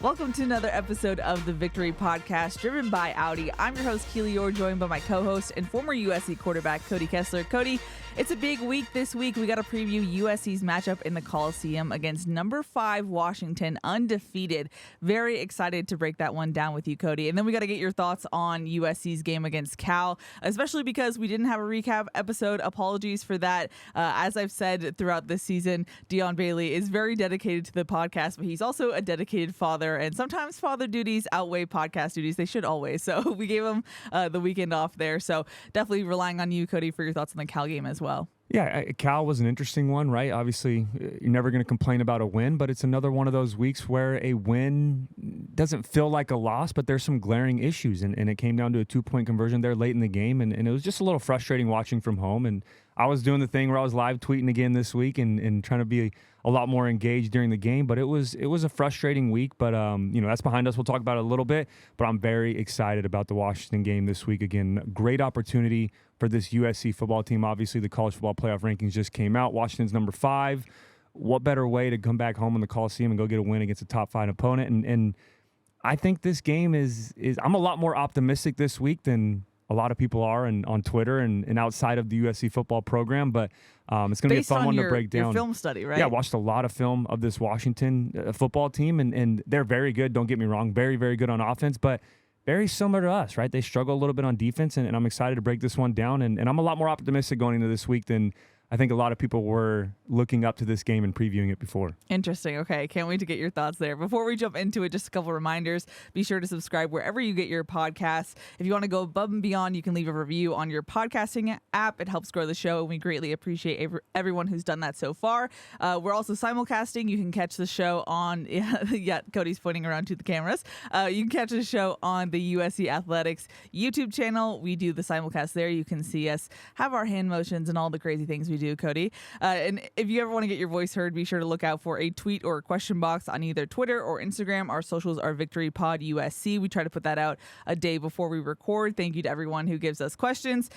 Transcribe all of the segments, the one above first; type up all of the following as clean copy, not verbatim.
Welcome to another episode of the Victory Podcast, driven by Audi. I'm your host, Keely Eure, joined by my co-host and former USC quarterback, Cody Kessler. Cody, it's a big week this week. We got to preview USC's matchup in the Coliseum against number 5 Washington, undefeated. Very excited to break that one down with you, Cody. And then we got to get your thoughts on USC's game against Cal, especially because we didn't have a recap episode. Apologies for that. As I've said throughout this season, Dion Bailey is very dedicated to the podcast, but he's also a dedicated father. And sometimes father duties outweigh podcast duties. They should always. So we gave him the weekend off there. So definitely relying on you, Cody, for your thoughts on the Cal game as well. Yeah, Cal was an interesting one, right? Obviously, you're never going to complain about a win, but it's another one of those weeks where a win doesn't feel like a loss, but there's some glaring issues. And it came down to a 2-point conversion there late in the game. And it was just a little frustrating watching from home. And I was doing the thing where I was live tweeting again this week and trying to be a lot more engaged during the game. But it was a frustrating week. But, that's behind us. We'll talk about it a little bit. But I'm very excited about the Washington game this week. Again, great opportunity for this USC football team. Obviously, the college football playoff rankings just came out. Washington's number 5. What better way to come back home in the Coliseum and go get a win against a top 5 opponent? And I think this game is I'm a lot more optimistic this week than a lot of people are on Twitter and outside of the USC football program. But it's going to be a fun one to break down. Your film study, right? Yeah, I watched a lot of film of this Washington football team, and they're very good. Don't get me wrong. Very, very good on offense, but very similar to us, right? They struggle a little bit on defense, and I'm excited to break this one down. And I'm a lot more optimistic going into this week than I think a lot of people were looking up to this game and previewing it before. Interesting. Okay. Can't wait to get your thoughts there. Before we jump into it, just a couple reminders. Be sure to subscribe wherever you get your podcasts. If you want to go above and beyond, you can leave a review on your podcasting app. It helps grow the show, and we greatly appreciate everyone who's done that so far. We're also simulcasting. You can catch the show on, yeah, Cody's pointing around to the cameras. You can catch the show on the USC Athletics YouTube channel. We do the simulcast there. You can see us have our hand motions and all the crazy things we do, Cody. And if you ever want to get your voice heard, be sure to look out for a tweet or a question box on either Twitter or Instagram. Our socials are VictoryPodUSC. We try to put that out a day before we record. Thank you to everyone who gives us questions.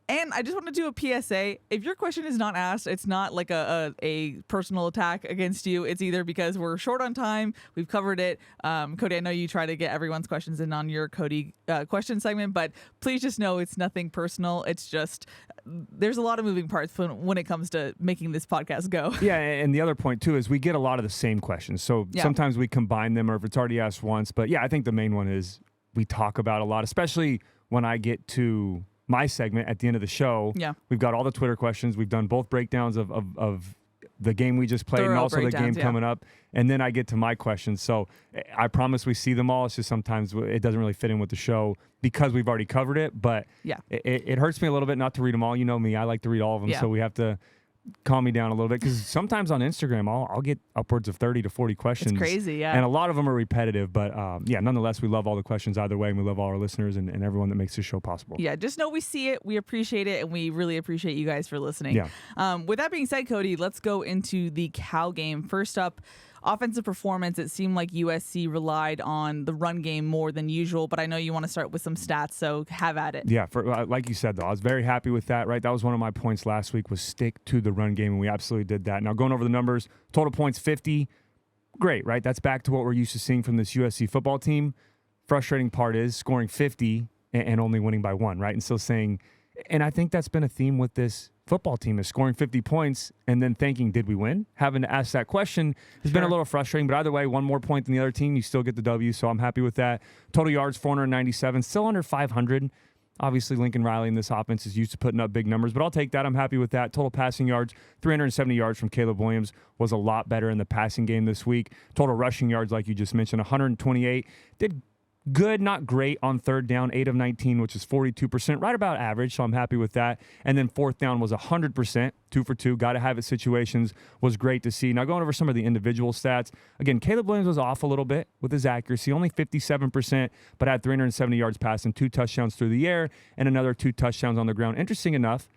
And I just want to do a PSA. If your question is not asked, it's not like a personal attack against you. It's either because we're short on time, we've covered it. Cody, I know you try to get everyone's questions in on your Cody question segment, but please just know it's nothing personal. It's just there's a lot of moving parts when it comes to making this podcast go. Yeah, and the other point, too, is we get a lot of the same questions. So sometimes we combine them, or if it's already asked once. But, yeah, I think the main one is we talk about a lot, especially when I get to my segment at the end of the show. Yeah. We've got all the Twitter questions. We've done both breakdowns of the game we just played and also the game coming up. And then I get to my questions. So I promise we see them all. It's just sometimes it doesn't really fit in with the show because we've already covered it. But it hurts me a little bit not to read them all. You know me. I like to read all of them. Yeah. So we have to calm me down a little bit, because sometimes on Instagram I'll get upwards of 30 to 40 questions. It's crazy, yeah. And a lot of them are repetitive, but nonetheless, we love all the questions either way, and we love all our listeners and everyone that makes this show possible. Yeah, just know we see it, we appreciate it, and we really appreciate you guys for listening. Yeah. With that being said, Cody, let's go into the Cal game. First up, offensive performance. It seemed like USC relied on the run game more than usual, but I know you want to start with some stats, so have at it. Yeah, like you said, though, I was very happy with that, right? That was one of my points last week, was stick to the run game, and we absolutely did that. Now, going over the numbers, total points 50, great, right? That's back to what we're used to seeing from this USC football team. Frustrating part is scoring 50 and only winning by 1, right? And still saying, and I think that's been a theme with this football team, is scoring 50 points and then thinking, did we win? Having to ask that question has been a little frustrating, but either way, one more point than the other team, you still get the W, so I'm happy with that. Total yards, 497, still under 500. Obviously, Lincoln Riley in this offense is used to putting up big numbers, but I'll take that. I'm happy with that. Total passing yards, 370 yards from Caleb Williams, was a lot better in the passing game this week. Total rushing yards, like you just mentioned, 128. Did good, not great on third down, 8 of 19, which is 42%, right about average, so I'm happy with that. And then fourth down was 100%, 2 for 2, got to have it situations, was great to see. Now going over some of the individual stats, again, Caleb Williams was off a little bit with his accuracy, only 57%, but had 370 yards passing, 2 touchdowns through the air, and another 2 touchdowns on the ground. Interesting enough,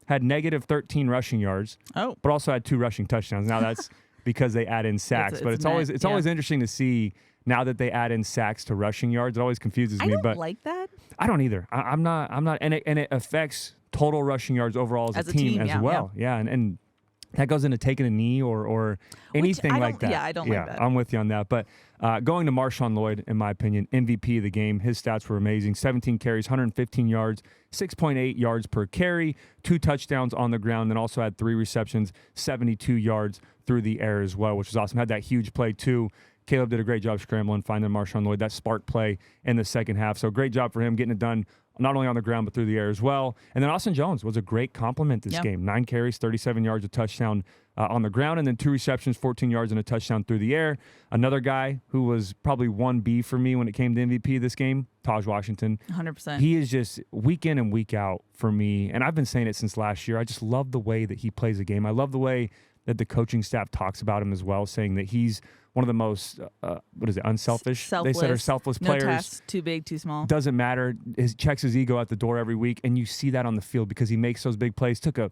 had negative 13 rushing yards, but also had 2 rushing touchdowns. Now that's because they add in sacks, but it's always interesting to see. Now that they add in sacks to rushing yards, it always confuses me. I don't like that. I don't either. I'm not, and it affects total rushing yards overall as a team as well. Yeah, and that goes into taking a knee or anything like that. Yeah, I don't like that. I'm with you on that. But going to Marshawn Lloyd, in my opinion, MVP of the game. His stats were amazing. 17 carries, 115 yards, 6.8 yards per carry, 2 touchdowns on the ground, then also had 3 receptions, 72 yards through the air as well, which was awesome. Had that huge play too. Caleb did a great job scrambling, finding Marshawn Lloyd, that spark play in the second half. So great job for him getting it done, not only on the ground, but through the air as well. And then Austin Jones was a great compliment this game. 9 carries, 37 yards, a touchdown on the ground, and then 2 receptions, 14 yards, and a touchdown through the air. Another guy who was probably 1B for me when it came to MVP this game, Taj Washington. 100%. He is just week in and week out for me, and I've been saying it since last year. I just love the way that he plays the game. I love the way that the coaching staff talks about him as well, saying that he's one of the most, unselfish? Selfless. They said are selfless No players. tasks too big, too small. Doesn't matter. Checks his ego at the door every week, and you see that on the field because he makes those big plays. Took a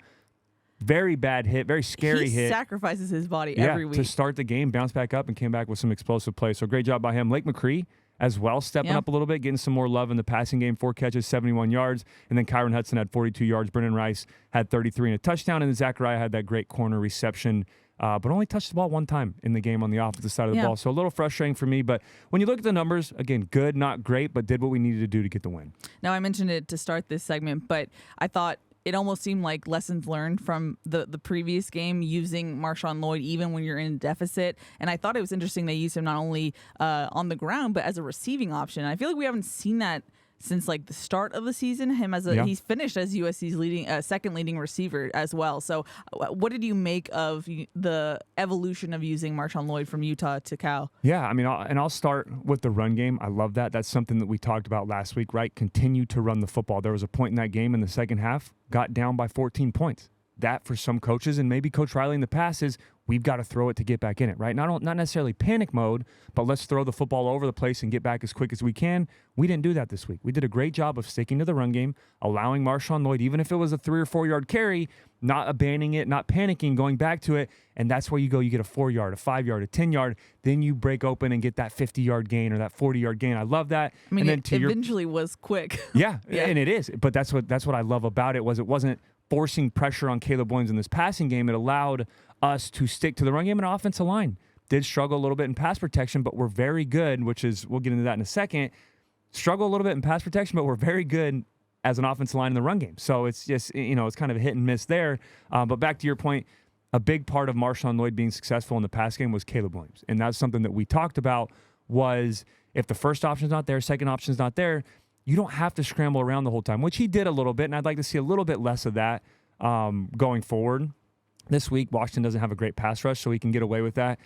very bad hit, very scary hit. He sacrifices his body every week. To start the game, bounced back up and came back with some explosive plays. So great job by him. Lake McCree as well, stepping up a little bit, getting some more love in the passing game. 4 catches, 71 yards. And then Kyron Hudson had 42 yards. Brennan Rice had 33 and a touchdown. And then Zachariah had that great corner reception, but only touched the ball 1 time in the game on the offensive side of the ball. So a little frustrating for me. But when you look at the numbers, again, good, not great, but did what we needed to do to get the win. Now, I mentioned it to start this segment, but I thought it almost seemed like lessons learned from the previous game using Marshawn Lloyd even when you're in deficit. And I thought it was interesting they used him not only on the ground, but as a receiving option. I feel like we haven't seen that since like the start of the season. Him as he's finished as USC's second leading receiver as well. So what did you make of the evolution of using Marshawn Lloyd from Utah to Cal? Yeah, I mean, I'll start with the run game. I love that. That's something that we talked about last week, right? Continue to run the football. There was a point in that game in the second half, got down by 14 points. That for some coaches, and maybe Coach Riley in the past, is we've got to throw it to get back in it, right? Not necessarily panic mode, but let's throw the football over the place and get back as quick as we can. We didn't do that this week. We did a great job of sticking to the run game, allowing Marshawn Lloyd, even if it was a 3 or 4 yard carry, not abandoning it, not panicking, going back to it, and that's where you go. You get a 4 yard, a 5 yard, a 10 yard, then you break open and get that 50 yard gain or that 40 yard gain. I love that. I mean, and then it eventually was quick. Yeah, and it is. But that's what I love about it. It wasn't forcing pressure on Caleb Williams in this passing game. It allowed us to stick to the run game, and offensive line did struggle a little bit in pass protection, but we're very good, which is, we'll get into that in a second, struggle a little bit in pass protection, but we're very good as an offensive line in the run game. So it's just, it's kind of a hit and miss there. But back to your point, a big part of Marshawn Lloyd being successful in the pass game was Caleb Williams. And that's something that we talked about, was if the first option's not there, second option's not there, you don't have to scramble around the whole time, which he did a little bit, and I'd like to see a little bit less of that going forward. This week, Washington doesn't have a great pass rush, so he can get away with that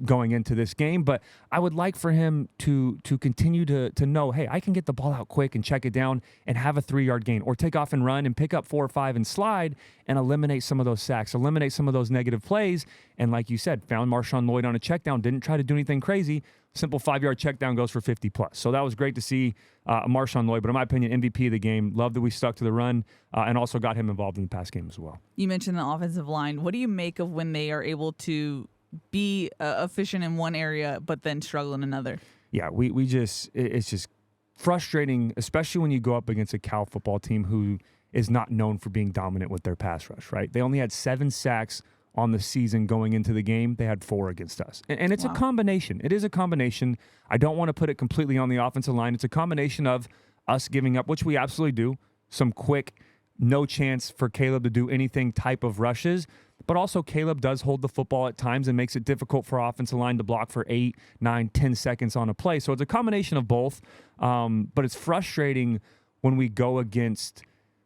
going into this game. But I would like for him to continue to know, hey, I can get the ball out quick and check it down and have a 3 yard gain, or take off and run and pick up 4 or 5 and slide and eliminate some of those sacks, eliminate some of those negative plays. And like you said, found Marshawn Lloyd on a check down, didn't try to do anything crazy. Simple 5 yard check down goes for 50 plus. So that was great to see Marshawn Lloyd. But in my opinion, MVP of the game. Love that we stuck to the run and also got him involved in the pass game as well. You mentioned the offensive line. What do you make of when they are able to be efficient in one area but then struggle in another? Yeah, it's just frustrating, especially when you go up against a Cal football team who is not known for being dominant with their pass rush, right? They only had 7 sacks on the season going into the game. They had 4 against us. And it's a combination. It is a combination. I don't want to put it completely on the offensive line. It's a combination of us giving up, which we absolutely do, some quick, no chance for Caleb to do anything type of rushes. But also Caleb does hold the football at times and makes it difficult for our offensive line to block for 8, 9, 10 seconds on a play. So it's a combination of both. But it's frustrating when we go against,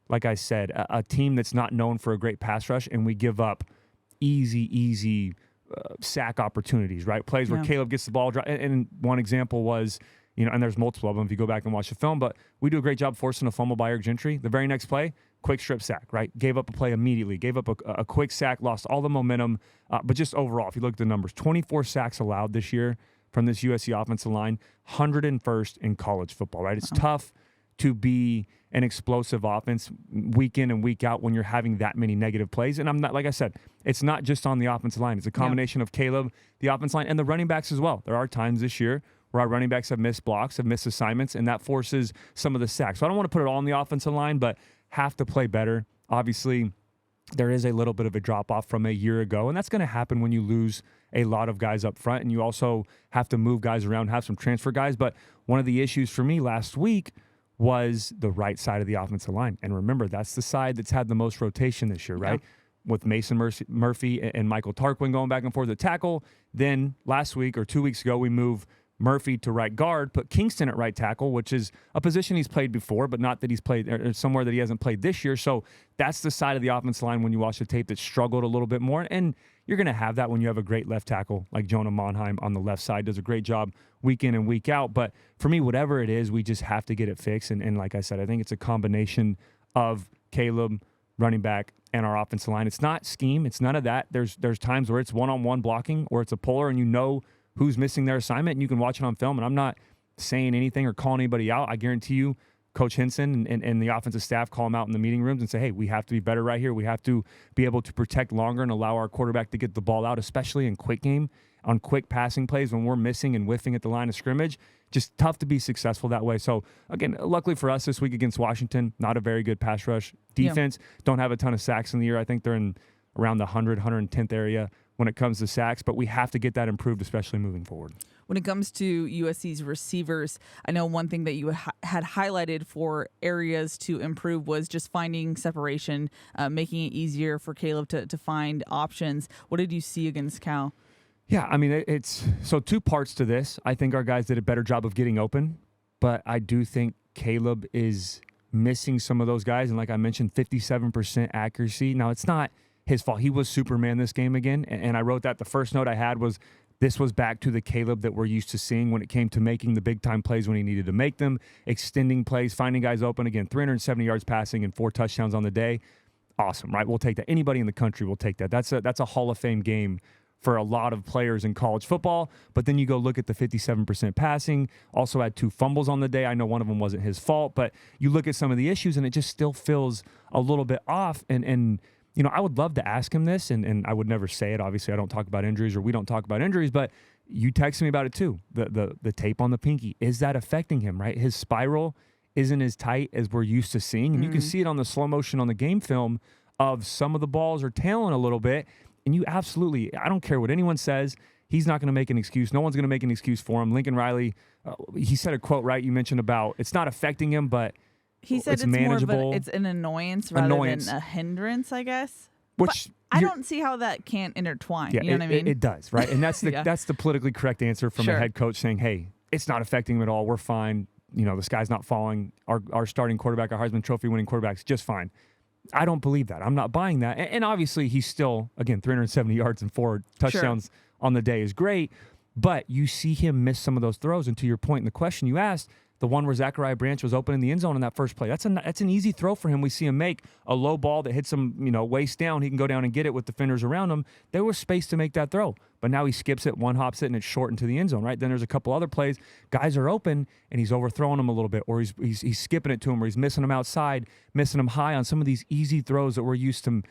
like I said, a team that's not known for a great pass rush, and we give up easy sack opportunities, right? Plays where Caleb gets the ball. And one example was, and there's multiple of them if you go back and watch the film, but we do a great job forcing a fumble by Eric Gentry. The very next play, quick strip sack, right? Gave up a play immediately, gave up a quick sack, lost all the momentum. But just overall, if you look at the numbers, 24 sacks allowed this year from this USC offensive line, 101st in college football, right? It's tough to be an explosive offense week in and week out when you're having that many negative plays. And I'm not, like I said, it's not just on the offensive line. It's a combination of Caleb, the offensive line, and the running backs as well. There are times this year where our running backs have missed blocks, have missed assignments, and that forces some of the sacks. So I don't want to put it all on the offensive line, but have to play better. Obviously, there is a little bit of a drop-off from a year ago, and that's going to happen when you lose a lot of guys up front, and you also have to move guys around, have some transfer guys. But one of the issues for me last week was the right side of the offensive line. And remember, that's the side that's had the most rotation this year, right? With Mason Murphy and Michael Tarquin going back and forth at tackle. Then last week or 2 weeks ago, we moved Murphy to right guard, put Kingston at right tackle, which is a position he's played before, but not that he's played or somewhere that he hasn't played this year. So that's the side of the offensive line when you watch the tape that struggled a little bit more. And you're going to have that when you have a great left tackle like Jonah Monheim on the left side, does a great job week in and week out. But for me, whatever it is, we just have to get it fixed. And like I said, I think it's a combination of Caleb, running back, and our offensive line. It's not scheme. It's none of that. There's times where it's one-on-one blocking or it's a puller and you know who's missing their assignment, and you can watch it on film. And I'm not saying anything or calling anybody out. I guarantee you Coach Henson and the offensive staff call them out in the meeting rooms and say, hey, we have to be better right here. We have to be able to protect longer and allow our quarterback to get the ball out, especially in quick game, on quick passing plays when we're missing and whiffing at the line of scrimmage. Just tough to be successful that way. So, again, luckily for us this week against Washington, not a very good pass rush defense. Don't have a ton of sacks in the year. I think they're in around the 100, 110th area when it comes to sacks, but we have to get that improved, especially moving forward. When it comes to USC's receivers, I know one thing that you had highlighted for areas to improve was just finding separation, making it easier for Caleb to find options. What did you see against Cal? Yeah, I mean, it's so two parts to this. I think our guys did a better job of getting open, but I do think Caleb is missing some of those guys. And like I mentioned, 57% accuracy. Now, it's not his fault. He was Superman this game again. And I wrote that the first note I had was this was back to the Caleb that we're used to seeing when it came to making the big-time plays when he needed to make them, extending plays, finding guys open. Again, 370 yards passing and 4 touchdowns on the day. Awesome, right? We'll take that. Anybody in the country will take that. That's a Hall of Fame game for a lot of players in college football. But then you go look at the 57% passing, also had 2 fumbles on the day. I know one of them wasn't his fault, but you look at some of the issues and it just still feels a little bit off. And you know, I would love to ask him this, and I would never say it. Obviously, I don't talk about injuries, or we don't talk about injuries, but you texted me about it too. The tape on the pinky, is that affecting him, right? His spiral isn't as tight as we're used to seeing, and you can see it on the slow motion on the game film of some of the balls are tailing a little bit, and you absolutely, I don't care what anyone says, he's not going to make an excuse. No one's going to make an excuse for him. Lincoln Riley, he said a quote, right? You mentioned about it's not affecting him, but he said it's manageable. More of it's an annoyance rather than a hindrance, I guess. Which but I don't see how that can't intertwine. Yeah, you know what I mean? It does, right? And that's the that's the politically correct answer from a head coach saying, hey, it's not affecting him at all. We're fine. You know, the sky's not falling. Our starting quarterback, our Heisman Trophy winning quarterback's just fine. I don't believe that. I'm not buying that. And obviously, he's still, again, 370 yards and 4 touchdowns on the day is great. But you see him miss some of those throws. And to your point in the question you asked, the one where Zachariah Branch was open in the end zone in that first play, that's an easy throw for him. We see him make a low ball that hits him, waist down. He can go down and get it with defenders around him. There was space to make that throw. But now he skips it, one hops it, and it's short into the end zone, right? Then there's a couple other plays. Guys are open, and he's overthrowing them a little bit, or he's skipping it to him, or he's missing them outside, missing them high on some of these easy throws that we're used to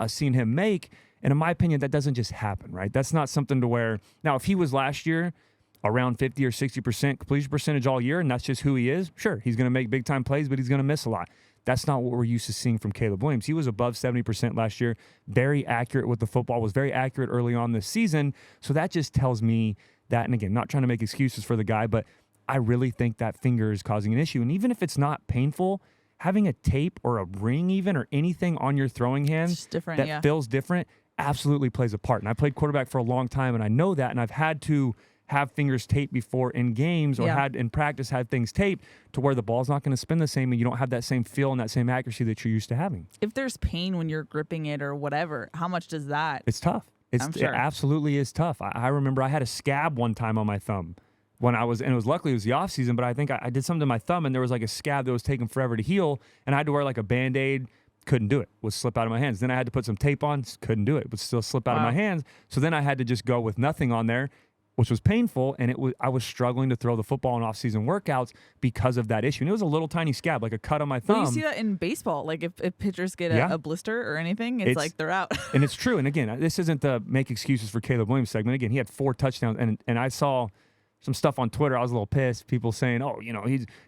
seeing him make. And in my opinion, that doesn't just happen, right? That's not something to where – now, if he was last year – around 50 or 60% completion percentage all year, and that's just who he is, sure, he's going to make big-time plays, but he's going to miss a lot. That's not what we're used to seeing from Caleb Williams. He was above 70% last year, very accurate with the football, was very accurate early on this season. So that just tells me that, and again, not trying to make excuses for the guy, but I really think that finger is causing an issue. And even if it's not painful, having a tape or a ring even or anything on your throwing hand that feels different absolutely plays a part. And I played quarterback for a long time, and I know that, and I've had to have fingers taped before in games or had in practice had things taped to where the ball's not going to spin the same and you don't have that same feel and that same accuracy that you're used to having. If there's pain when you're gripping it or whatever, how much does that? It's tough. It absolutely is tough. I remember I had a scab one time on my thumb when I was, and luckily it was the off season, but I think I did something to my thumb and there was like a scab that was taking forever to heal and I had to wear like a Band-Aid. Couldn't do it. Would slip out of my hands. Then I had to put some tape on. Couldn't do it. Would still slip out of my hands. So then I had to just go with nothing on there, which was painful, and I was struggling to throw the football in off-season workouts because of that issue. And it was a little tiny scab, like a cut on my thumb. Well, you see that in baseball. Like if pitchers get a blister or anything, it's like they're out. And it's true. And again, this isn't the make excuses for Caleb Williams segment. Again, he had 4 touchdowns, and I saw some stuff on Twitter. I was a little pissed. People saying, oh,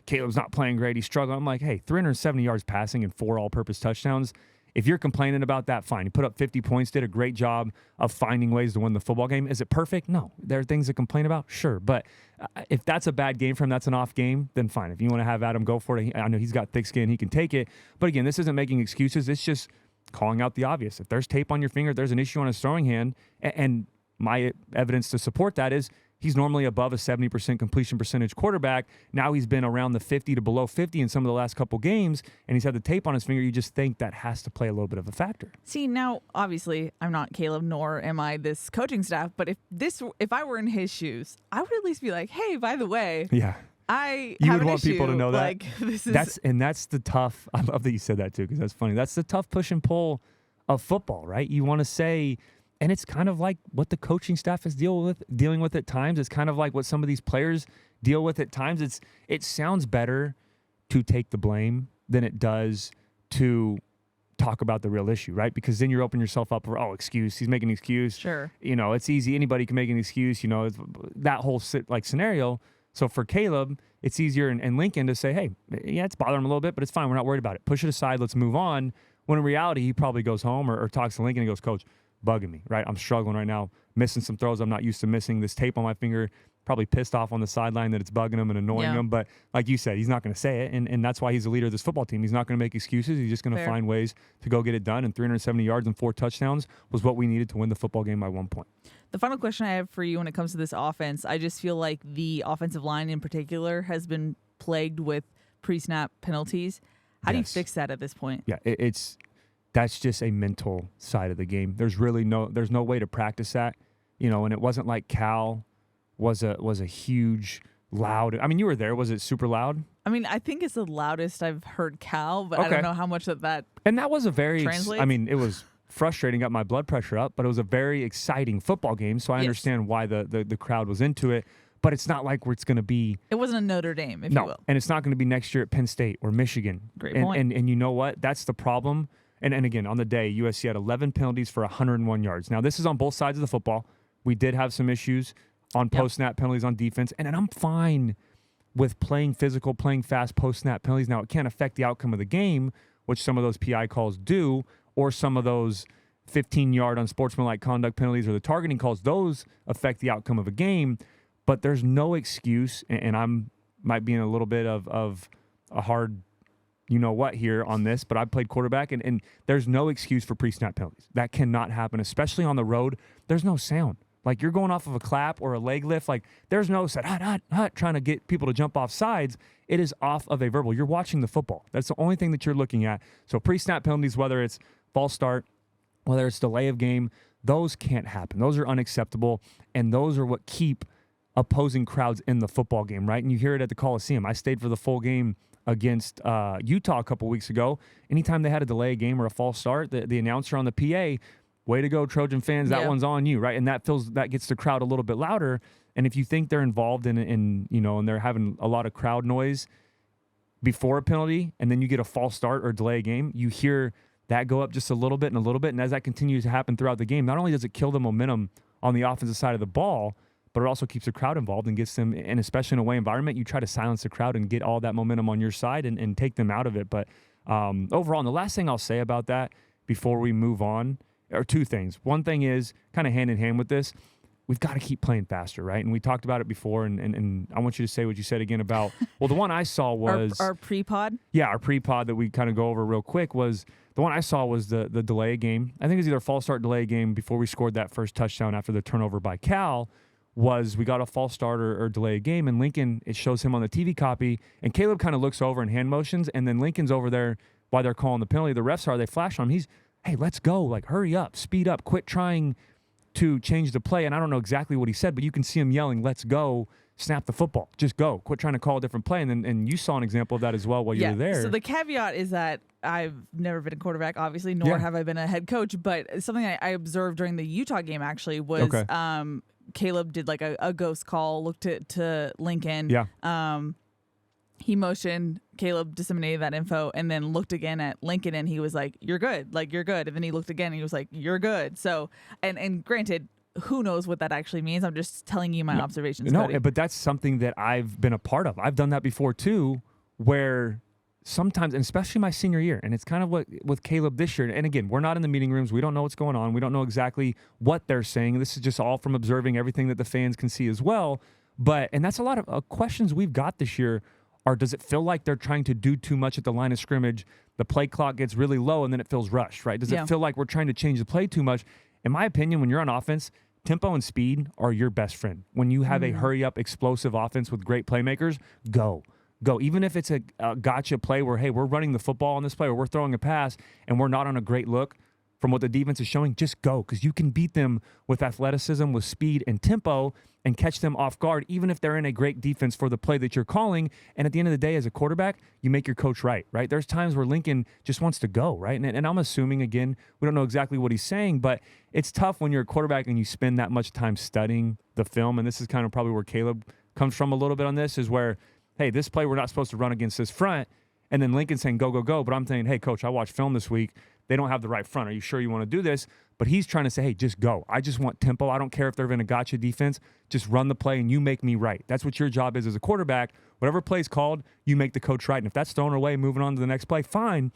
Caleb's not playing great. He's struggling. I'm like, hey, 370 yards passing and 4 all-purpose touchdowns if you're complaining about that, fine. He put up 50 points, did a great job of finding ways to win the football game. Is it perfect? No. There are things to complain about? Sure. But if that's a bad game for him, that's an off game, then fine. If you want to have Adam go for it, I know he's got thick skin. He can take it. But again, this isn't making excuses. It's just calling out the obvious. If there's tape on your finger, if there's an issue on his throwing hand, and my evidence to support that is he's normally above a 70% completion percentage quarterback. Now he's been around the 50 to below 50 in some of the last couple games, and he's had the tape on his finger. You just think that has to play a little bit of a factor. See, now, obviously, I'm not Caleb, nor am I this coaching staff, but if I were in his shoes, I would at least be like, hey, by the way, yeah, you would want people to know that. Like, that's the tough. I love that you said that too, because that's funny. That's the tough push and pull of football, right? You want to say, and it's kind of like what the coaching staff is dealing with at times. It's kind of like what some of these players deal with at times. It sounds better to take the blame than it does to talk about the real issue, right? Because then you're opening yourself up for, excuse. He's making an excuse. Sure. It's easy. Anybody can make an excuse. That whole scenario. So for Caleb, it's easier and Lincoln to say, hey, yeah, it's bothering him a little bit, but it's fine. We're not worried about it. Push it aside. Let's move on. When in reality, he probably goes home or talks to Lincoln and goes, Coach, bugging me, right? I'm struggling right now, missing some throws I'm not used to missing. This tape on my finger, probably pissed off on the sideline that it's bugging him and annoying him. But like you said, he's not going to say it, and that's why he's the leader of this football team. He's not going to make excuses. He's just going to find ways to go get it done, and 370 yards and 4 touchdowns was what we needed to win the football game by 1 point. The final question I have for you when it comes to this offense, I just feel like the offensive line in particular has been plagued with pre-snap penalties. How do you fix that at this point? Yeah, that's just a mental side of the game. There's no way to practice that, and it wasn't like Cal was a huge, loud. I mean, you were there. Was it super loud? I mean, I think it's the loudest I've heard Cal, but I don't know how much of that. And that was a very, translates. I mean, it was frustrating, got my blood pressure up, but it was a very exciting football game. So I understand why the crowd was into it. But it's not like it's going to be. It wasn't a Notre Dame, if you will. And it's not going to be next year at Penn State or Michigan. Great point. And you know what? That's the problem. And again, on the day, USC had 11 penalties for 101 yards. Now, this is on both sides of the football. We did have some issues on post-snap penalties on defense. And I'm fine with playing physical, playing fast post-snap penalties. Now, it can't affect the outcome of the game, which some of those PI calls do, or some of those 15-yard unsportsmanlike conduct penalties or the targeting calls. Those affect the outcome of a game. But there's no excuse, and might be in a little bit of a hard you-know-what here on this, but I've played quarterback, and there's no excuse for pre-snap penalties. That cannot happen, especially on the road. There's no sound. Like, you're going off of a clap or a leg lift. Like, there's no hut, trying to get people to jump off sides. It is off of a verbal. You're watching the football. That's the only thing that you're looking at. So pre-snap penalties, whether it's false start, whether it's delay of game, those can't happen. Those are unacceptable, and those are what keep opposing crowds in the football game, right? And you hear it at the Coliseum. I stayed for the full game against Utah a couple weeks ago. Anytime they had a delay game or a false start, the announcer on the PA, way to go, Trojan fans, that one's on you, right? And that gets the crowd a little bit louder. And if you think they're involved in and they're having a lot of crowd noise before a penalty, and then you get a false start or delay a game, you hear that go up just a little bit. And as that continues to happen throughout the game, not only does it kill the momentum on the offensive side of the ball, but it also keeps the crowd involved and gets them, and especially in a away environment, you try to silence the crowd and get all that momentum on your side and take them out of it. But overall, and the last thing I'll say about that before we move on are two things. One thing is kind of hand in hand with this, we've got to keep playing faster, right? And we talked about it before, and I want you to say what you said again about, well, the one I saw was... Our pre-pod? Yeah, our pre-pod that we kind of go over real quick was, the one I saw was the delay game. I think it was either a false start delay game before we scored that first touchdown after the turnover by Cal, was we got a false start or delay a game, and Lincoln, it shows him on the TV copy, and Caleb kind of looks over and hand motions, and then Lincoln's over there while they're calling the penalty. The refs they flash on him. He's, hey, let's go, like, hurry up, speed up, quit trying to change the play. And I don't know exactly what he said, but you can see him yelling, let's go, snap the football, just go, quit trying to call a different play. And you saw an example of that as well while you were there. So the caveat is that I've never been a quarterback, obviously, nor have I been a head coach, but something I observed during the Utah game actually was Caleb did like a ghost call, looked to Lincoln. Yeah. He motioned, Caleb disseminated that info, and then looked again at Lincoln, and he was like, you're good. Like, you're good. And then he looked again, and he was like, you're good. So, and granted, who knows what that actually means? I'm just telling you my observations, Cody. But that's something that I've been a part of. I've done that before, too, where sometimes, and especially my senior year, and it's kind of what with Caleb this year. And again, we're not in the meeting rooms. We don't know what's going on. We don't know exactly what they're saying. This is just all from observing everything that the fans can see as well. And that's a lot of questions we've got this year are, does it feel like they're trying to do too much at the line of scrimmage? The play clock gets really low and then it feels rushed, right? Does it feel like we're trying to change the play too much? In my opinion, when you're on offense, tempo and speed are your best friend. When you have a hurry-up, explosive offense with great playmakers, go. Even if it's a gotcha play where, hey, we're running the football on this play or we're throwing a pass and we're not on a great look from what the defense is showing, just go, because you can beat them with athleticism, with speed and tempo, and catch them off guard, even if they're in a great defense for the play that you're calling. And at the end of the day, as a quarterback, you make your coach right? There's times where Lincoln just wants to go, right? And I'm assuming, again, we don't know exactly what he's saying, but it's tough when you're a quarterback and you spend that much time studying the film. And this is kind of probably where Caleb comes from a little bit on this, is where, hey, this play we're not supposed to run against this front. And then Lincoln's saying, go, go, go. But I'm saying, hey, coach, I watched film this week. They don't have the right front. Are you sure you want to do this? But he's trying to say, hey, just go. I just want tempo. I don't care if they're in a gotcha defense. Just run the play and you make me right. That's what your job is as a quarterback. Whatever play's called, you make the coach right. And if that's thrown away, moving on to the next play, fine.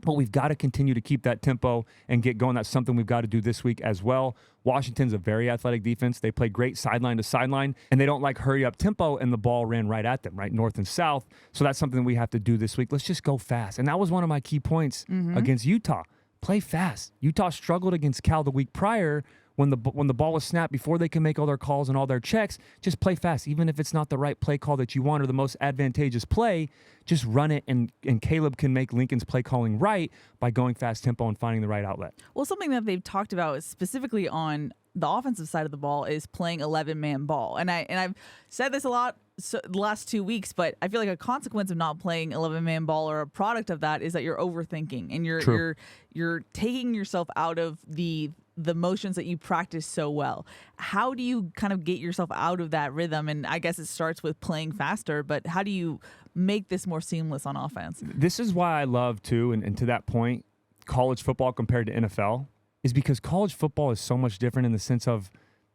But we've got to continue to keep that tempo and get going. That's something we've got to do this week as well. Washington's a very athletic defense. They play great sideline to sideline, and they don't like hurry-up tempo, and the ball ran right at them, right, north and south. So that's something we have to do this week. Let's just go fast. And that was one of my key points against Utah. Play fast. Utah struggled against Cal the week prior when the ball was snapped before they can make all their calls and all their checks. Just play fast. Even if it's not the right play call that you want or the most advantageous play, just run it, and Caleb can make Lincoln's play calling right by going fast tempo and finding the right outlet. Well, something that they've talked about is specifically on the offensive side of the ball is playing 11-man ball. And I've said this a lot the last 2 weeks, but I feel like a consequence of not playing 11-man ball, or a product of that, is that you're overthinking and you're taking yourself out of the motions that you practice so well. How do you kind of get yourself out of that rhythm? And I guess it starts with playing faster, but how do you make this more seamless on offense? This is why I love, too, and to that point, college football compared to NFL, is because college football is so much different in the sense of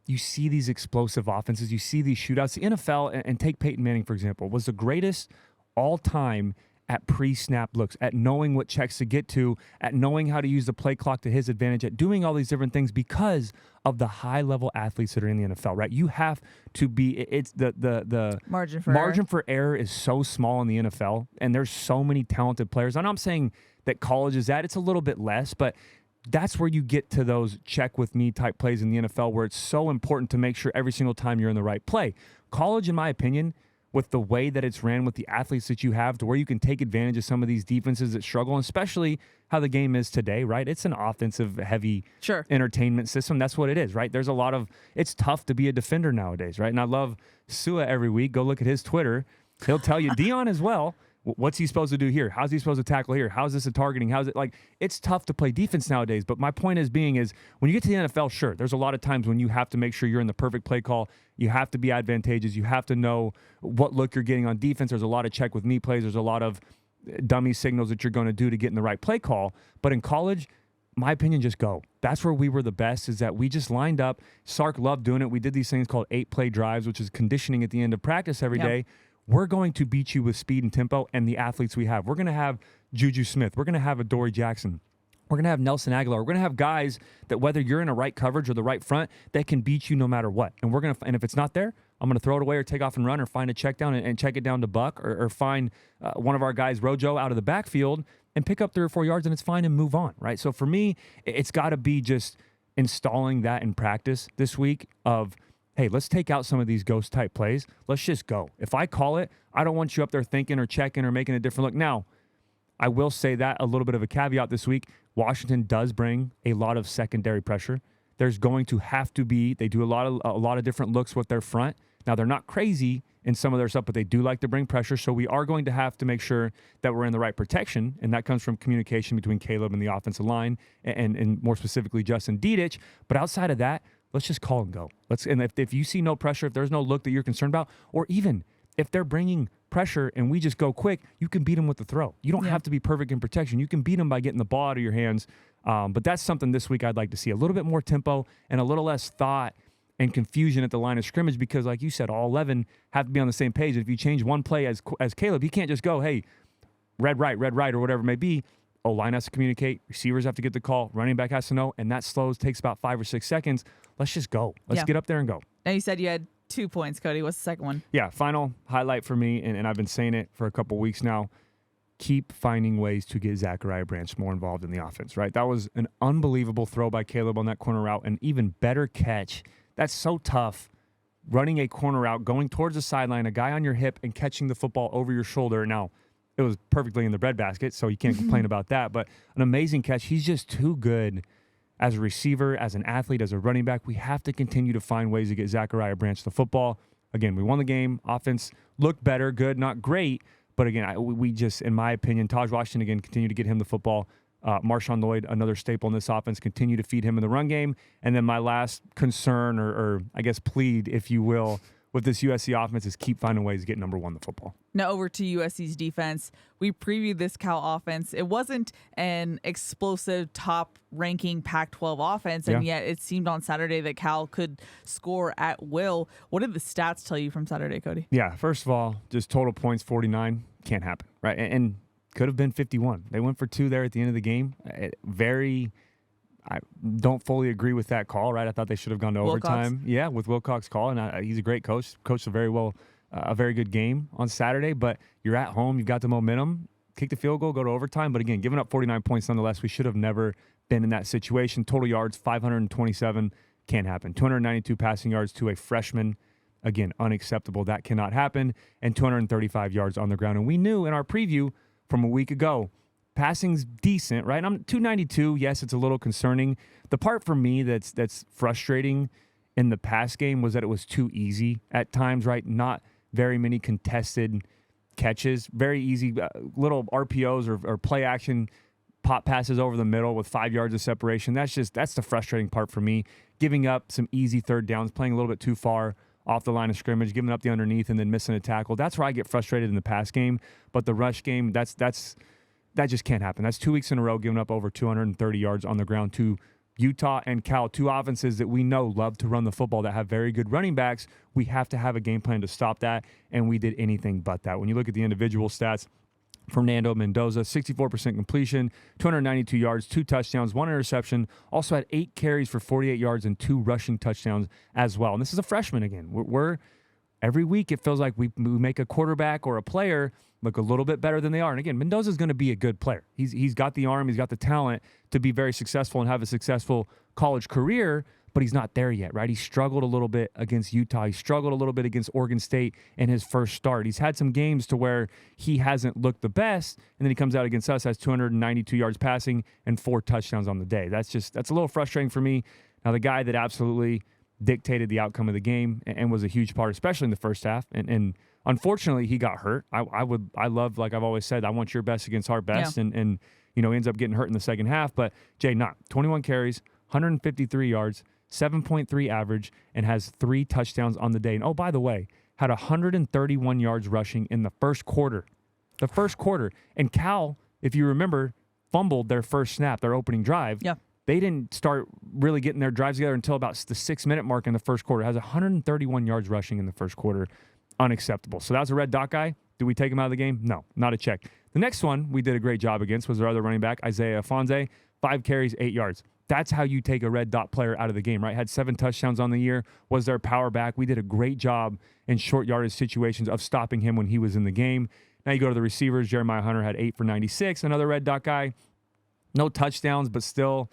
you see these explosive offenses, you see these shootouts. The NFL, and take Peyton Manning, for example, was the greatest all-time at pre-snap looks, at knowing what checks to get to, at knowing how to use the play clock to his advantage, at doing all these different things because of the high-level athletes that are in the NFL, right? You have to be, it's the margin for error is so small in the NFL, and there's so many talented players. And I'm saying that college is that, it's a little bit less, but that's where you get to those check with me type plays in the NFL, where it's so important to make sure every single time you're in the right play. College, in my opinion, with the way that it's ran, with the athletes that you have, to where you can take advantage of some of these defenses that struggle, and especially how the game is today, right? It's an offensive heavy entertainment system. That's what it is, right? There's a lot of, it's tough to be a defender nowadays, right? And I love Sua every week. Go look at his Twitter. He'll tell you, Dion as well, what's he supposed to do here? How's he supposed to tackle here? How's this a targeting? How's it, like, it's tough to play defense nowadays. But my point is when you get to the NFL, sure, there's a lot of times when you have to make sure you're in the perfect play call. You have to be advantageous. You have to know what look you're getting on defense. There's a lot of check with me plays. There's a lot of dummy signals that you're going to do to get in the right play call. But in college, my opinion, just go. That's where we were the best, is that we just lined up. Sark loved doing it. We did these things called 8-play drives, which is conditioning at the end of practice every day. We're going to beat you with speed and tempo and the athletes we have. We're going to have Juju Smith. We're going to have a Dory Jackson. We're going to have Nelson Aguilar. We're going to have guys that, whether you're in a right coverage or the right front, that can beat you no matter what. And and if it's not there, I'm going to throw it away or take off and run, or find a check down and check it down to Buck, or find one of our guys, Rojo, out of the backfield and pick up 3 or 4 yards, and it's fine, and move on, right? So for me, it's got to be just installing that in practice this week of, hey, let's take out some of these ghost type plays. Let's just go. If I call it, I don't want you up there thinking or checking or making a different look. Now, I will say that a little bit of a caveat this week. Washington does bring a lot of secondary pressure. There's going to have to be, they do a lot of different looks with their front. Now, they're not crazy in some of their stuff, but they do like to bring pressure. So we are going to have to make sure that we're in the right protection, and that comes from communication between Caleb and the offensive line, and more specifically Justin Dedich. But outside of that, let's just call and go. And if you see no pressure, if there's no look that you're concerned about, or even if they're bringing pressure and we just go quick, you can beat them with the throw. You don't have to be perfect in protection. You can beat them by getting the ball out of your hands. But that's something this week I'd like to see. A little bit more tempo and a little less thought and confusion at the line of scrimmage, because like you said, all 11 have to be on the same page. If you change one play as Caleb, he can't just go, hey, red right, or whatever it may be, O-line has to communicate, receivers have to get the call, running back has to know, and that takes about 5 or 6 seconds. Let's just go. Let's get up there and go. Now you said you had 2 points, Cody. What's the second one? Yeah, final highlight for me, and I've been saying it for a couple weeks now, keep finding ways to get Zachariah Branch more involved in the offense, right? That was an unbelievable throw by Caleb on that corner route, an even better catch. That's so tough, running a corner route, going towards the sideline, a guy on your hip, and catching the football over your shoulder. Now, it was perfectly in the breadbasket, so you can't complain about that, but an amazing catch. He's just too good as a receiver, as an athlete, as a running back. We have to continue to find ways to get Zachariah Branch the football. Again, we won the game. Offense looked better, good, not great. But again, we just, in my opinion, Taj Washington, again, continue to get him the football. Marshawn Lloyd, another staple in this offense, continue to feed him in the run game. And then my last concern, or I guess plead, if you will, with this USC offense is keep finding ways to get number one the football. Now over to USC's defense. We previewed this Cal offense. It wasn't an explosive top-ranking Pac-12 offense, and yet it seemed on Saturday that Cal could score at will. What did the stats tell you from Saturday, Cody? Yeah, first of all, just total points, 49. Can't happen, right? And could have been 51. They went for 2 there at the end of the game. I don't fully agree with that call, right? I thought they should have gone to overtime. Yeah, with Wilcox's call, and he's a great coach. Coached a very good game on Saturday, but you're at home. You've got the momentum. Kick the field goal, go to overtime. But again, giving up 49 points nonetheless, we should have never been in that situation. Total yards, 527. Can't happen. 292 passing yards to a freshman. Again, unacceptable. That cannot happen. And 235 yards on the ground. And we knew in our preview from a week ago, passing's decent, right? I'm 292. Yes, it's a little concerning. The part for me that's frustrating in the pass game was that it was too easy at times, right? Not very many contested catches, very easy little RPOs or play action pop passes over the middle with 5 yards of separation. That's the frustrating part for me. Giving up some easy third downs, playing a little bit too far off the line of scrimmage, giving up the underneath and then missing a tackle. That's where I get frustrated in the pass game. But the rush game, that just can't happen. That's 2 weeks in a row giving up over 230 yards on the ground to Utah and Cal, two offenses that we know love to run the football, that have very good running backs. We have to have a game plan to stop that, and we did anything but that. When you look at the individual stats, Fernando Mendoza, 64% completion, 292 yards, 2 touchdowns, 1 interception, also had 8 carries for 48 yards and 2 rushing touchdowns as well. And this is a freshman again. We're every week it feels like we make a quarterback or a player look a little bit better than they are. And again, Mendoza's going to be a good player. He's got the arm, he's got the talent to be very successful and have a successful college career, but he's not there yet, right? He struggled a little bit against Utah. He struggled a little bit against Oregon State in his first start. He's had some games to where he hasn't looked the best, and then he comes out against us, has 292 yards passing and 4 touchdowns on the day. That's a little frustrating for me. Now, the guy that absolutely dictated the outcome of the game and was a huge part, especially in the first half, and unfortunately, he got hurt. I love, like I've always said, I want your best against our best, and ends up getting hurt in the second half. But Jay Knott, 21 carries, 153 yards, 7.3 average, and has 3 touchdowns on the day. And oh, by the way, had 131 yards rushing in the first quarter. The first quarter. And Cal, if you remember, fumbled their first snap, their opening drive. Yeah. They didn't start really getting their drives together until about the 6-minute mark in the first quarter. Has 131 yards rushing in the first quarter. Unacceptable. So that was a red dot guy. Do we take him out of the game? No, not a check. The next one we did a great job against was our other running back, Isaiah Afonso, 5 carries, 8 yards. That's how you take a red dot player out of the game, right? Had 7 touchdowns on the year, was their power back. We did a great job in short yardage situations of stopping him when he was in the game. Now you go to the receivers. Jeremiah Hunter had 8 for 96, another red dot guy. No touchdowns, but still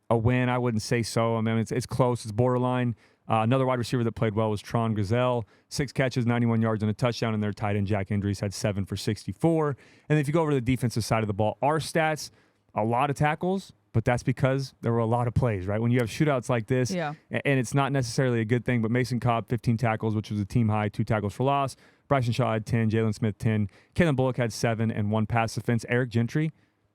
a win. I wouldn't say so. I mean, it's close. It's borderline. Another wide receiver that played well was Tron Gazelle, 6 catches, 91 yards, and a touchdown. And their tight end, Jack Indries, had 7 for 64. And then if you go over to the defensive side of the ball, our stats, a lot of tackles, but that's because there were a lot of plays, right? When you have shootouts like this, and it's not necessarily a good thing, but Mason Cobb, 15 tackles, which was a team high, 2 tackles for loss. Bryson Shaw had 10, Jalen Smith 10. Kalen Bullock had 7 and 1 pass defense. Eric Gentry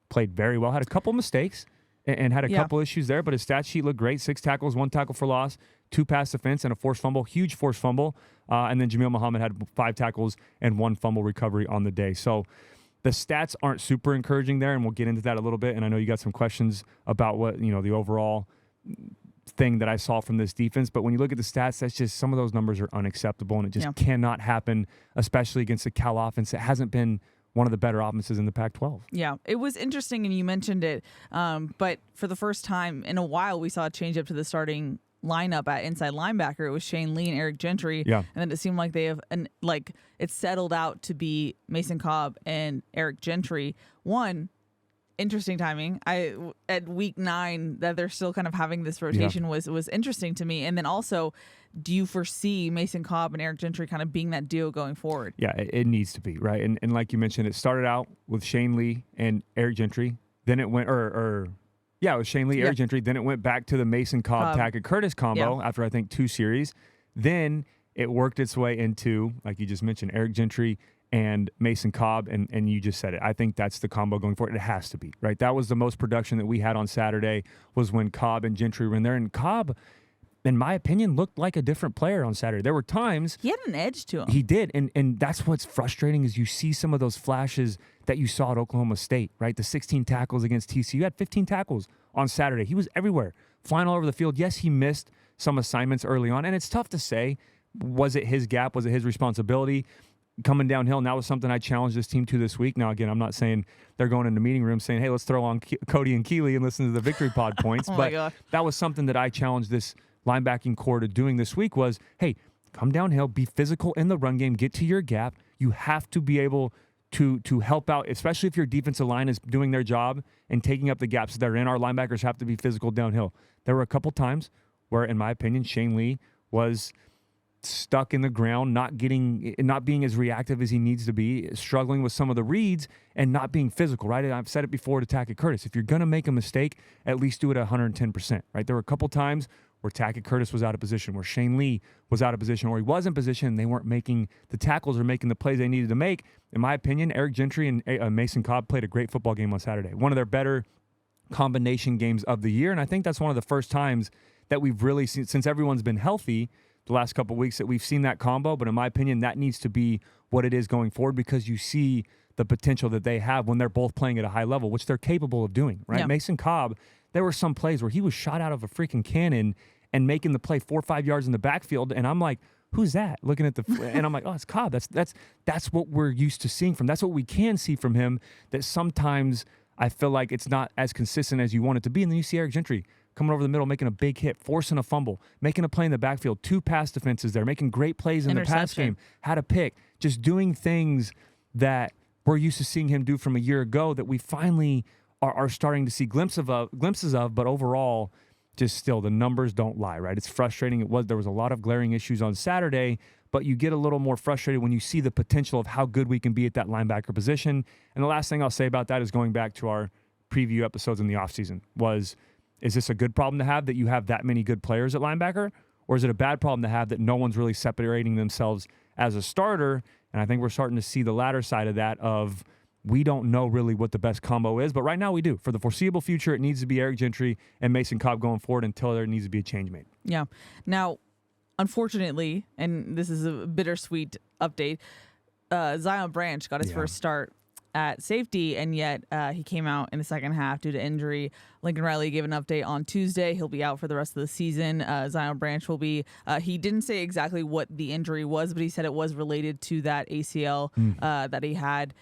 played very well, had a couple mistakes and had a couple issues there, but his stat sheet looked great. 6 tackles, 1 tackle for loss, 2 pass defense, and a forced fumble, huge forced fumble. And then Jamil Muhammad had 5 tackles and 1 fumble recovery on the day. So the stats aren't super encouraging there, and we'll get into that a little bit. And I know you got some questions about what, the overall thing that I saw from this defense. But when you look at the stats, that's just, some of those numbers are unacceptable, and it just cannot happen, especially against a Cal offense that hasn't been one of the better offenses in the Pac-12. Yeah, it was interesting, and you mentioned it. But for the first time in a while, we saw a change up to the starting lineup at inside linebacker. It was Shane Lee and Eric Gentry. Yeah. And then it seemed like it's settled out to be Mason Cobb and Eric Gentry. One, interesting timing. At week 9 that they're still kind of having this rotation was interesting to me. And then also, do you foresee Mason Cobb and Eric Gentry kind of being that duo going forward? Yeah, it needs to be, right? And like you mentioned, it started out with Shane Lee and Eric Gentry. Then it went, it was Shane Lee, Eric Gentry. Then it went back to the Mason Cobb, Tackett Curtis combo after, I think, 2 series. Then it worked its way into, like you just mentioned, Eric Gentry and Mason Cobb, and you just said it. I think that's the combo going forward. It has to be, right? That was the most production that we had on Saturday, was when Cobb and Gentry were in there. And Cobb, in my opinion, looked like a different player on Saturday. There were times he had an edge to him. He did, and that's what's frustrating is you see some of those flashes that you saw at Oklahoma State, right? The 16 tackles against TCU. He had 15 tackles on Saturday. He was everywhere, flying all over the field. Yes, he missed some assignments early on, and it's tough to say, was it his gap? Was it his responsibility? Coming downhill, and that was something I challenged this team to this week. Now, again, I'm not saying they're going into meeting rooms saying, hey, let's throw on Cody and Keely and listen to the Victory Pod points. But that was something that I challenged this linebacking core to doing this week was, hey, come downhill, be physical in the run game, get to your gap. You have to be able to help out, especially if your defensive line is doing their job and taking up the gaps that they're in. Our linebackers have to be physical downhill. There were a couple times where, in my opinion, Shane Lee was stuck in the ground, not being as reactive as he needs to be, struggling with some of the reads and not being physical, right? And I've said it before to Tackett Curtis. If you're going to make a mistake, at least do it at 110%, right? There were a couple times where Tackett Curtis was out of position, where Shane Lee was out of position, or he was in position and they weren't making the tackles or making the plays they needed to make. In my opinion, Eric Gentry and Mason Cobb played a great football game on Saturday. One of their better combination games of the year, and I think that's one of the first times that we've really seen, since everyone's been healthy, the last couple of weeks, that we've seen that combo. But in my opinion, that needs to be what it is going forward, because you see the potential that they have when they're both playing at a high level, which they're capable of doing, right? Yeah. Mason Cobb, there were some plays where he was shot out of a freaking cannon and making the play 4 or 5 yards in the backfield, and I'm like, who's that? Looking at and I'm like, oh, it's Cobb. That's what we're used to seeing from. That's what we can see from him. That sometimes I feel like it's not as consistent as you want it to be. And then you see Eric Gentry coming over the middle, making a big hit, forcing a fumble, making a play in the backfield, 2 pass defenses there, making great plays in the pass game, had a pick, just doing things that we're used to seeing him do from a year ago that we finally are starting to see glimpses of, but overall, just still, the numbers don't lie, right? It's frustrating. There was a lot of glaring issues on Saturday, but you get a little more frustrated when you see the potential of how good we can be at that linebacker position. And the last thing I'll say about that is going back to our preview episodes in the offseason is this a good problem to have that you have that many good players at linebacker? Or is it a bad problem to have that no one's really separating themselves as a starter? And I think we're starting to see the latter side of that of we don't know really what the best combo is, but right now we do. For the foreseeable future, it needs to be Eric Gentry and Mason Cobb going forward until there needs to be a change made. Yeah. Now, unfortunately, and this is a bittersweet update, Zion Branch got his first start at safety, and yet he came out in the second half due to injury. Lincoln Riley gave an update on Tuesday. He'll be out for the rest of the season. Zion Branch will be, he didn't say exactly what the injury was, but he said it was related to that ACL that he had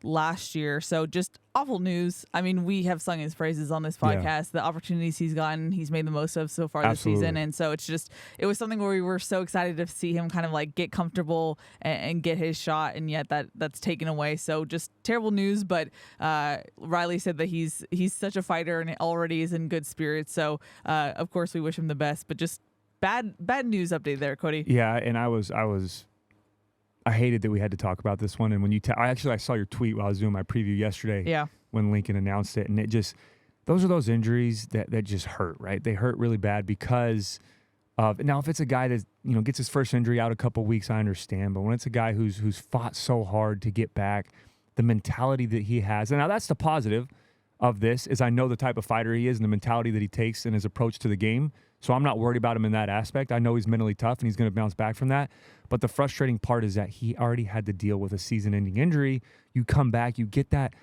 last year. So just awful news. I mean, we have sung his praises on this podcast. Yeah. The opportunities he's gotten, he's made the most of so far this season. And so it was something where we were so excited to see him kind of like get comfortable and get his shot, and yet that's taken away. So just terrible news, but Riley said that he's such a fighter and already is in good spirits. So of course we wish him the best, but just bad news update there, Cody. Yeah, and I hated that we had to talk about this one. And when I saw your tweet while I was doing my preview yesterday. Yeah. When Lincoln announced it, and it just, those are those injuries that just hurt, right? They hurt really bad because of, now if it's a guy that gets his first injury out a couple weeks, I understand, but when it's a guy who's fought so hard to get back, the mentality that he has, and now that's the positive of this, is I know the type of fighter he is and the mentality that he takes in his approach to the game. So I'm not worried about him in that aspect. I know he's mentally tough and he's going to bounce back from that. But the frustrating part is that he already had to deal with a season-ending injury. You come back, you get that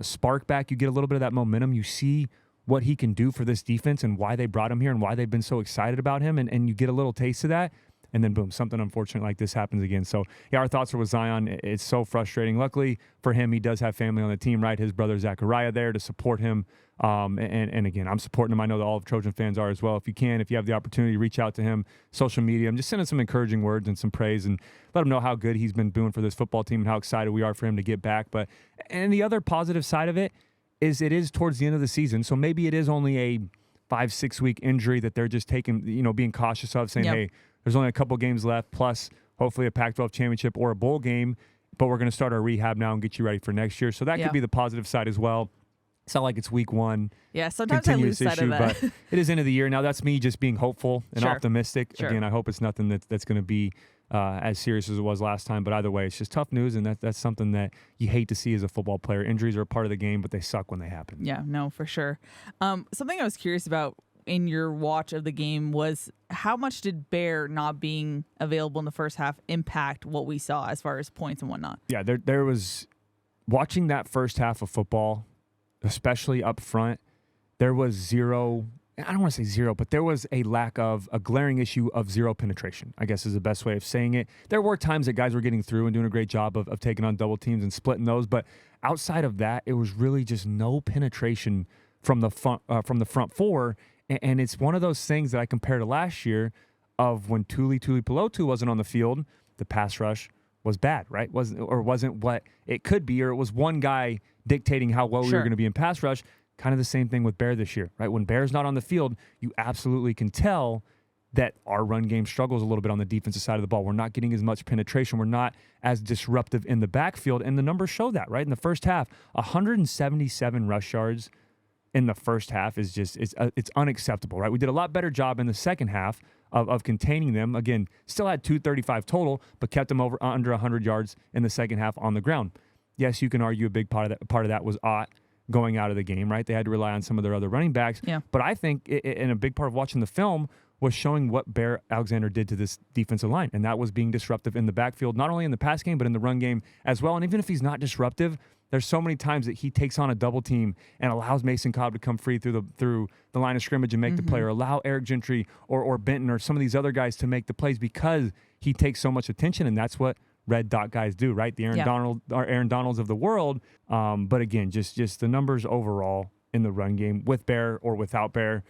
spark back, you get a little bit of that momentum. You see what he can do for this defense and why they brought him here and why they've been so excited about him, and you get a little taste of that. and then boom, something unfortunate like this happens again. So yeah, our thoughts are with Zion. It's so frustrating. Luckily for him, he does have family on the team, right? His brother Zachariah there to support him. And again, I'm supporting him. I know that all of Trojan fans are as well. If you have the opportunity, reach out to him, social media. I'm just sending some encouraging words and some praise and let him know how good he's been doing for this football team and how excited we are for him to get back. And the other positive side of it is towards the end of the season. So maybe it is only a 5-6 week injury that they're just taking, being cautious of, saying, hey, there's only a couple games left, plus hopefully a Pac-12 championship or a bowl game, but we're going to start our rehab now and get you ready for next year. So that could be the positive side as well. It's not like it's week one. Yeah, sometimes I lose sight of that. But it is end of the year. Now that's me just being hopeful and optimistic. Sure. Again, I hope it's nothing that's going to be as serious as it was last time. But either way, it's just tough news, and that's something that you hate to see as a football player. Injuries are a part of the game, but they suck when they happen. Yeah, no, for sure. Something I was curious about in your watch of the game was how much did Bear not being available in the first half impact what we saw as far as points and whatnot? Yeah, there was watching that first half of football, especially up front, there was zero. I don't want to say zero, but there was a glaring issue of zero penetration, I guess is the best way of saying it. There were times that guys were getting through and doing a great job of taking on double teams and splitting those, but outside of that, it was really just no penetration from the front four. And it's one of those things that I compare to last year of when Tuli Pelotu wasn't on the field, the pass rush was bad, right? Wasn't what it could be, or it was one guy dictating how well we were going to be in pass rush. Kind of the same thing with Bear this year, right? When Bear's not on the field, you absolutely can tell that our run game struggles a little bit on the defensive side of the ball. We're not getting as much penetration. We're not as disruptive in the backfield, and the numbers show that, right? In the first half, 177 rush yards in the first half is just it's unacceptable, right? We did a lot better job in the second half of containing them. Again, still had 235 total, but kept them under 100 yards in the second half on the ground. Yes, you can argue a big part of that was Ott going out of the game, right? They had to rely on some of their other running backs. Yeah. But I think and a big part of watching the film was showing what Bear Alexander did to this defensive line, and that was being disruptive in the backfield, not only in the pass game, but in the run game as well. And even if he's not disruptive, there's so many times that he takes on a double team and allows Mason Cobb to come free through the line of scrimmage and make the play, or allow Eric Gentry or Benton or some of these other guys to make the plays because he takes so much attention, and that's what red dot guys do, right? The Aaron Donalds of the world. But again, just the numbers overall in the run game with Bear or without Bear,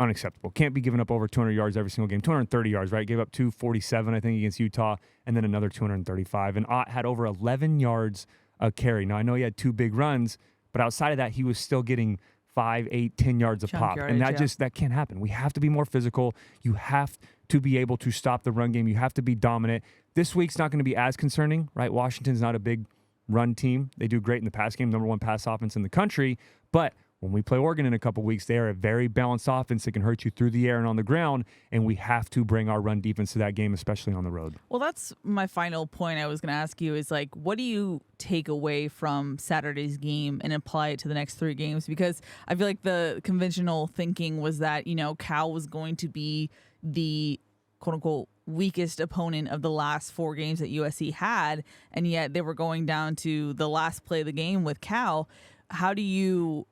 unacceptable. Can't be giving up over 200 yards every single game. 230 yards, right? Gave up 247, I think, against Utah, and then another 235. And Ott had over 11 yards a carry. Now, I know he had two big runs, but outside of that, he was still getting 5, 8, 10 yards a pop. Yardage, and that can't happen. We have to be more physical. You have to be able to stop the run game. You have to be dominant. This week's not going to be as concerning, right? Washington's not a big run team. They do great in the pass game, number one pass offense in the country. But when we play Oregon in a couple weeks, they are a very balanced offense that can hurt you through the air and on the ground, and we have to bring our run defense to that game, especially on the road. Well, that's my final point I was going to ask you is, like, what do you take away from Saturday's game and apply it to the next 3 games? Because I feel like the conventional thinking was that, Cal was going to be the quote-unquote weakest opponent of the last 4 games that USC had, and yet they were going down to the last play of the game with Cal. How do you,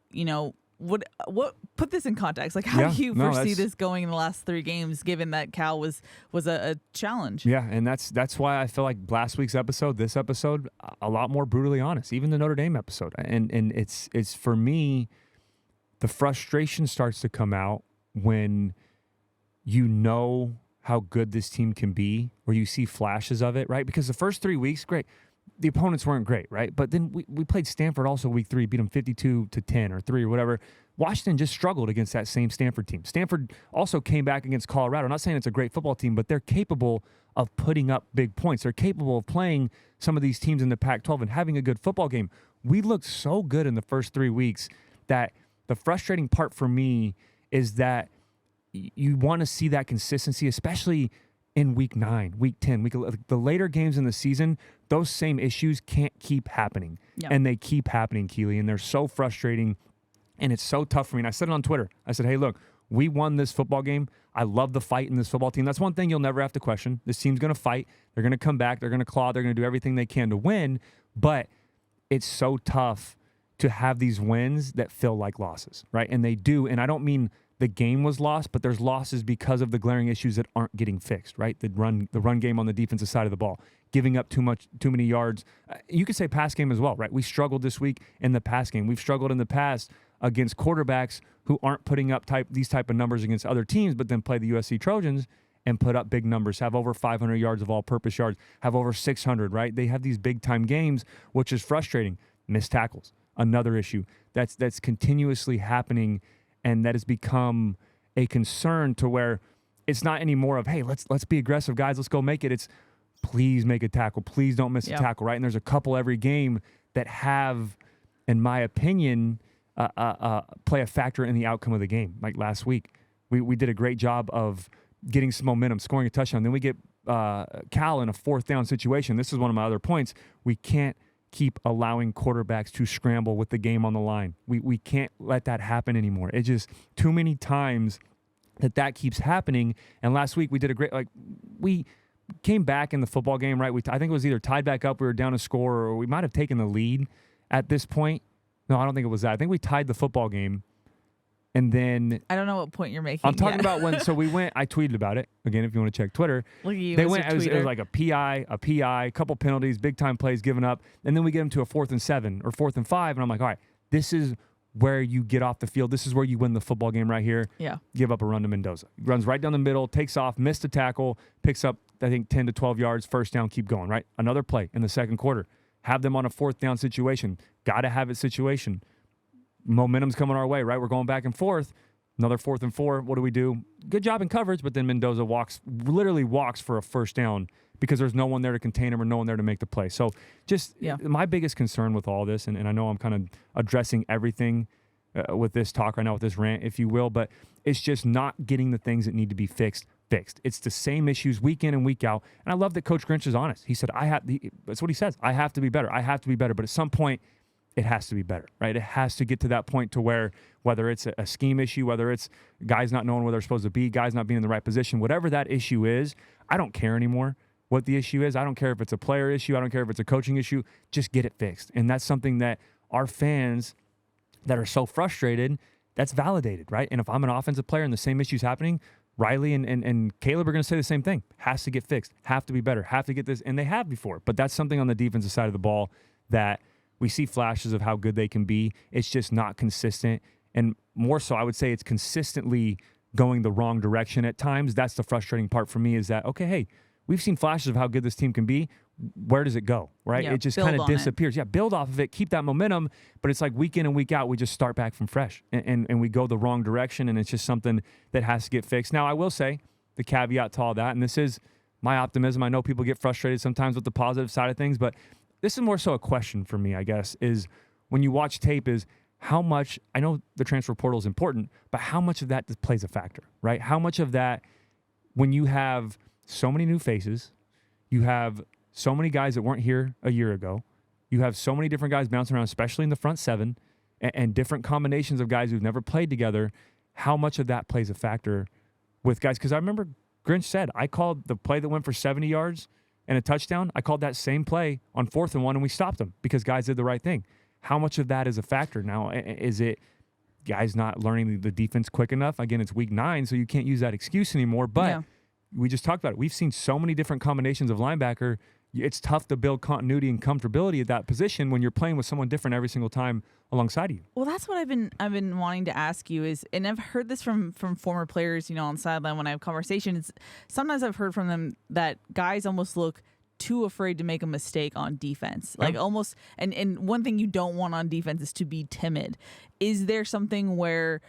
what put this in context? Like, how do you foresee this going in the last 3 games, given that Cal was a challenge? Yeah, and that's why I feel like last week's episode, this episode, a lot more brutally honest, even the Notre Dame episode. And it's for me, the frustration starts to come out when you know how good this team can be, or you see flashes of it, right? Because the first 3 weeks, great. The opponents weren't great, right? But then we played Stanford also week 3, beat them 52-10 or 3 or whatever. Washington just struggled against that same Stanford team. Stanford also came back against Colorado. I'm not saying it's a great football team, but they're capable of putting up big points. They're capable of playing some of these teams in the Pac-12 and having a good football game. We looked so good in the first 3 weeks that the frustrating part for me is that you want to see that consistency, especially in week 9, week 10, the later games in the season. Those same issues can't keep happening. Yep. And they keep happening, Keely, and they're so frustrating, and it's so tough for me. And I said it on Twitter. I said, hey, look, we won this football game. I love the fight in this football team. That's one thing you'll never have to question. This team's going to fight. They're going to come back. They're going to claw. They're going to do everything they can to win. But it's so tough to have these wins that feel like losses, right? And they do. And I don't mean the game was lost, but there's losses because of the glaring issues that aren't getting fixed, right? The run game on the defensive side of the ball, giving up too many yards. You could say pass game as well, right? We struggled this week in the pass game. We've struggled in the past against quarterbacks who aren't putting up these type of numbers against other teams, but then play the USC Trojans and put up big numbers, have over 500 yards of all-purpose yards, have over 600, right? They have these big-time games, which is frustrating. Missed tackles, another issue that's continuously happening, and that has become a concern to where it's not anymore of, hey, let's be aggressive, guys, let's go make it. It's please make a tackle, please don't miss a tackle, right? And there's a couple every game that have, in my opinion, play a factor in the outcome of the game. Like last week, we did a great job of getting some momentum, scoring a touchdown. Then we get Cal in a fourth down situation. This is one of my other points. We can't keep allowing quarterbacks to scramble with the game on the line. We can't let that happen anymore. It's just too many times that keeps happening. And last week we did a great, we came back in the football game, right? I think it was either tied back up, we were down a score, or we might have taken the lead at this point. No, I don't think it was that. I think we tied the football game. And then I don't know what point you're making. I'm talking about when, so we went, I tweeted about it. Again, if you want to check Twitter. Look at you, they Mr. went, it was like a PI, a couple penalties, big time plays given up. And then we get them to a 4th and 7 or 4th and 5. And I'm like, all right, this is where you get off the field. This is where you win the football game right here. Yeah. Give up a run to Mendoza. Runs right down the middle, takes off, missed a tackle, picks up, I think, 10 to 12 yards, first down, keep going, right? Another play in the second quarter. Have them on a 4th down situation. Got to have it situation. Momentum's coming our way, right? We're going back and forth. Another 4th and 4. What do? Good job in coverage, but then Mendoza literally walks for a first down because there's no one there to contain him or no one there to make the play. So just my biggest concern with all this, and I know I'm kind of addressing everything with this talk right now, with this rant, if you will, but it's just not getting the things that need to be fixed. It's the same issues week in and week out. And I love that Coach Grinch is honest. He said, that's what he says. I have to be better. I have to be better. But at some point, it has to be better, right? It has to get to that point to where, whether it's a scheme issue, whether it's guys not knowing where they're supposed to be, guys not being in the right position, whatever that issue is, I don't care anymore what the issue is. I don't care if it's a player issue. I don't care if it's a coaching issue. Just get it fixed. And that's something that our fans that are so frustrated, that's validated, right? And if I'm an offensive player and the same issue's happening, Riley and Caleb are going to say the same thing. Has to get fixed. Have to be better. Have to get this. And they have before. But that's something on the defensive side of the ball that we see flashes of how good they can be. It's just not consistent. And more so, I would say it's consistently going the wrong direction at times. That's the frustrating part for me, is that, okay, hey, we've seen flashes of how good this team can be. Where does it go, right? Yeah, it just kind of disappears. Yeah, build off of it, keep that momentum, but it's like week in and week out, we just start back from fresh and we go the wrong direction, and it's just something that has to get fixed. Now, I will say the caveat to all that, and this is my optimism. I know people get frustrated sometimes with the positive side of things, but this is more so a question for me, I guess, is when you watch tape is how much, I know the transfer portal is important, but how much of that plays a factor, right? How much of that, when you have so many new faces, you have so many guys that weren't here a year ago, you have so many different guys bouncing around, especially in the front seven, and different combinations of guys who've never played together, how much of that plays a factor with guys? Because I remember Grinch said, I called the play that went for 70 yards and a touchdown, I called that same play on 4th and 1, and we stopped them because guys did the right thing. How much of that is a factor? Now, is it guys not learning the defense quick enough? Again, it's week 9, so you can't use that excuse anymore. But we just talked about it. We've seen so many different combinations of linebacker. It's tough to build continuity and comfortability at that position when you're playing with someone different every single time alongside of you. Well, that's what I've been wanting to ask you is, and I've heard this from former players, on the sideline when I have conversations. Sometimes I've heard from them that guys almost look too afraid to make a mistake on defense. Like almost, and one thing you don't want on defense is to be timid. Is there something where,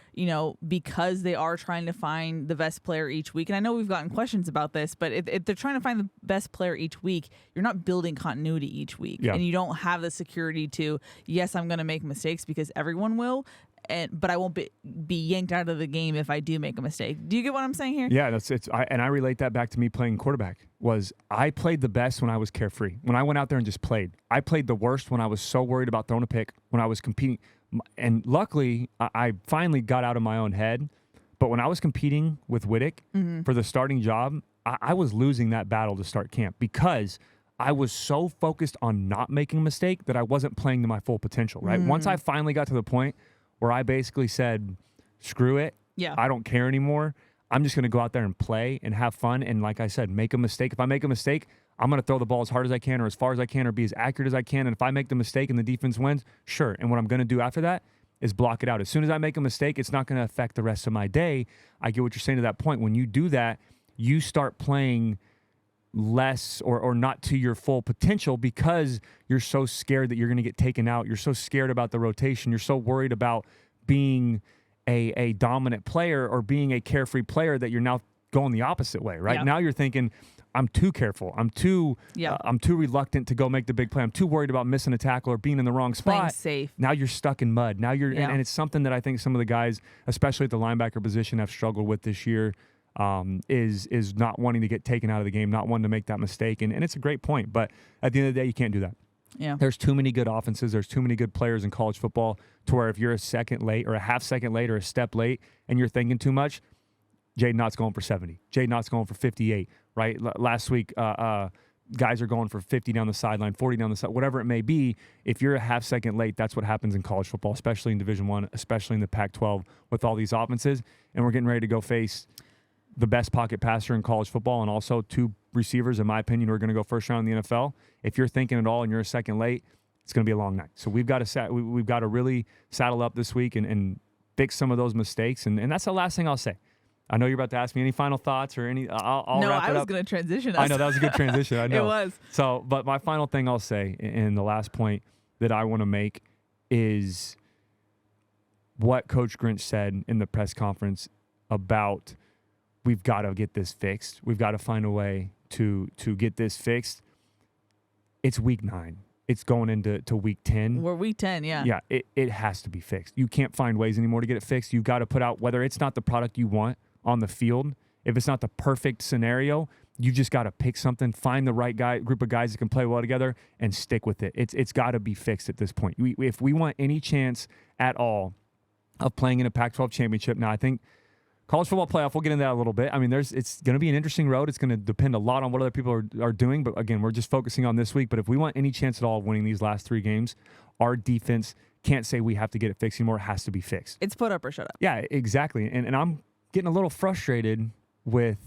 because they are trying to find the best player each week, and I know we've gotten questions about this, but if they're trying to find the best player each week, you're not building continuity each week. And you don't have the security to, yes, I'm going to make mistakes because everyone will, but I won't be yanked out of the game if I do make a mistake. Do you get what I'm saying here? Yeah, I relate that back to me playing quarterback. I played the best when I was carefree. When I went out there and just played. I played the worst when I was so worried about throwing a pick, when I was competing. And luckily, I finally got out of my own head. But when I was competing with Whittick for the starting job, I was losing that battle to start camp because I was so focused on not making a mistake that I wasn't playing to my full potential, right? Once I finally got to the point where I basically said, screw it, Yeah. I don't care anymore. I'm just going to go out there and play and have fun. And like I said, make a mistake. If I make a mistake, I'm going to throw the ball as hard as I can or as far as I can or be as accurate as I can. And if I make the mistake and the defense wins, sure. And what I'm going to do after that is block it out. As soon as I make a mistake, it's not going to affect the rest of my day. I get what you're saying to that point. When you do that, you start playing less or not to your full potential because you're so scared that you're going to get taken out. You're so scared about the rotation. You're so worried about being a dominant player or being a carefree player that you're now going the opposite way, right? Yeah. Now you're thinking, I'm too careful. I'm too reluctant to go make the big play. I'm too worried about missing a tackle or being in the wrong spot. Playing safe. Now you're stuck in mud. Now you're and it's something that I think some of the guys, especially at the linebacker position, have struggled with this year. Is not wanting to get taken out of the game, not wanting to make that mistake. And it's a great point. But at the end of the day, you can't do that. Yeah. There's too many good offenses. There's too many good players in college football to where if you're a second late or a half second late or a step late and you're thinking too much, Jaden Knott's going for 70. Jaden Knott's going for 58, right? Last week, guys are going for 50 down the sideline, 40 down the side, whatever it may be. If you're a half second late, that's what happens in college football, especially in Division I, especially in the Pac-12 with all these offenses. And we're getting ready to go face the best pocket passer in college football and also two receivers, in my opinion, who are going to go first round in the NFL. If you're thinking at all and you're a second late, it's going to be a long night. So we've got to really saddle up this week and fix some of those mistakes. And that's the last thing I'll say. I know you're about to ask me any final thoughts or any. I'll no, wrap it up. I was going to transition us. I know that was a good transition. I know It was. So, but my final thing I'll say, and the last point that I want to make is what Coach Grinch said in the press conference about we've got to get this fixed. We've got to find a way to get this fixed. It's week 9. It's going into week 10. We're week 10, yeah. Yeah, it has to be fixed. You can't find ways anymore to get it fixed. You've got to put out, whether it's not the product you want on the field, if it's not the perfect scenario, you just got to pick something, find the right group of guys that can play well together, and stick with it. It's got to be fixed at this point. If we want any chance at all of playing in a Pac-12 championship, now I think college football playoff, we'll get into that a little bit. I mean, it's going to be an interesting road. It's going to depend a lot on what other people are doing. But again, we're just focusing on this week. But if we want any chance at all of winning these last 3 games, our defense can't say we have to get it fixed anymore. It has to be fixed. It's put up or shut up. Yeah, exactly. And I'm getting a little frustrated with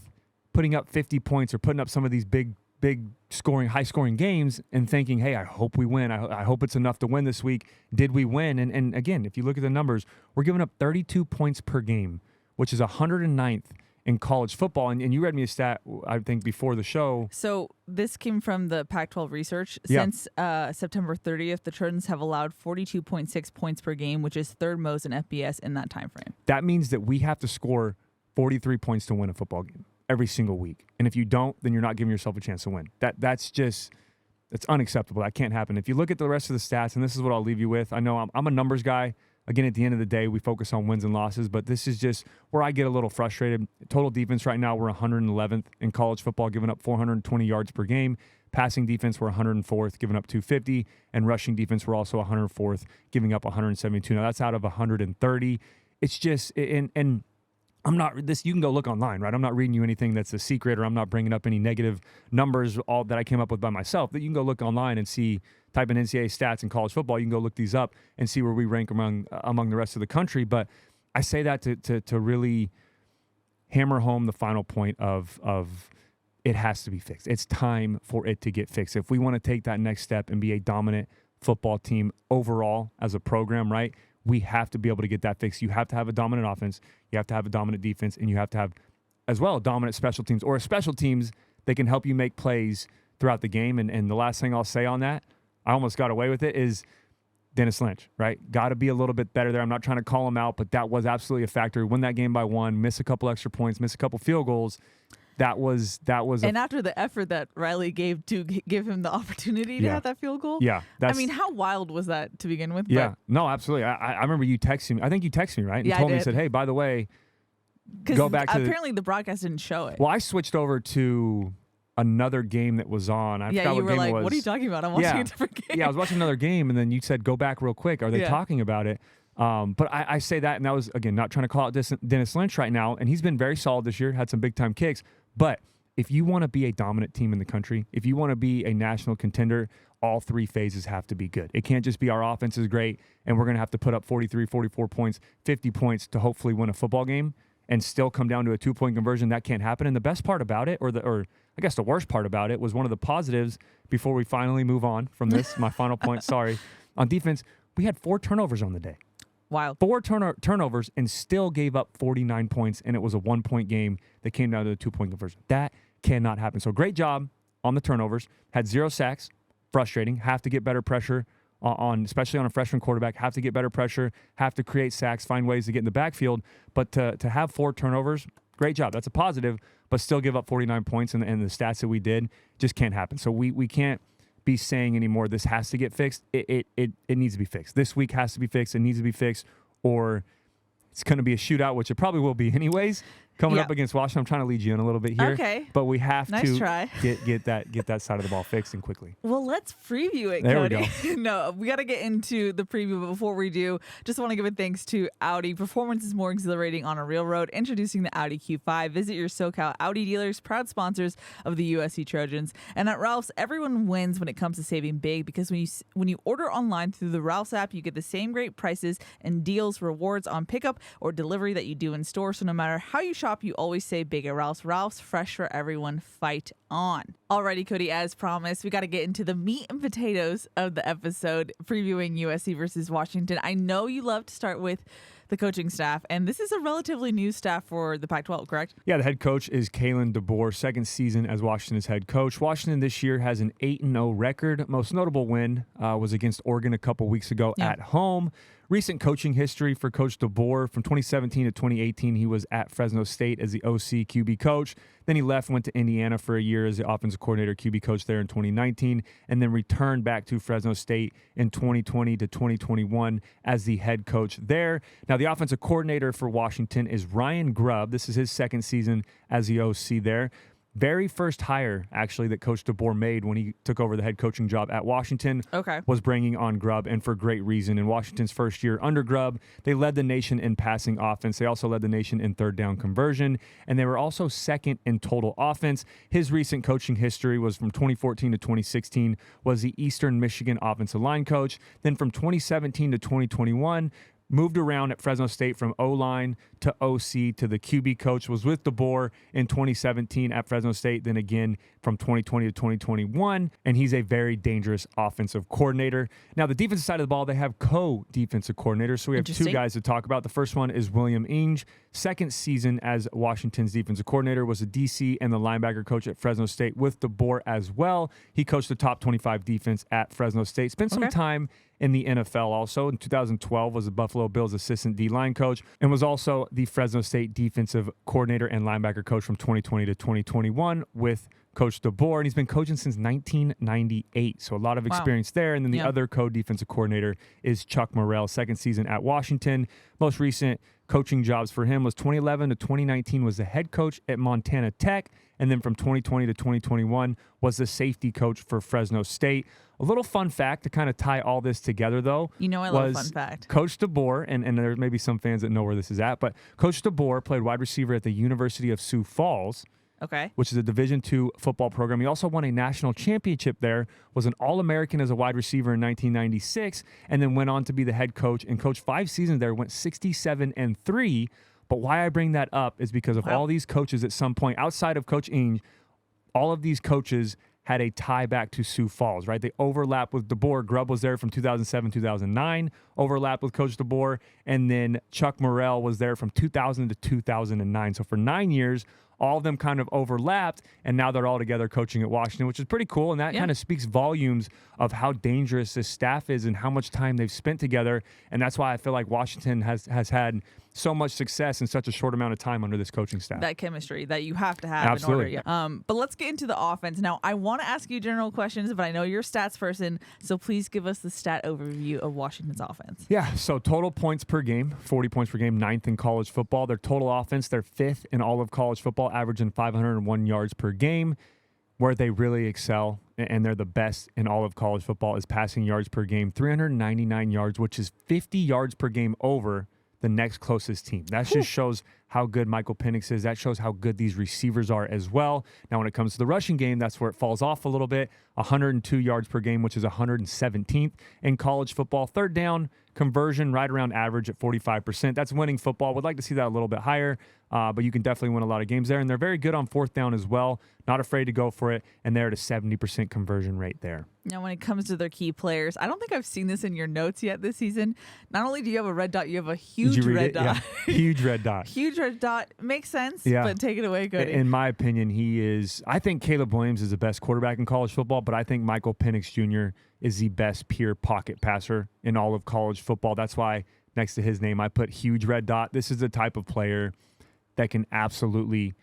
putting up 50 points or putting up some of these big high scoring games and thinking, hey, I hope we win. I hope it's enough to win this week. Did we win? And again, if you look at the numbers, we're giving up 32 points per game, which is 109th in college football. And you read me a stat, I think, before the show. So this came from the Pac-12 research. Yeah. Since September 30th, the Trojans have allowed 42.6 points per game, which is third most in FBS in that time frame. That means that we have to score 43 points to win a football game every single week. And if you don't, then you're not giving yourself a chance to win. That's unacceptable. That can't happen. If you look at the rest of the stats, and this is what I'll leave you with, I know I'm a numbers guy. Again, at the end of the day, we focus on wins and losses, but this is just where I get a little frustrated. Total defense right now, we're 111th in college football, giving up 420 yards per game. Passing defense, we're 104th, giving up 250. And rushing defense, we're also 104th, giving up 172. Now, that's out of 130. It's just, and I'm not, this, you can go look online, right? I'm not reading you anything that's a secret, or I'm not bringing up any negative numbers all that I came up with by myself. That you can go look online and see, type in NCAA stats in college football. You can go look these up and see where we rank among the rest of the country. But I say that to really hammer home the final point of it has to be fixed. It's time for it to get fixed. If we want to take that next step and be a dominant football team overall as a program, right? We have to be able to get that fixed. You have to have a dominant offense. You have to have a dominant defense, and you have to have, as well, dominant special teams, or a special teams that can help you make plays throughout the game. And the last thing I'll say on that, I almost got away with it, is Dennis Lynch, right? Got to be a little bit better there. I'm not trying to call him out, but that was absolutely a factor. Win that game by 1, miss a couple extra points, miss a couple field goals. That was. And after the effort that Riley gave to give him the opportunity to have that field goal. Yeah. I mean, how wild was that to begin with? Yeah. No, absolutely. I remember you texting me. I think you texted me, right? And Yeah, told I me, did. said, hey, by the way, go back to apparently the broadcast didn't show it. Well, I switched over to another game that was on. I forgot you what were game like, it was. what are you talking about? I'm watching a different game. Yeah, I was watching another game, and then you said, go back real quick. Are they talking about it? But I say that, and that was, again, not trying to call out Dennis Lynch right now, and he's been very solid this year, had some big-time kicks, but if you want to be a dominant team in the country, if you want to be a national contender, all three phases have to be good. It can't just be our offense is great and we're going to have to put up 43, 44 points, 50 points to hopefully win a football game and still come down to a 2-point conversion. That can't happen. And the best part about it, or I guess the worst part about it, was one of the positives before we finally move on from this. My final point, sorry. On defense, we had 4 turnovers on the day. Wow. 4 turnovers and still gave up 49 points, and it was a 1-point game that came down to a 2-point conversion. That cannot happen. So great job on the turnovers. Had 0 sacks. Frustrating. Have to get better pressure on, especially on a freshman quarterback. Have to get better pressure. Have to create sacks. Find ways to get in the backfield. But to have 4 turnovers, great job. That's a positive. But still give up 49 points, and the stats that we did just can't happen. So we can't be saying anymore this has to get fixed. It needs to be fixed. This week has to be fixed. It needs to be fixed, or it's going to be a shootout, which it probably will be anyways. Coming up against Washington, I'm trying to lead you in a little bit here. Okay. But we have to try. get that side of the ball fixed and quickly. Well, let's preview it, there Cody. We go. No, we got to get into the preview, but before we do, just want to give a thanks to Audi. Performance is more exhilarating on a real road. Introducing the Audi Q5. Visit your SoCal Audi dealers, proud sponsors of the USC Trojans. And at Ralph's, everyone wins when it comes to saving big, because when you order online through the Ralph's app, you get the same great prices and deals, rewards on pickup or delivery that you do in store. So no matter how you shop, you always save big at Ralph's. Ralph's, fresh for everyone. Fight on. Alrighty, Cody, as promised, we got to get into the meat and potatoes of the episode, previewing USC versus Washington. I know you love to start with the coaching staff, and this is a relatively new staff for the Pac-12, correct? Yeah, the head coach is Kalen DeBoer, second season as Washington's head coach. Washington this year has an 8-0 record. Most notable win was against Oregon a couple weeks ago at home. Recent coaching history for Coach DeBoer: from 2017 to 2018, he was at Fresno State as the OC QB coach. Then he left, went to Indiana for a year as the offensive coordinator QB coach there in 2019, and then returned back to Fresno State in 2020 to 2021 as the head coach there. Now, the offensive coordinator for Washington is Ryan Grubb. This is his second season as the OC there. Very first hire, actually, that Coach DeBoer made when he took over the head coaching job at Washington was bringing on Grubb, and for great reason. In Washington's first year under Grubb, they led the nation in passing offense. They also led the nation in third down conversion, and they were also second in total offense. His recent coaching history was from 2014 to 2016, was the Eastern Michigan offensive line coach. Then from 2017 to 2021, moved around at Fresno State from O-line to OC to the QB coach, was with DeBoer in 2017 at Fresno State, then again from 2020 to 2021, and he's a very dangerous offensive coordinator. Now, the defensive side of the ball, they have co-defensive coordinators, so we have 2 guys to talk about. The first one is William Inge, second season as Washington's defensive coordinator, was a DC and the linebacker coach at Fresno State with DeBoer as well. He coached the top 25 defense at Fresno State, spent some time in the NFL also. In 2012 was the Buffalo Bills assistant D-line coach, and was also the Fresno State defensive coordinator and linebacker coach from 2020 to 2021 with Coach DeBoer, and he's been coaching since 1998, so a lot of experience there. And then the other co-defensive coordinator is Chuck Morrell, second season at Washington. Most recent coaching jobs for him was 2011 to 2019 was the head coach at Montana Tech, and then from 2020 to 2021 was the safety coach for Fresno State. A little fun fact to kind of tie all this together, though. You know I love fun fact. Coach DeBoer, and there may be some fans that know where this is at, but Coach DeBoer played wide receiver at the University of Sioux Falls, which is a Division II football program. He also won a national championship there, was an All-American as a wide receiver in 1996, and then went on to be the head coach and coached 5 seasons there, went 67-3. But why I bring that up is because of all these coaches at some point, outside of Coach Inge, all of these coaches had a tie back to Sioux Falls, right? They overlap with DeBoer. Grubb was there from 2007, 2009, overlapped with Coach DeBoer, and then Chuck Morrell was there from 2000 to 2009. So for 9 years, all of them kind of overlapped, and now they're all together coaching at Washington, which is pretty cool, and that kind of speaks volumes of how dangerous this staff is and how much time they've spent together, and that's why I feel like Washington has had so much success in such a short amount of time under this coaching staff. That chemistry that you have to have Absolutely. in order. But let's get into the offense. Now, I want to ask you general questions, but I know you're a stats person, so please give us the stat overview of Washington's offense. Yeah, so total points per game, 40 points per game, 9th in college football. Their total offense, they're 5th in all of college football, averaging 501 yards per game. Where they really excel, and they're the best in all of college football, is passing yards per game, 399 yards, which is 50 yards per game over the next closest team. That just shows how good Michael Penix is. That shows how good these receivers are as well. Now, when it comes to the rushing game, that's where it falls off a little bit. 102 yards per game, which is 117th in college football. Third down conversion right around average at 45%. That's winning football. Would like to see that a little bit higher, but you can definitely win a lot of games there. And they're very good on fourth down as well. Not afraid to go for it, and they're at a 70% conversion rate there. Now, when it comes to their key players, I don't think I've seen this in your notes yet this season. Not only do you have a red dot, you have a huge red dot. Yeah. Huge red dot. Huge red dot. Makes sense, Yeah. but take it away, Cody. In my opinion, I think Caleb Williams is the best quarterback in college football, but I think Michael Penix Jr. is the best pure pocket passer in all of college football. That's why next to his name, I put huge red dot. This is the type of player that can absolutely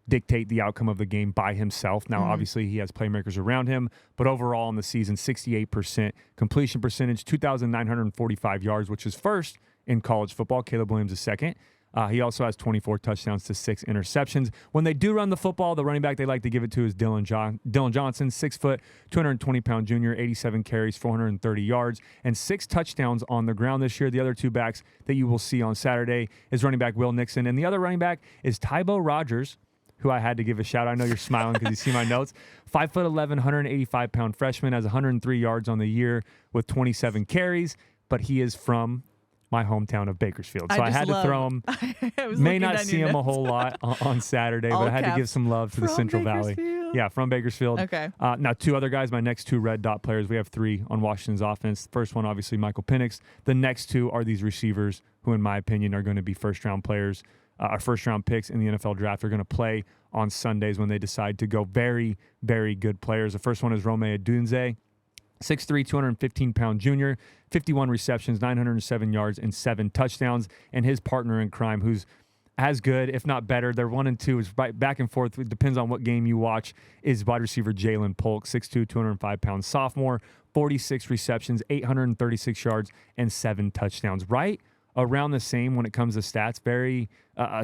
dictate the outcome of the game by himself. Now, obviously, he has playmakers around him, but overall in the season, 68% completion percentage, 2,945 yards, which is first in college football. Caleb Williams is second. He also has 24 touchdowns to 6 interceptions. When they do run the football, the running back they like to give it to is Dylan Johnson, 6 foot, 220-pound junior, 87 carries, 430 yards, and 6 touchdowns on the ground this year. The other two backs that you will see on Saturday is running back Will Nixon, and the other running back is Tybo Rogers, who I had to give a shout out. I know you're smiling because you see my notes. 5'11", 185-pound freshman, has 103 yards on the year with 27 carries, but he is from my hometown of Bakersfield. So I had to throw him. May not see him a whole lot on Saturday, but I had to give some love to the Central Valley. Yeah, from Bakersfield. Okay. Now, two other guys, my next two red dot players. We have 3 on Washington's offense. First one, obviously, Michael Penix. The next 2 are these receivers who, in my opinion, are going to be first-round players. Our first-round picks in the NFL draft are going to play on Sundays when they decide to go. Very, very good players. The first one is Rome Odunze, 6'3", 215-pound junior, 51 receptions, 907 yards, and 7 touchdowns. And his partner in crime, who's as good, if not better, they're 1 and 2, is right back and forth. It depends on what game you watch, is wide receiver Jalen Polk, 6'2", 205-pound sophomore, 46 receptions, 836 yards, and 7 touchdowns. Right around the same when it comes to stats. Very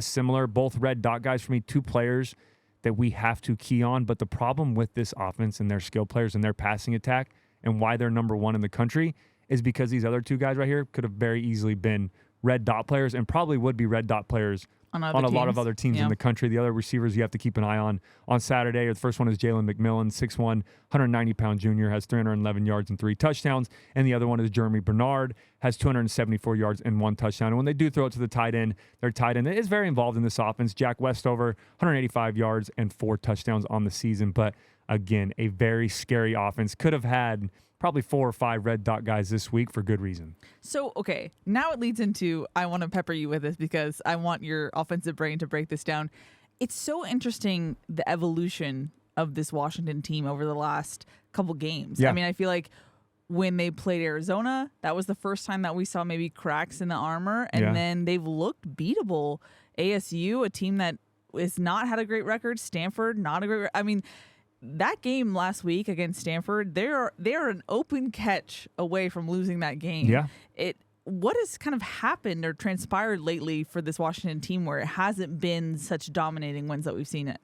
similar. Both red dot guys for me, 2 players that we have to key on. But the problem with this offense and their skill players and their passing attack and why they're number 1 in the country is because these other 2 guys right here could have very easily been red dot players and probably would be red dot players on a lot of other teams in the country. The other receivers you have to keep an eye on Saturday. The first one is Jalen McMillan, 6'1", 190-pound junior, has 311 yards and 3 touchdowns. And the other one is Jeremy Bernard, has 274 yards and 1 touchdown. And when they do throw it to the tight end, their tight end is very involved in this offense. Jack Westover, 185 yards and 4 touchdowns on the season. But again, a very scary offense. Could have had probably 4 or 5 red dot guys this week for good reason. So, okay, now it leads into, I want to pepper you with this because I want your offensive brain to break this down. It's so interesting, the evolution of this Washington team over the last couple games. Yeah. I mean, I feel like when they played Arizona, that was the first time that we saw maybe cracks in the armor, and then they've looked beatable. ASU, a team that has not had a great record. Stanford, not a great I mean, that game last week against Stanford, they're an open catch away from losing that game. Yeah. What has kind of happened or transpired lately for this Washington team where it hasn't been such dominating wins that we've seen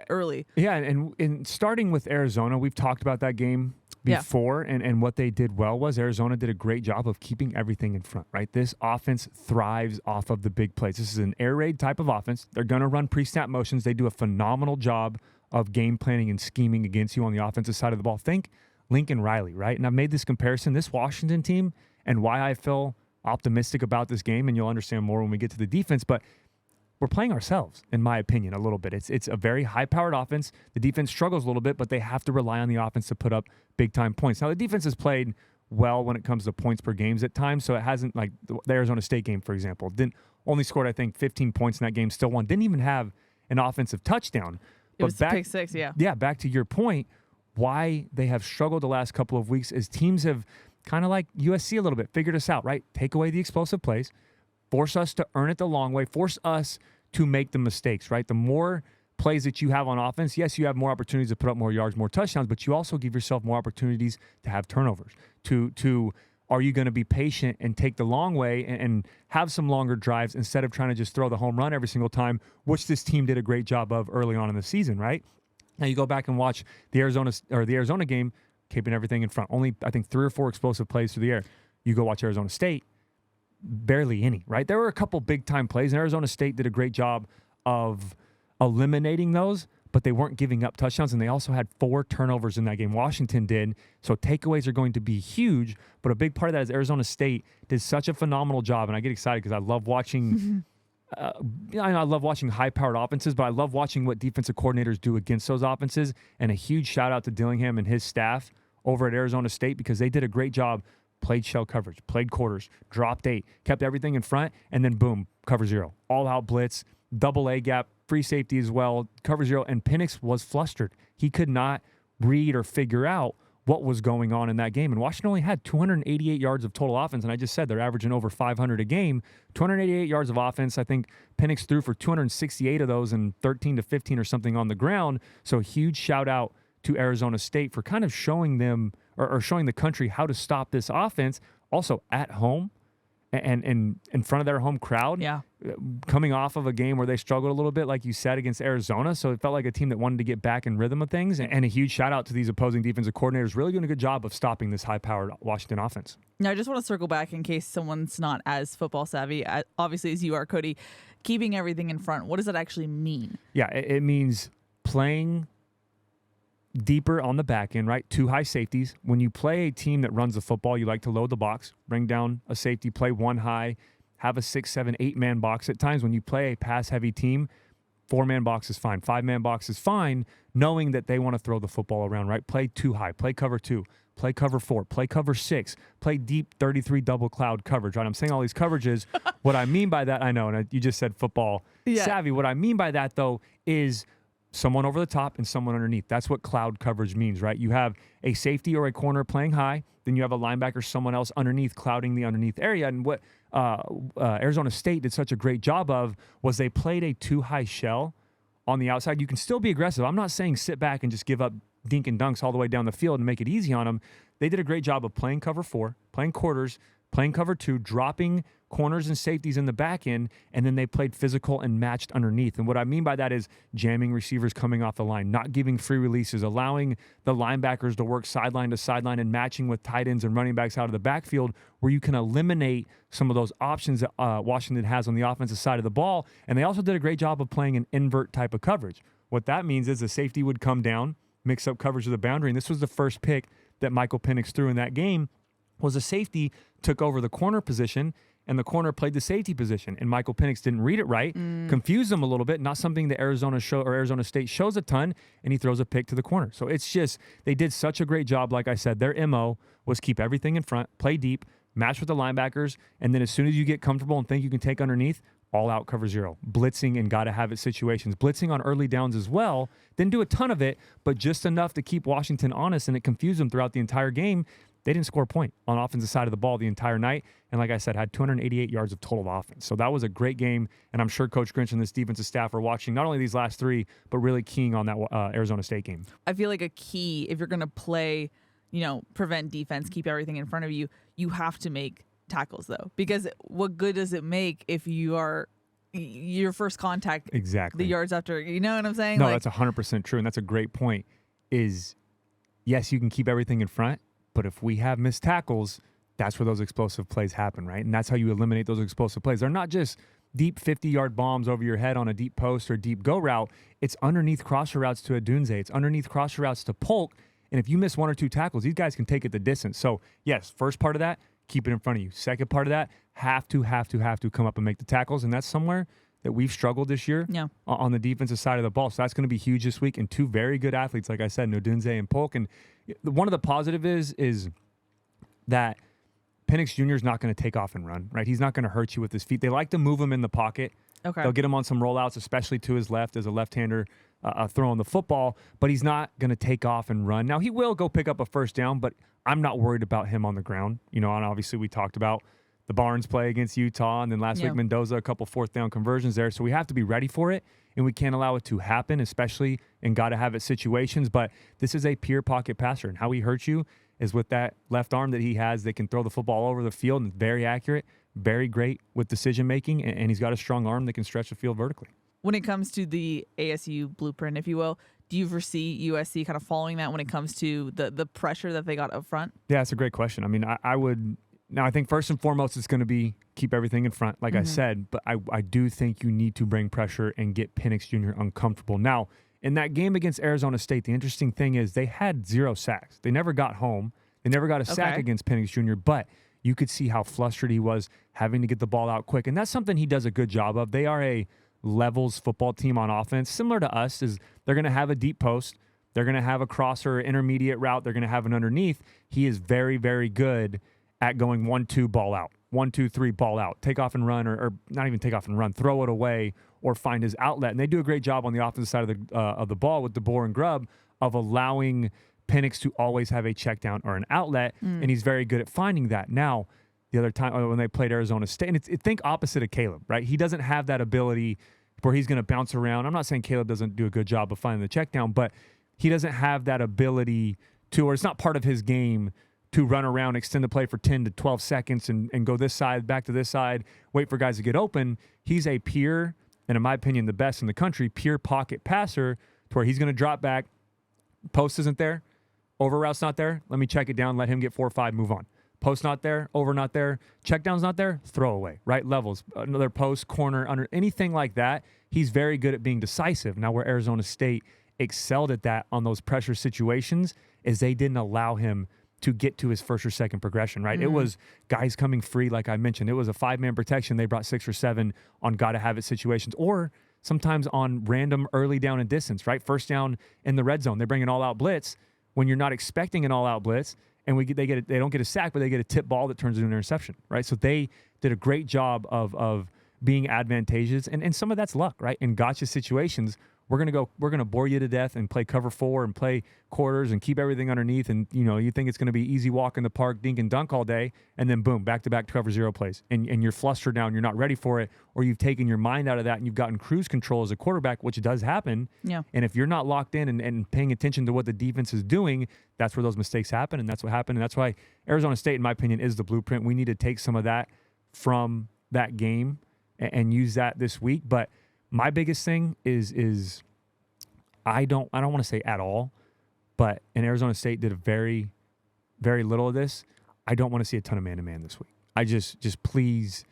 early? Yeah, and starting with Arizona, we've talked about that game before, and what they did well was Arizona did a great job of keeping everything in front, right? This offense thrives off of the big plays. This is an air raid type of offense. They're going to run pre-snap motions. They do a phenomenal job of game planning and scheming against you on the offensive side of the ball. Think Lincoln Riley, right? And I've made this comparison. This Washington team and why I feel optimistic about this game, and you'll understand more when we get to the defense, but we're playing ourselves, in my opinion, a little bit. It's a very high-powered offense. The defense struggles a little bit, but they have to rely on the offense to put up big-time points. Now, the defense has played well when it comes to points per games at times, so it hasn't, like the Arizona State game, for example, only scored, I think, 15 points in that game, still won. Didn't even have an offensive touchdown. It was pick 6, yeah. Yeah, back to your point, why they have struggled the last couple of weeks is teams have kind of like USC a little bit, figured us out, right? Take away the explosive plays, force us to earn it the long way, force us to make the mistakes, right? The more plays that you have on offense, yes, you have more opportunities to put up more yards, more touchdowns, but you also give yourself more opportunities to have turnovers, are you going to be patient and take the long way and have some longer drives instead of trying to just throw the home run every single time, which this team did a great job of early on in the season, right? Now you go back and watch the Arizona game, keeping everything in front. Only, I think, 3 or 4 explosive plays through the air. You go watch Arizona State, barely any, right? There were a couple big-time plays, and Arizona State did a great job of eliminating those, but they weren't giving up touchdowns, and they also had 4 turnovers in that game. Washington did, so takeaways are going to be huge, but a big part of that is Arizona State did such a phenomenal job, and I get excited because I love watching I love watching high-powered offenses, but I love watching what defensive coordinators do against those offenses, and a huge shout-out to Dillingham and his staff over at Arizona State because they did a great job, played shell coverage, played quarters, dropped 8, kept everything in front, and then boom, cover 0. All-out blitz, double A gap, free safety as well, cover 0, and Penix was flustered. He could not read or figure out what was going on in that game. And Washington only had 288 yards of total offense, and I just said they're averaging over 500 a game. 288 yards of offense. I think Penix threw for 268 of those and 13 to 15 or something on the ground. So a huge shout out to Arizona State for kind of showing them or showing the country how to stop this offense. Also at home and in front of their home crowd. Yeah. Coming off of a game where they struggled a little bit, like you said, against Arizona. So it felt like a team that wanted to get back in rhythm of things. And a huge shout out to these opposing defensive coordinators, really doing a good job of stopping this high-powered Washington offense. Now, I just want to circle back in case someone's not as football savvy, obviously as you are, Cody. Keeping everything in front, what does that actually mean? Yeah, it means playing deeper on the back end, right? 2 high safeties. When you play a team that runs the football, you like to load the box, bring down a safety, play 1 high, have a 6, 7, 8-man box. At times when you play a pass-heavy team, 4-man box is fine, 5-man box is fine, knowing that they want to throw the football around, right? Play 2 high, play cover 2, play cover 4, play cover 6, play deep 33 double cloud coverage, right? I'm saying all these coverages. What I mean by that, I know, and you just said football savvy. What I mean by that, though, is someone over the top and someone underneath. That's what cloud coverage means, right? You have a safety or a corner playing high, then you have a linebacker, someone else underneath, clouding the underneath area. And what Arizona State did such a great job of was they played a 2 high shell on the outside. You can still be aggressive. I'm not saying sit back and just give up dink and dunks all the way down the field and make it easy on them. They did a great job of playing cover 4, playing quarters, playing cover 2, dropping corners and safeties in the back end, and then they played physical and matched underneath. And what I mean by that is jamming receivers coming off the line, not giving free releases, allowing the linebackers to work sideline to sideline and matching with tight ends and running backs out of the backfield where you can eliminate some of those options that Washington has on the offensive side of the ball. And they also did a great job of playing an invert type of coverage. What that means is the safety would come down, mix up coverage of the boundary, and this was the first pick that Michael Penix threw in that game, was a safety took over the corner position, and the corner played the safety position, and Michael Penix didn't read it right, confused them a little bit, not something that Arizona State shows a ton, and he throws a pick to the corner. So it's just, they did such a great job. Like I said, their MO was keep everything in front, play deep, match with the linebackers, and then as soon as you get comfortable and think you can take underneath, all out cover 0, blitzing and got to have it situations, blitzing on early downs as well. Didn't do a ton of it, but just enough to keep Washington honest, and it confused them throughout the entire game. They didn't score a point on offensive side of the ball the entire night. And like I said, had 288 yards of total offense. So that was a great game. And I'm sure Coach Grinch and this defensive staff are watching not only these last 3, but really keying on that Arizona State game. I feel like a key, if you're going to play, prevent defense, keep everything in front of you, you have to make tackles, though. Because what good does it make if you are your first contact exactly the yards after, you know what I'm saying? No, that's 100% true. And that's a great point is, yes, you can keep everything in front, but if we have missed tackles, that's where those explosive plays happen, right? And that's how you eliminate those explosive plays. They're not just deep 50-yard bombs over your head on a deep post or deep go route. It's underneath crosser routes to Adunze. It's underneath crosser routes to Polk. And if you miss 1 or 2 tackles, these guys can take it the distance. So, yes, first part of that, keep it in front of you. Second part of that, have to come up and make the tackles. And that's somewhere that we've struggled this year on the defensive side of the ball. So that's going to be huge this week. And 2 very good athletes, like I said, Odunze and Polk. And one of the positive is that Penix Jr. is not going to take off and run, right? He's not going to hurt you with his feet. They like to move him in the pocket. Okay. They'll get him on some rollouts, especially to his left as a left-hander throwing the football, but he's not going to take off and run. Now, he will go pick up a first down, but I'm not worried about him on the ground. And obviously we talked about the Barnes play against Utah, and then last week Mendoza, a couple 4th down conversions there. So we have to be ready for it, and we can't allow it to happen, especially in got-to-have-it situations. But this is a pure pocket passer, and how he hurts you is with that left arm that he has that can throw the football all over the field, and very accurate, very great with decision-making, and he's got a strong arm that can stretch the field vertically. When it comes to the ASU blueprint, if you will, do you foresee USC kind of following that when it comes to the pressure that they got up front? Yeah, that's a great question. I mean, I would Now, I think first and foremost, it's going to be keep everything in front, like I said, but I do think you need to bring pressure and get Penix Jr. uncomfortable. Now, in that game against Arizona State, the interesting thing is they had 0 sacks. They never got home. They never got a sack against Penix Jr., but you could see how flustered he was having to get the ball out quick, and that's something he does a good job of. They are a levels football team on offense, similar to us, is they're going to have a deep post. They're going to have a crosser, intermediate route. They're going to have an underneath. He is very, very good at going 1-2, ball out. 1-2-3, ball out. Take off and run, or not even take off and run. Throw it away or find his outlet. And they do a great job on the offensive side of the ball with DeBoer and Grubb of allowing Penix to always have a check down or an outlet, and he's very good at finding that. Now, the other time when they played Arizona State, and think opposite of Caleb, right? He doesn't have that ability where he's going to bounce around. I'm not saying Caleb doesn't do a good job of finding the check down, but he doesn't have that ability to, or it's not part of his game to run around, extend the play for 10 to 12 seconds and go this side, back to this side, wait for guys to get open. He's a pure, and in my opinion, the best in the country, pure pocket passer to where he's going to drop back. Post isn't there. Over route's not there. Let me check it down. Let him get 4 or 5, move on. Post not there. Over not there. Check down's not there. Throw away. Right levels. Another post, corner, under, anything like that. He's very good at being decisive. Now, where Arizona State excelled at that on those pressure situations is they didn't allow him to get to his first or second progression, right? It was guys coming free, like I mentioned. It was a 5-man protection. They brought 6 or 7 on gotta-have-it situations, or sometimes on random early down and distance, right? First down in the red zone. They bring an all-out blitz when you're not expecting an all-out blitz, and they don't get a sack, but they get a tip ball that turns into an interception, right? So they did a great job of being advantageous, and some of that's luck, right? In gotcha situations, we're gonna bore you to death and play cover 4 and play quarters and keep everything underneath, and you think it's gonna be easy walk in the park, dink and dunk all day, and then boom, back-to-back cover 0 plays, and you're flustered now and you're not ready for it, or you've taken your mind out of that and you've gotten cruise control as a quarterback, which does happen. Yeah. And if you're not locked in and paying attention to what the defense is doing, that's where those mistakes happen, and that's what happened, and that's why Arizona State, in my opinion, is the blueprint. We need to take some of that from that game and use that this week. But my biggest thing is I don't want to say at all, but Arizona State did a very, very little of this. I don't want to see a ton of man-to-man this week. I just please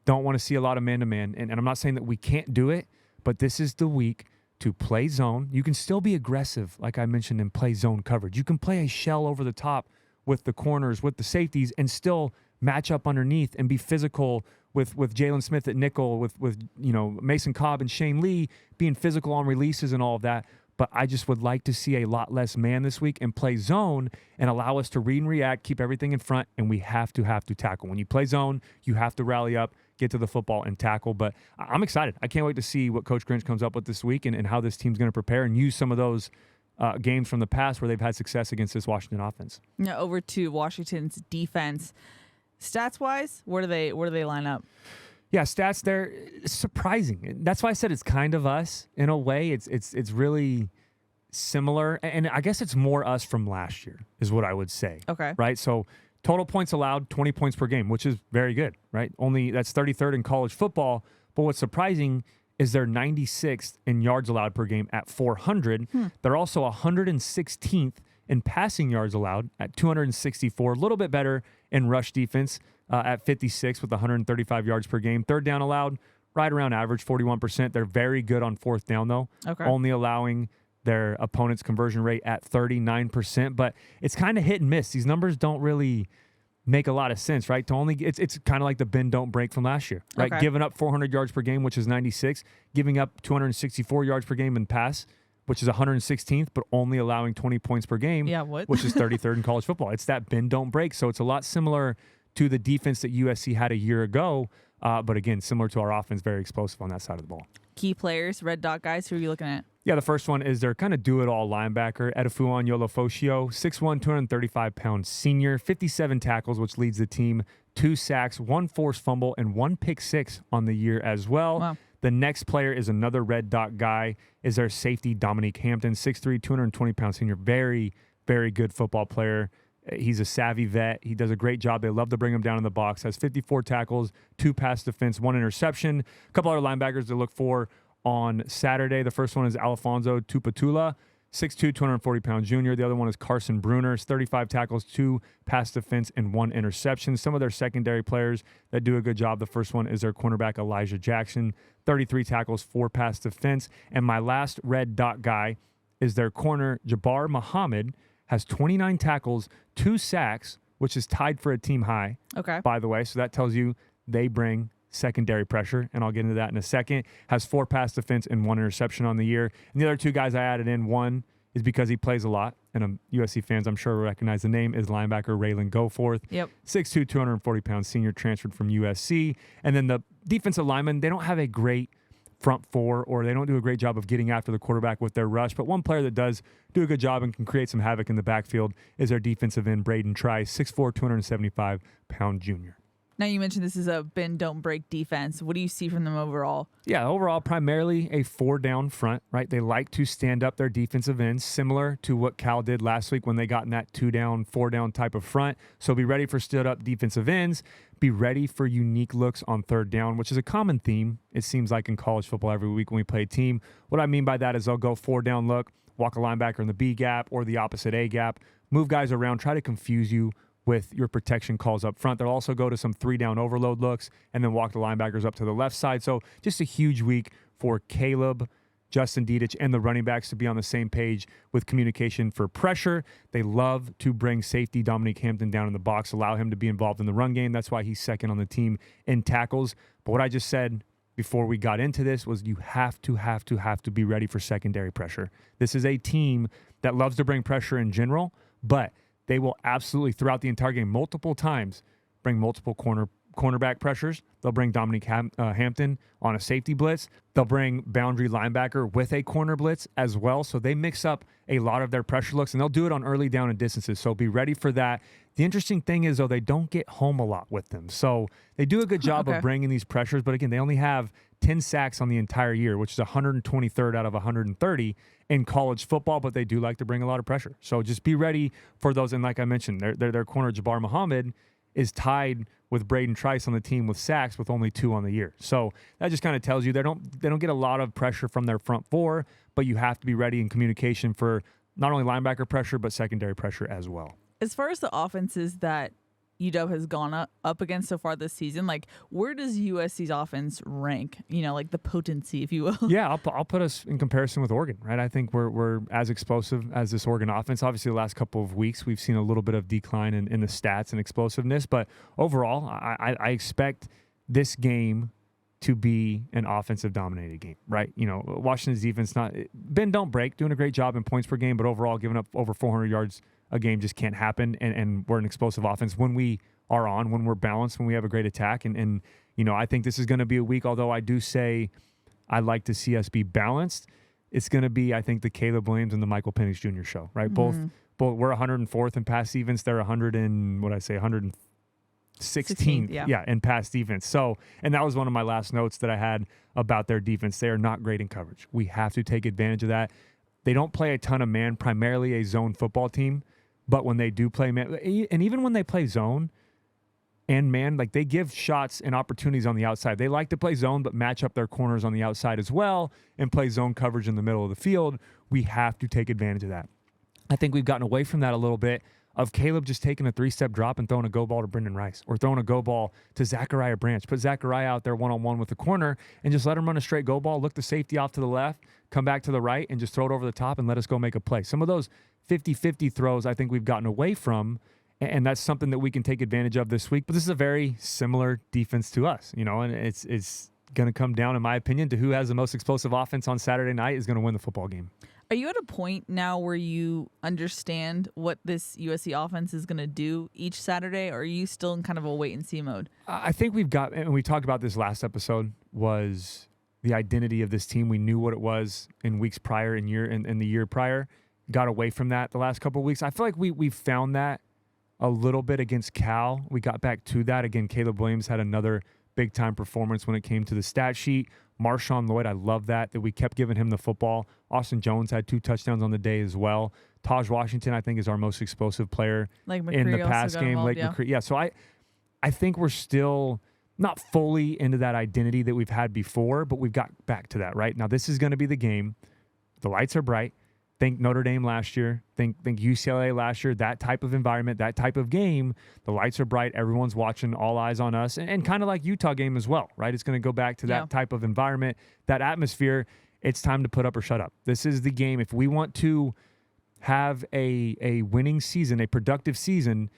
don't want to see a lot of man-to-man. And I'm not saying that we can't do it, but this is the week to play zone. You can still be aggressive, like I mentioned, and play zone coverage. You can play a shell over the top with the corners, with the safeties, and still match up underneath and be physical with Jalen Smith at nickel, with Mason Cobb and Shane Lee being physical on releases and all of that. But I just would like to see a lot less man this week and play zone and allow us to read and react, keep everything in front, and we have to tackle. When you play zone, you have to rally up, get to the football, and tackle. But I'm excited. I can't wait to see what Coach Grinch comes up with this week and how this team's going to prepare and use some of those games from the past where they've had success against this Washington offense. Now over to Washington's defense. Stats-wise, where do they line up? Yeah, stats there, surprising. That's why I said it's kind of us in a way. It's really similar, and I guess it's more us from last year is what I would say. Okay. Right? So total points allowed, 20 points per game, which is very good, right? That's 33rd in college football, but what's surprising is they're 96th in yards allowed per game at 400. They're also 116th in passing yards allowed at 264, a little bit better in rush defense at 56 with 135 yards per game. Third down allowed, right around average, 41%. They're very good on fourth down, though, only allowing their opponent's conversion rate at 39%. But it's kind of hit and miss. These numbers don't really make a lot of sense, right? It's kind of like the bend, don't break from last year, right? Okay. Giving up 400 yards per game, which is 96, giving up 264 yards per game in pass, which is 116th, but only allowing 20 points per game, which is 33rd in college football. It's that bend, don't break. So it's a lot similar to the defense that USC had a year ago, but again, similar to our offense, very explosive on that side of the ball. Key players, red dot guys, who are you looking at? Yeah, the first one is their kind of do-it-all linebacker, Edefuan Yolofoshio, 6'1", 235-pound senior, 57 tackles, which leads the team, 2 sacks, 1 forced fumble, and 1 pick six on the year as well. Wow. The next player is another red dot guy, is their safety, Dominique Hampton, 6'3", 220-pound senior, very, very good football player. He's a savvy vet. He does a great job. They love to bring him down in the box. Has 54 tackles, 2 pass defense, 1 interception. A couple other linebackers to look for on Saturday. The first one is Alfonso Tupatula, 6'2", 240-pound junior. The other one is Carson Bruner. 35 tackles, 2 pass defense, and 1 interception. Some of their secondary players that do a good job. The first one is their cornerback, Elijah Jackson. 33 tackles, 4 pass defense. And my last red dot guy is their corner, Jabbar Muhammad, has 29 tackles, 2 sacks, which is tied for a team high, by the way. So that tells you they bring secondary pressure, and I'll get into that in a second. Has 4 pass defense and 1 interception on the year. And the other 2 guys I added in, one is because he plays a lot, and USC fans I'm sure recognize the name, is linebacker Raylan Goforth. Yep. 6'2", 240-pound senior, transferred from USC. And then the defensive linemen, they don't have a great front four, or they don't do a great job of getting after the quarterback with their rush. But one player that does do a good job and can create some havoc in the backfield is their defensive end, Braden Trice, 6'4", 275-pound junior. Now, you mentioned this is a bend, don't break defense. What do you see from them overall? Yeah, overall, primarily a 4-down front, right? They like to stand up their defensive ends, similar to what Cal did last week when they got in that 2-down, 4-down type of front. So be ready for stood-up defensive ends. Be ready for unique looks on 3rd down, which is a common theme, it seems like, in college football every week when we play a team. What I mean by that is they'll go 4-down look, walk a linebacker in the B gap or the opposite A gap, move guys around, try to confuse you with your protection calls up front. They'll also go to some 3-down overload looks and then walk the linebackers up to the left side. So just a huge week for Caleb, Justin Dedich, and the running backs to be on the same page with communication for pressure. They love to bring safety Dominique Hampton down in the box, allow him to be involved in the run game. That's why he's second on the team in tackles. But what I just said before we got into this was you have to be ready for secondary pressure. This is a team that loves to bring pressure in general, but they will absolutely, throughout the entire game, multiple times, bring multiple cornerback pressures. They'll bring Dominique Hampton on a safety blitz. They'll bring boundary linebacker with a corner blitz as well. So they mix up a lot of their pressure looks, and they'll do it on early down and distances. So be ready for that. The interesting thing is, though, they don't get home a lot with them. So they do a good job of bringing these pressures, but again, they only have 10 sacks on the entire year, which is 123rd out of 130 in college football, but they do like to bring a lot of pressure. So just be ready for those. And like I mentioned, their corner, Jabbar Muhammad, is tied with Braden Trice on the team with sacks with only 2 on the year. So that just kind of tells you they don't get a lot of pressure from their front four, but you have to be ready in communication for not only linebacker pressure, but secondary pressure as well. As far as the offenses that UW has gone up against so far this season, like, where does USC's offense rank? You know, like the potency, if you will. Yeah, I'll put us in comparison with Oregon, right? I think we're as explosive as this Oregon offense. Obviously, the last couple of weeks, we've seen a little bit of decline in the stats and explosiveness, but overall, I expect this game to be an offensive dominated game, right? You know, Washington's defense, not bend, don't break, doing a great job in points per game, but overall giving up over 400 yards a game just can't happen. And we're an explosive offense when we are on, when we're balanced, when we have a great attack. And you know, I think this is going to be a week, although I do say I like to see us be balanced. It's going to be, I think, the Caleb Williams and the Michael Penix Jr. show, right? Mm-hmm. Both we're 104th in pass defense. They're 116th in pass defense. So, and that was one of my last notes that I had about their defense. They are not great in coverage. We have to take advantage of that. They don't play a ton of man, primarily a zone football team. But when they do play man, and even when they play zone and man, like, they give shots and opportunities on the outside. They like to play zone, but match up their corners on the outside as well and play zone coverage in the middle of the field. We have to take advantage of that. I think we've gotten away from that a little bit, of Caleb just taking a 3-step drop and throwing a go ball to Brendan Rice, or throwing a go ball to Zachariah Branch. Put Zachariah out there one-on-one with the corner and just let him run a straight go ball, look the safety off to the left, come back to the right, and just throw it over the top and let us go make a play. Some of those 50-50 throws I think we've gotten away from, and that's something that we can take advantage of this week. But this is a very similar defense to us, you know, and it's going to come down, in my opinion, to who has the most explosive offense on Saturday night is going to win the football game. Are you at a point now where you understand what this USC offense is going to do each Saturday, or are you still in kind of a wait-and-see mode? I think we've got, and we talked about this last episode, was the identity of this team. We knew what it was in weeks prior and the year prior. Got away from that the last couple of weeks. I feel like we found that a little bit against Cal. We got back to that. Again, Caleb Williams had another big-time performance when it came to the stat sheet. Marshawn Lloyd, I love that we kept giving him the football. Austin Jones had 2 touchdowns on the day as well. Taj Washington, I think, is our most explosive player in the pass game. McCree. Yeah, so I think we're still not fully into that identity that we've had before, but we've got back to that, right? Now, this is going to be the game. The lights are bright. Think Notre Dame last year. Think UCLA last year. That type of environment, that type of game. The lights are bright. Everyone's watching. All eyes on us. And kind of like Utah game as well, right? It's going to go back to that type of environment, that atmosphere. It's time to put up or shut up. This is the game. If we want to have a winning season, a productive season,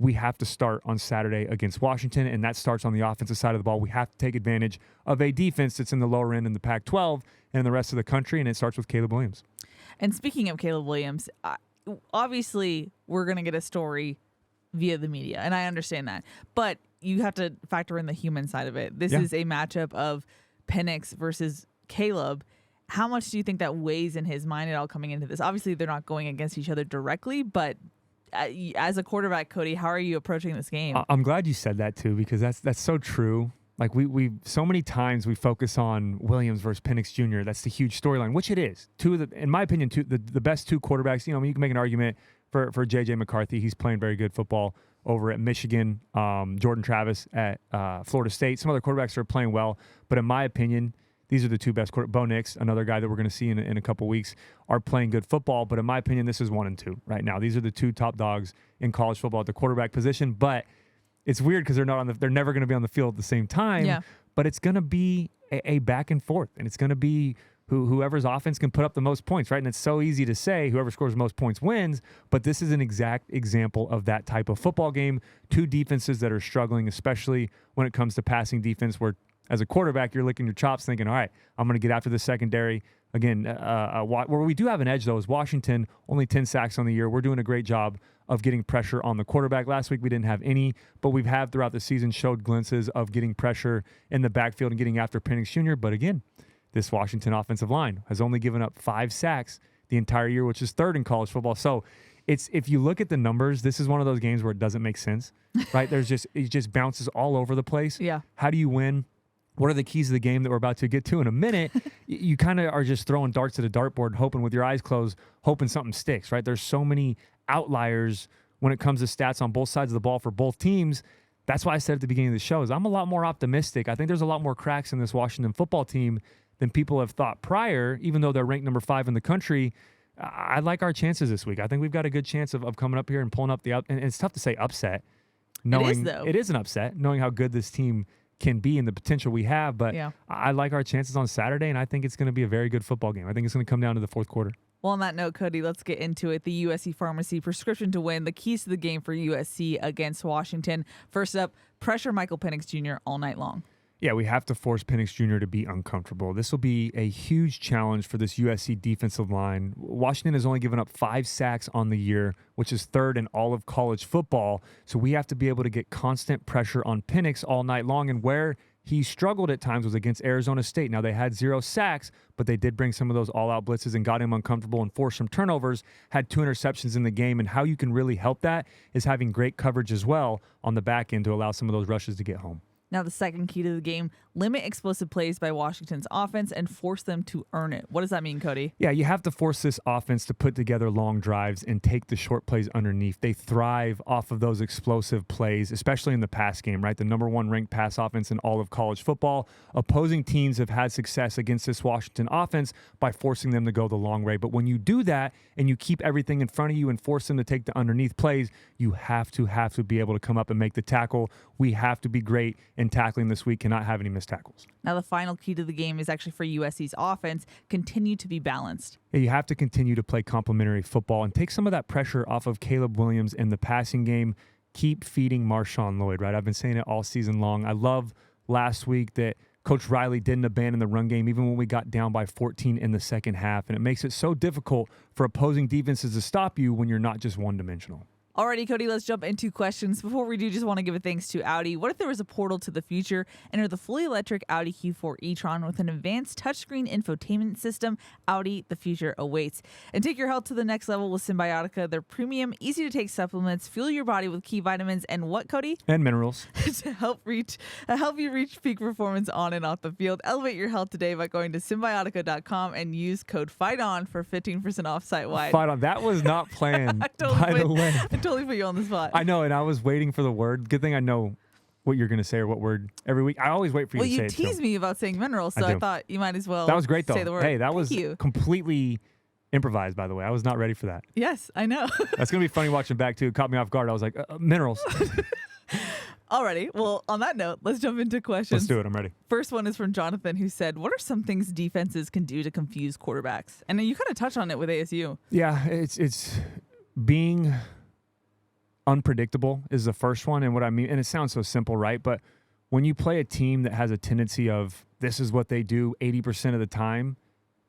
we have to start on Saturday against Washington, and that starts on the offensive side of the ball. We have to take advantage of a defense that's in the lower end in the Pac-12 and in the rest of the country, and it starts with Caleb Williams. And speaking of Caleb Williams, obviously we're going to get a story via the media, and I understand that. But you have to factor in the human side of it. This is a matchup of Penix versus Caleb. How much do you think that weighs in his mind at all coming into this? Obviously, they're not going against each other directly, but as a quarterback, Cody, how are you approaching this game? I'm glad you said that too, because that's so true. Like we so many times we focus on Williams versus Penix Jr. That's the huge storyline, which it is. In my opinion, the best two quarterbacks. You can make an argument for JJ McCarthy. He's playing very good football over at Michigan. Jordan Travis at Florida State. Some other quarterbacks are playing well, but in my opinion, these are the two best. Bo Nix, another guy that we're going to see in a couple weeks, are playing good football. But in my opinion, this is 1 and 2 right now. These are the two top dogs in college football at the quarterback position. But it's weird because they're never going to be on the field at the same time. Yeah. But it's going to be a back and forth, and it's going to be whoever's offense can put up the most points, right? And it's so easy to say whoever scores the most points wins. But this is an exact example of that type of football game. Two defenses that are struggling, especially when it comes to passing defense, where as a quarterback, you're licking your chops thinking, all right, I'm going to get after the secondary. Again, where we do have an edge, though, is Washington, only 10 sacks on the year. We're doing a great job of getting pressure on the quarterback. Last week, we didn't have any, but we've had throughout the season showed glimpses of getting pressure in the backfield and getting after Penix Jr. But again, this Washington offensive line has only given up 5 sacks the entire year, which is 3rd in college football. So if you look at the numbers, this is one of those games where it doesn't make sense, right? It just bounces all over the place. Yeah. How do you win? What are the keys of the game that we're about to get to in a minute? You kind of are just throwing darts at a dartboard, hoping with your eyes closed, hoping something sticks, right? There's so many outliers when it comes to stats on both sides of the ball for both teams. That's why I said at the beginning of the show is I'm a lot more optimistic. I think there's a lot more cracks in this Washington football team than people have thought prior, even though they're ranked number 5 in the country. I like our chances this week. I think we've got a good chance of coming up here and pulling up and it's tough to say upset. It is an upset, knowing how good this team can be and the potential we have, but I like our chances on Saturday, and I think it's going to be a very good football game. I think it's going to come down to the 4th quarter. Well, on that note, Cody, let's get into it. The USC Pharmacy prescription to win, the keys to the game for USC against Washington. First up, pressure Michael Penix Jr. all night long. Yeah, we have to force Penix Jr. to be uncomfortable. This will be a huge challenge for this USC defensive line. Washington has only given up 5 sacks on the year, which is 3rd in all of college football. So we have to be able to get constant pressure on Penix all night long. And where he struggled at times was against Arizona State. Now, they had 0 sacks, but they did bring some of those all-out blitzes and got him uncomfortable and forced some turnovers, had 2 interceptions in the game. And how you can really help that is having great coverage as well on the back end to allow some of those rushes to get home. Now, the second key to the game, limit explosive plays by Washington's offense and force them to earn it. What does that mean, Cody? Yeah, you have to force this offense to put together long drives and take the short plays underneath. They thrive off of those explosive plays, especially in the pass game, right? The number 1 ranked pass offense in all of college football. Opposing teams have had success against this Washington offense by forcing them to go the long way. But when you do that and you keep everything in front of you and force them to take the underneath plays, you have to be able to come up and make the tackle. We have to be great in tackling this week, cannot have any missed tackles. Now, the final key to the game is actually for USC's offense. Continue to be balanced. Yeah, you have to continue to play complementary football and take some of that pressure off of Caleb Williams in the passing game. Keep feeding Marshawn Lloyd, right? I've been saying it all season long. I love last week that Coach Riley didn't abandon the run game even when we got down by 14 in the second half. And it makes it so difficult for opposing defenses to stop you when you're not just one-dimensional. Alrighty, Cody, let's jump into questions. Before we do, just want to give a thanks to Audi. What if there was a portal to the future? Enter the fully electric Audi Q4 e-tron with an advanced touchscreen infotainment system. Audi, the future awaits. And take your health to the next level with Symbiotica. Their premium, easy-to-take supplements fuel your body with key vitamins and what, Cody? And minerals. To help you reach peak performance on and off the field. Elevate your health today by going to Symbiotica.com and use code FIGHTON for 15% off site-wide. Fight on. That was not planned, by the way. I totally put you on the spot. I know, and I was waiting for the word. Good thing I know what you're going to say or what word every week. I always wait for you to say it. Well, you tease me about saying minerals, so I thought you might as well that was great, though. say the word. Hey, that was completely Improvised, by the way. I was not ready for that. Yes, I know. That's going to be funny watching back, too. It caught me off guard. I was like, minerals. Alrighty. Well, on that note, let's jump into questions. Let's do it. I'm ready. First one is from Jonathan, who said, what are some things defenses can do to confuse quarterbacks? And you kind of touched on it with ASU. Yeah, it's being unpredictable is the first one. And what I mean, and it sounds so simple, right? But when you play a team that has a tendency of this is what they do 80% of the time,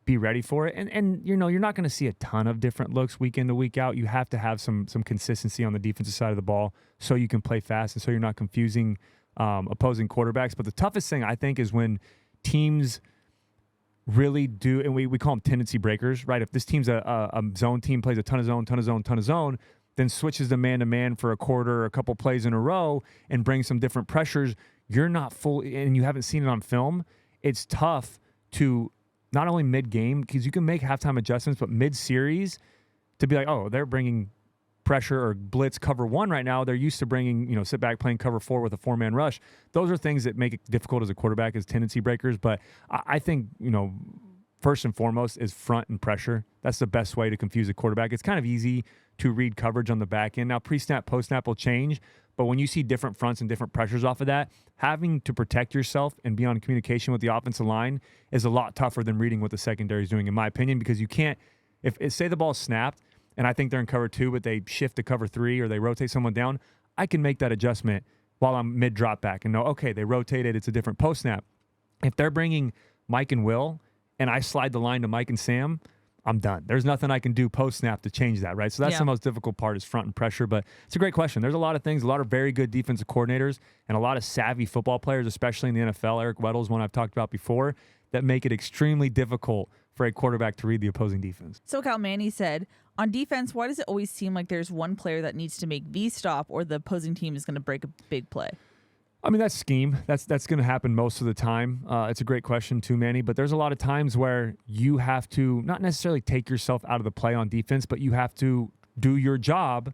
be ready for it. And you're not going to see a ton of different looks week in to week out. You have to have some consistency on the defensive side of the ball so you can play fast and so you're not confusing opposing quarterbacks. But the toughest thing, I think, is when teams really do, and we call them tendency breakers, right? If this team's a zone team, plays a ton of zone, then switches to man-to-man for a quarter or a couple plays in a row and brings some different pressures, you're not fully, and you haven't seen it on film, it's tough to not only mid-game, because you can make halftime adjustments, but mid-series to be like, oh, they're bringing pressure or blitz cover 1 right now. They're used to bringing, sit back playing cover 4 with a 4-man rush. Those are things that make it difficult as a quarterback as tendency breakers. But I think, first and foremost is front and pressure. That's the best way to confuse a quarterback. It's kind of easy to read coverage on the back end. Now, pre-snap, post-snap will change, but when you see different fronts and different pressures off of that, having to protect yourself and be on communication with the offensive line is a lot tougher than reading what the secondary is doing, in my opinion, because you can't, if say the ball snapped and I think they're in cover 2, but they shift to cover 3 or they rotate someone down, I can make that adjustment while I'm mid-drop back and know, okay, they rotated, it's a different post-snap. If they're bringing Mike and Will and I slide the line to Mike and Sam, I'm done. There's nothing I can do post-snap to change that, right? So that's the most difficult part is front and pressure, but it's a great question. There's a lot of things, a lot of very good defensive coordinators and a lot of savvy football players, especially in the NFL. Eric Weddle's one I've talked about before, that make it extremely difficult for a quarterback to read the opposing defense. SoCal Manny said, on defense, why does it always seem like there's one player that needs to make the stop or the opposing team is going to break a big play? I mean, that's scheme. That's going to happen most of the time. It's a great question too, Manny, but there's a lot of times where you have to not necessarily take yourself out of the play on defense, but you have to do your job.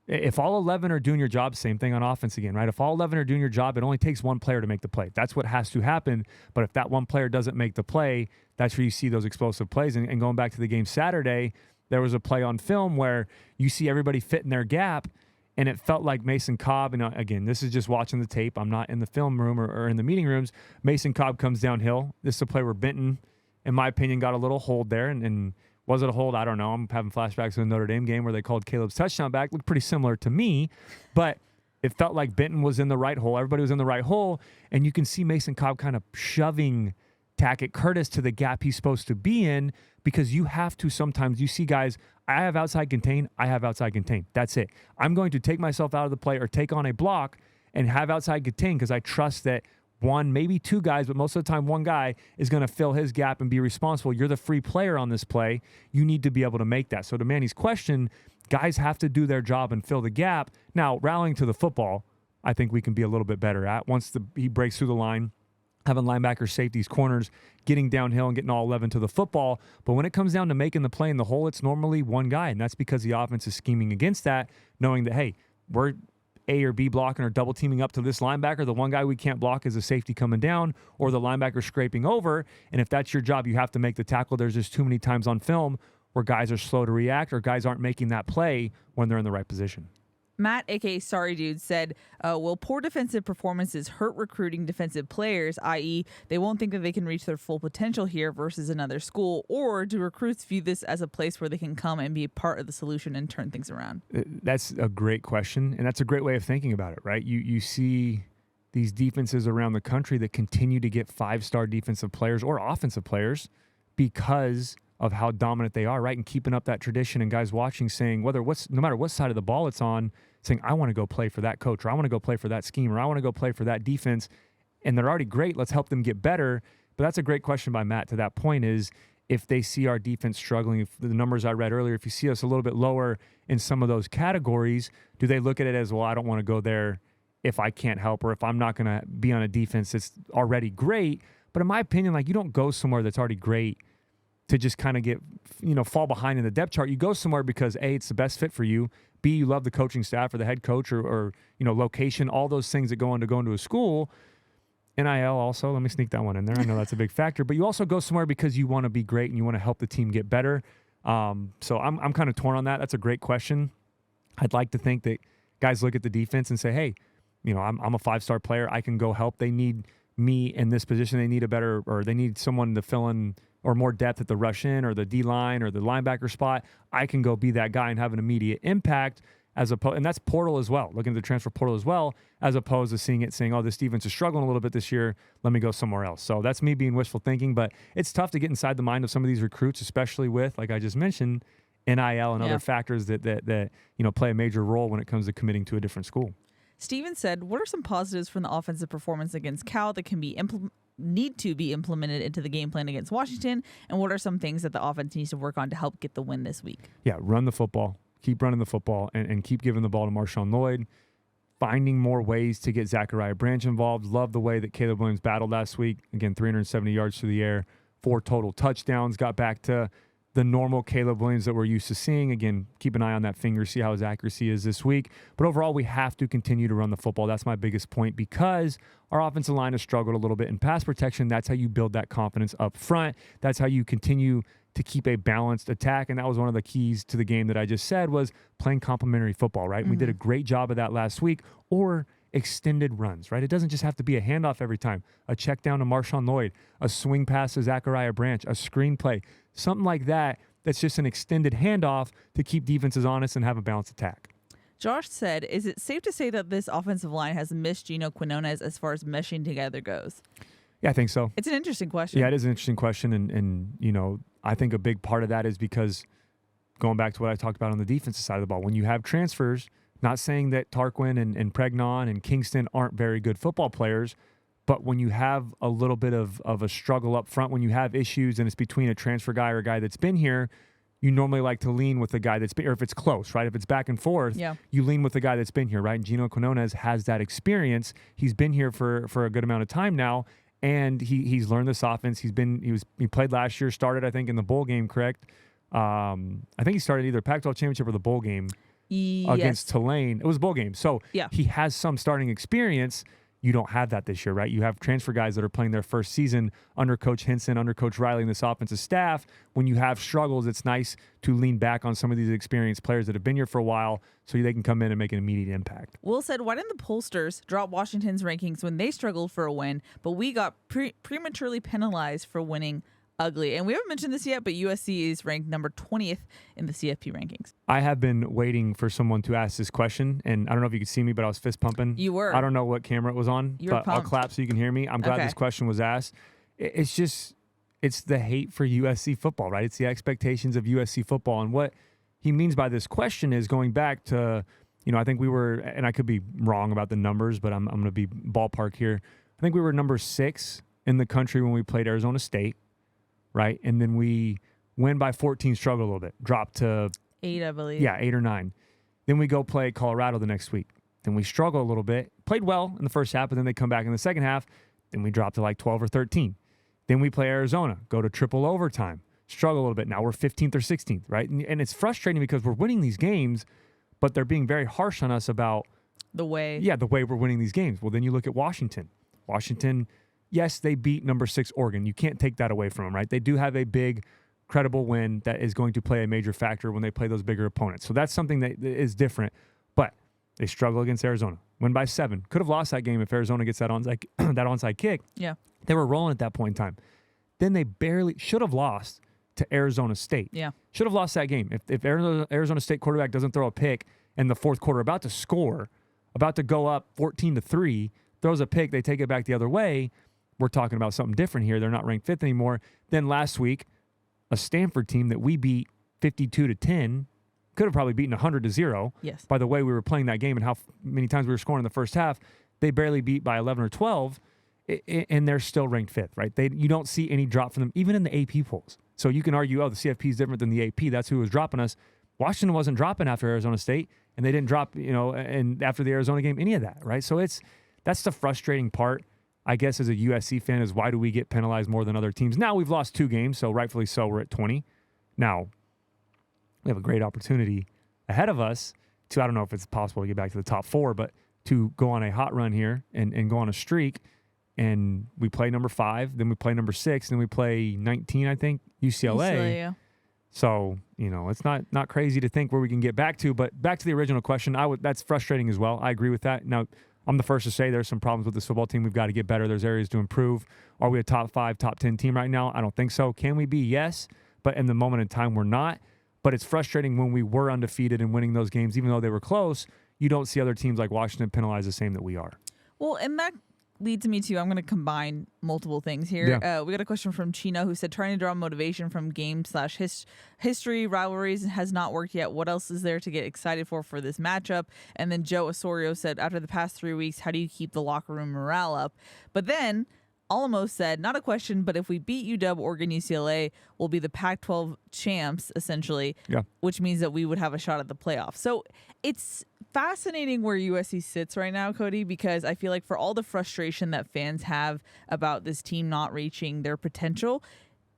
If all 11 are doing your job, same thing on offense again, right? If all 11 are doing your job, it only takes one player to make the play. That's what has to happen. But if that one player doesn't make the play, that's where you see those explosive plays. And going back to the game Saturday, there was a play on film where you see everybody fit in their gap, and it felt like Mason Cobb, and again, this is just watching the tape. I'm not in the film room or in the meeting rooms. Mason Cobb comes downhill. This is a play where Benton, in my opinion, got a little hold there. And was it a hold? I don't know. I'm having flashbacks to the Notre Dame game where they called Caleb's touchdown back. Looked pretty similar to me, but it felt like Benton was in the right hole. Everybody was in the right hole, and you can see Mason Cobb kind of shoving Tackett Curtis to the gap he's supposed to be in, because you have to sometimes, you see guys, I have outside contain, I have outside contain. That's it. I'm going to take myself out of the play or take on a block and have outside contain because I trust that one, maybe two guys, but most of the time one guy is going to fill his gap and be responsible. You're the free player on this play. You need to be able to make that. So to Manny's question, guys have to do their job and fill the gap. Now, rallying to the football, I think we can be a little bit better at. Once he breaks through the line, having linebackers, safeties, corners, getting downhill and getting all 11 to the football. But when it comes down to making the play in the hole, it's normally one guy, and that's because the offense is scheming against that, knowing that, hey, we're A or B blocking or double teaming up to this linebacker. The one guy we can't block is a safety coming down or the linebacker scraping over. And if that's your job, you have to make the tackle. There's just too many times on film where guys are slow to react or guys aren't making that play when they're in the right position. Matt, a.k.a. Sorry Dude, said, will poor defensive performances hurt recruiting defensive players, i.e. they won't think that they can reach their full potential here versus another school, or do recruits view this as a place where they can come and be a part of the solution and turn things around? That's a great question, and that's a great way of thinking about it, right? You see these defenses around the country that continue to get five-star defensive players or offensive players because of how dominant they are, right? And keeping up that tradition and guys watching saying, no matter what side of the ball it's on, saying, I want to go play for that coach, or I want to go play for that scheme, or I want to go play for that defense. And they're already great. Let's help them get better. But that's a great question by Matt to that point is if they see our defense struggling, if the numbers I read earlier, if you see us a little bit lower in some of those categories, do they look at it as, well, I don't want to go there if I can't help, or if I'm not going to be on a defense that's already great. But in my opinion, like, you don't go somewhere that's already great to just kind of get, fall behind in the depth chart. You go somewhere because A, it's the best fit for you. B, you love the coaching staff or the head coach or location, all those things that go into a school. NIL also, let me sneak that one in there. I know that's a big factor, but you also go somewhere because you want to be great and you want to help the team get better. So I'm kind of torn on that. That's a great question. I'd like to think that guys look at the defense and say, hey, I'm a 5-star player. I can go help. They need me in this position. They need they need someone to fill in or more depth at the rush in or the D line or the linebacker spot. I can go be that guy and have an immediate impact and that's portal as well, looking at the transfer portal as well, as opposed to saying, oh, this defense is struggling a little bit this year. Let me go somewhere else. So that's me being wishful thinking, but it's tough to get inside the mind of some of these recruits, especially with, like I just mentioned, NIL and other factors that play a major role when it comes to committing to a different school. Steven said, what are some positives from the offensive performance against Cal that can need to be implemented into the game plan against Washington? And what are some things that the offense needs to work on to help get the win this week? Yeah, run the football. Keep running the football and keep giving the ball to Marshawn Lloyd. Finding more ways to get Zachariah Branch involved. Love the way that Caleb Williams battled last week. Again, 370 yards through the air, 4 total touchdowns. Got back to the normal Caleb Williams that we're used to seeing. Again, keep an eye on that finger, see how his accuracy is this week. But overall, we have to continue to run the football. That's my biggest point because our offensive line has struggled a little bit in pass protection. That's how you build that confidence up front. That's how you continue to keep a balanced attack. And that was one of the keys to the game that I just said was playing complementary football, right? And we did a great job of that last week. Or extended runs, right? It doesn't just have to be a handoff every time. A check down to Marshawn Lloyd, a swing pass to Zachariah Branch, a screen play, something like that. That's just an extended handoff to keep defenses honest and have a balanced attack. Josh said, is it safe to say that this offensive line has missed Gino Quinones as far as meshing together goes? Yeah, I think so. It's an interesting question. Yeah, it is an interesting question. And I think a big part of that is because going back to what I talked about on the defensive side of the ball, when you have transfers, not saying that Tarquin and Pregnon and Kingston aren't very good football players, but when you have a little bit of a struggle up front, when you have issues and it's between a transfer guy or a guy that's been here, you normally like to lean with the guy that's been, or if it's close, right? If it's back and forth, you lean with the guy that's been here, right? And Gino Quinones has that experience. He's been here for a good amount of time now. And he's learned this offense. He played last year, started, I think, in the bowl game, correct? I think he started either Pac-12 championship or the bowl game against Tulane. It was a bowl game. So he has some starting experience. You don't have that this year, right? You have transfer guys that are playing their first season under Coach Henson, under Coach Riley, and this offensive staff. When you have struggles, it's nice to lean back on some of these experienced players that have been here for a while so they can come in and make an immediate impact. Will said, why didn't the pollsters drop Washington's rankings when they struggled for a win, but we got prematurely penalized for winning ugly? And we haven't mentioned this yet, but USC is ranked number 20th in the CFP rankings. I have been waiting for someone to ask this question, and I don't know if you could see me, but I was fist pumping. You were. I don't know what camera it was on, but I'll clap so you can hear me. I'm glad this question was asked. It's the hate for USC football, right? It's the expectations of USC football. And what he means by this question is going back to, I think we were, and I could be wrong about the numbers, but I'm going to be ballpark here. I think we were number 6 in the country when we played Arizona State. Right, and then we win by 14, struggle a little bit, drop to 8, I believe. Yeah, 8 or 9. Then we go play Colorado the next week. Then we struggle a little bit, played well in the first half, but then they come back in the second half. Then we drop to like 12 or 13. Then we play Arizona, go to triple overtime, struggle a little bit. Now we're 15th or 16th, right? And it's frustrating because we're winning these games, but they're being very harsh on us about the way we're winning these games. Well, then you look at Washington. Yes, they beat number 6 Oregon. You can't take that away from them, right? They do have a big, credible win that is going to play a major factor when they play those bigger opponents. So that's something that is different. But they struggle against Arizona. Win by 7. Could have lost that game if Arizona gets that onside kick. Yeah. They were rolling at that point in time. Then they barely should have lost to Arizona State. Yeah. Should have lost that game. If Arizona State quarterback doesn't throw a pick in the fourth quarter, about to score, about to go up 14-3, throws a pick, they take it back the other way, we're talking about something different here. They're not ranked 5th anymore. Then last week, a Stanford team that we beat 52-10, could have probably beaten 100-0. Yes. By the way we were playing that game and how many times we were scoring in the first half, they barely beat by 11 or 12, and they're still ranked 5th, right? You don't see any drop from them, even in the AP polls. So you can argue, the CFP is different than the AP. That's who was dropping us. Washington wasn't dropping after Arizona State, and they didn't drop, and after the Arizona game, any of that, right? So that's the frustrating part, I guess, as a USC fan, is why do we get penalized more than other teams? Now we've lost 2 games, so rightfully so, we're at 20. Now, we have a great opportunity ahead of us to, I don't know if it's possible to get back to the top 4, but to go on a hot run here and go on a streak. And we play number 5, then we play number 6, then we play 19, I think, UCLA. Yeah. So, it's not crazy to think where we can get back to. But back to the original question, that's frustrating as well. I agree with that. Now, I'm the first to say there's some problems with this football team. We've got to get better. There's areas to improve. Are we a top 5, top 10 team right now? I don't think so. Can we be? Yes. But in the moment in time, we're not. But it's frustrating when we were undefeated and winning those games, even though they were close, you don't see other teams like Washington penalize the same that we are. Well, and that leads me to, I'm going to combine multiple things here. Yeah. We got a question from Chino who said, trying to draw motivation from game/history rivalries has not worked yet. What else is there to get excited for this matchup? And then Joe Osorio said, after the past 3 weeks, how do you keep the locker room morale up? But then Alamo said, not a question, but if we beat UW, Oregon, UCLA, we'll be the Pac-12 champs, essentially, which means that we would have a shot at the playoffs. So it's fascinating where USC sits right now, Cody, because I feel like for all the frustration that fans have about this team not reaching their potential,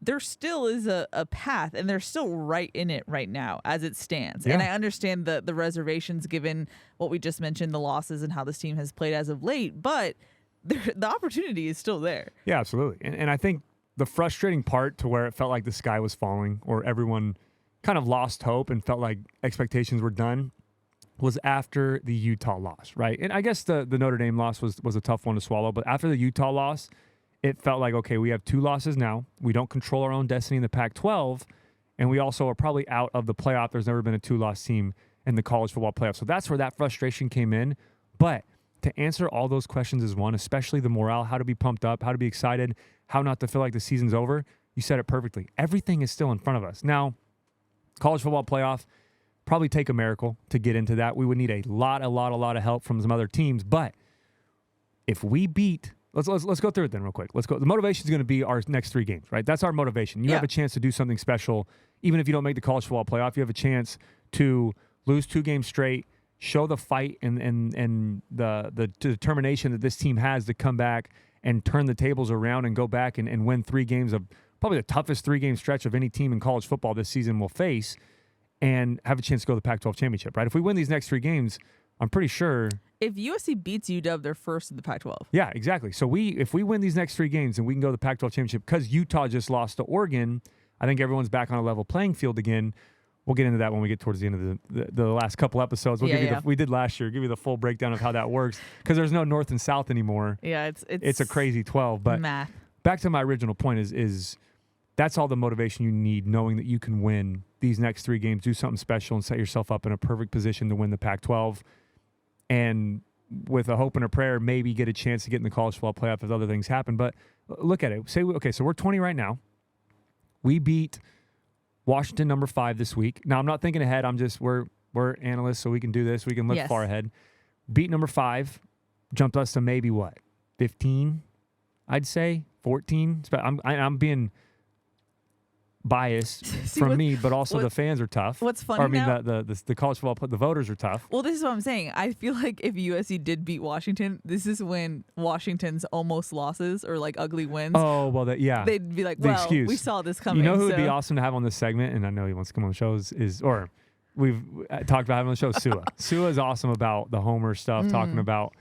there still is a path, and they're still right in it right now as it stands. Yeah. And I understand the reservations given what we just mentioned, the losses and how this team has played as of late, but the opportunity is still there. Yeah, absolutely. And I think the frustrating part to where it felt like the sky was falling or everyone kind of lost hope and felt like expectations were done was after the Utah loss, right? And I guess the Notre Dame loss was a tough one to swallow, but after the Utah loss, it felt like, okay, we have 2 losses now. We don't control our own destiny in the Pac-12, and we also are probably out of the playoff. There's never been a 2-loss team in the college football playoff. So that's where that frustration came in. But to answer all those questions is one, especially the morale, how to be pumped up, how to be excited, how not to feel like the season's over. You said it perfectly. Everything is still in front of us. Now, college football playoff, probably take a miracle to get into that. We would need a lot of help from some other teams. But if we beat, let's go through it then real quick. Let's go. The motivation is going to be our next 3 games, right? That's our motivation. You have a chance to do something special. Even if you don't make the college football playoff, you have a chance to lose 2 games straight, show the fight and the determination that this team has to come back and turn the tables around and go back and win 3 games of probably the toughest 3-game stretch of any team in college football this season will face, and have a chance to go to the Pac-12 championship, right? If we win these next 3 games, I'm pretty sure. If USC beats UW, they're first in the Pac-12. Yeah, exactly. So if we win these next 3 games and we can go to the Pac-12 championship, because Utah just lost to Oregon, I think everyone's back on a level playing field again. We'll get into that when we get towards the end of the last couple episodes. We'll give you we did last year. Give you the full breakdown of how that works, because there's no North and South anymore. Yeah, it's a crazy 12. But math. Back to my original point is that's all the motivation you need, knowing that you can win these next 3 games, do something special, and set yourself up in a perfect position to win the Pac-12. And with a hope and a prayer, maybe get a chance to get in the college football playoff if other things happen. But look at it. So we're 20 right now. We beat Washington number 5 this week. Now, I'm not thinking ahead. We're analysts, so we can do this. We can look far ahead. Beat number 5, jumped us to maybe what, 15? I'd say 14. I'm being biased from me, but also the fans are tough. What's funny now? The college football, the voters are tough. Well, this is what I'm saying. I feel like if USC did beat Washington, this is when Washington's almost losses or like ugly wins. Oh, well, they'd be like, well, we saw this coming. You know who would be awesome to have on this segment, and I know he wants to come on the show, or we've talked about having on the show, Sua. Sua is awesome about the Homer stuff, talking about,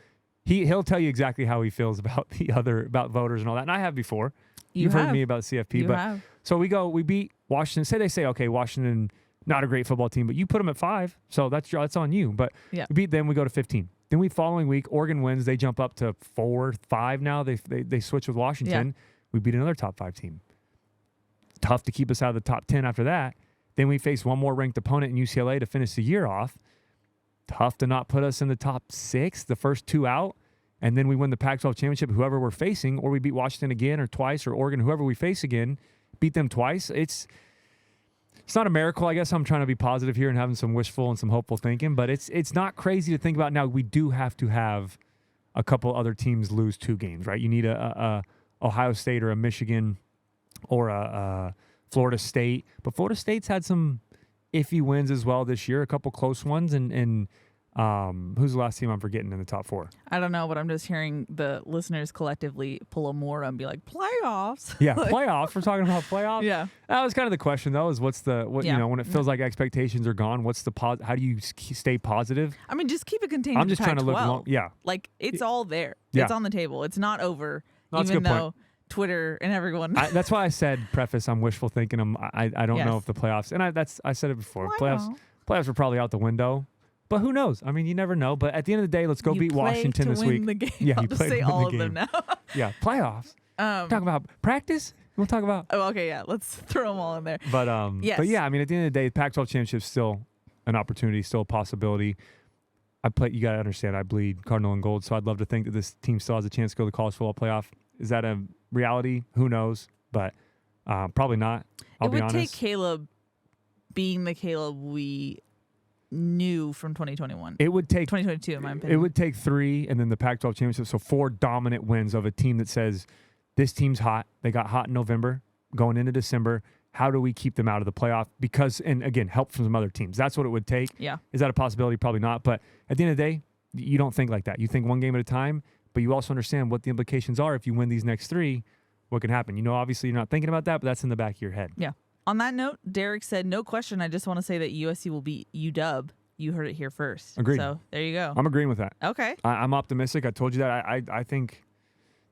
he'll tell you exactly how he feels about about voters and all that. And I have before. You've heard me about CFP, So we beat Washington. They say, okay, Washington, not a great football team, but you put them at 5, so that's on you. But we beat them, we go to 15. Then following week, Oregon wins. They jump up to 4, 5 now. They switch with Washington. Yeah. We beat another top 5 team. Tough to keep us out of the top 10 after that. Then we face one more ranked opponent in UCLA to finish the year off. Tough to not put us in the top 6, the first 2 out. And then we win the Pac-12 championship, whoever we're facing, or we beat Washington again or twice, or Oregon, whoever we face again, beat them twice. It's not a miracle. I guess I'm trying to be positive here and having some wishful and some hopeful thinking, but it's not crazy to think about. Now, we do have to have a couple other teams lose 2 games, right? You need a Ohio State or a Michigan or a Florida State. But Florida State's had some iffy wins as well this year, a couple close ones, and who's the last team I'm forgetting in the top 4? I don't know, but I'm just hearing the listeners collectively pull a Mora and be like, playoffs. Yeah, playoffs. We're talking about playoffs. Yeah. That was kind of the question, though, is when it feels like expectations are gone, how do you stay positive? I mean, just keep it contained. I'm just trying to look long. Yeah. Like, it's all there. Yeah. It's on the table. It's not over. No, even though Twitter and everyone. That's why I said preface. I'm wishful thinking. I don't know if the playoffs. And I said it before. Playoffs are probably out the window. But who knows? I mean, you never know. But at the end of the day, let's go beat Washington this week. The game. Yeah, I'll just say all of them now. Yeah, playoffs. Talk about practice. We'll talk about. Oh, okay, yeah. Let's throw them all in there. But yes. But yeah, I mean, at the end of the day, Pac-12 championship is still an opportunity, still a possibility. You got to understand, I bleed Cardinal and gold, so I'd love to think that this team still has a chance to go to the college football playoff. Is that a reality? Who knows? But probably not. I'll be honest. It would take Caleb being the Caleb we knew from 2021. It would take 2022, in my opinion. It would take 3 and then the Pac-12 championship, so 4 dominant wins of a team that says this team's hot. They got hot in November, going into December. How do we keep them out of the playoff? Because, and again, help from some other teams. That's what it would take. Yeah. Is that a possibility? Probably not. But at the end of the day, you don't think like that. You think one game at a time, but you also understand what the implications are. If you win these next 3, what can happen? You know, obviously you're not thinking about that, but that's in the back of your head. Yeah. On that note, Derek said, no question. I just want to say that USC will beat UW. You heard it here first. Agreed. So there you go. I'm agreeing with that. Okay. I'm optimistic. I told you that. I think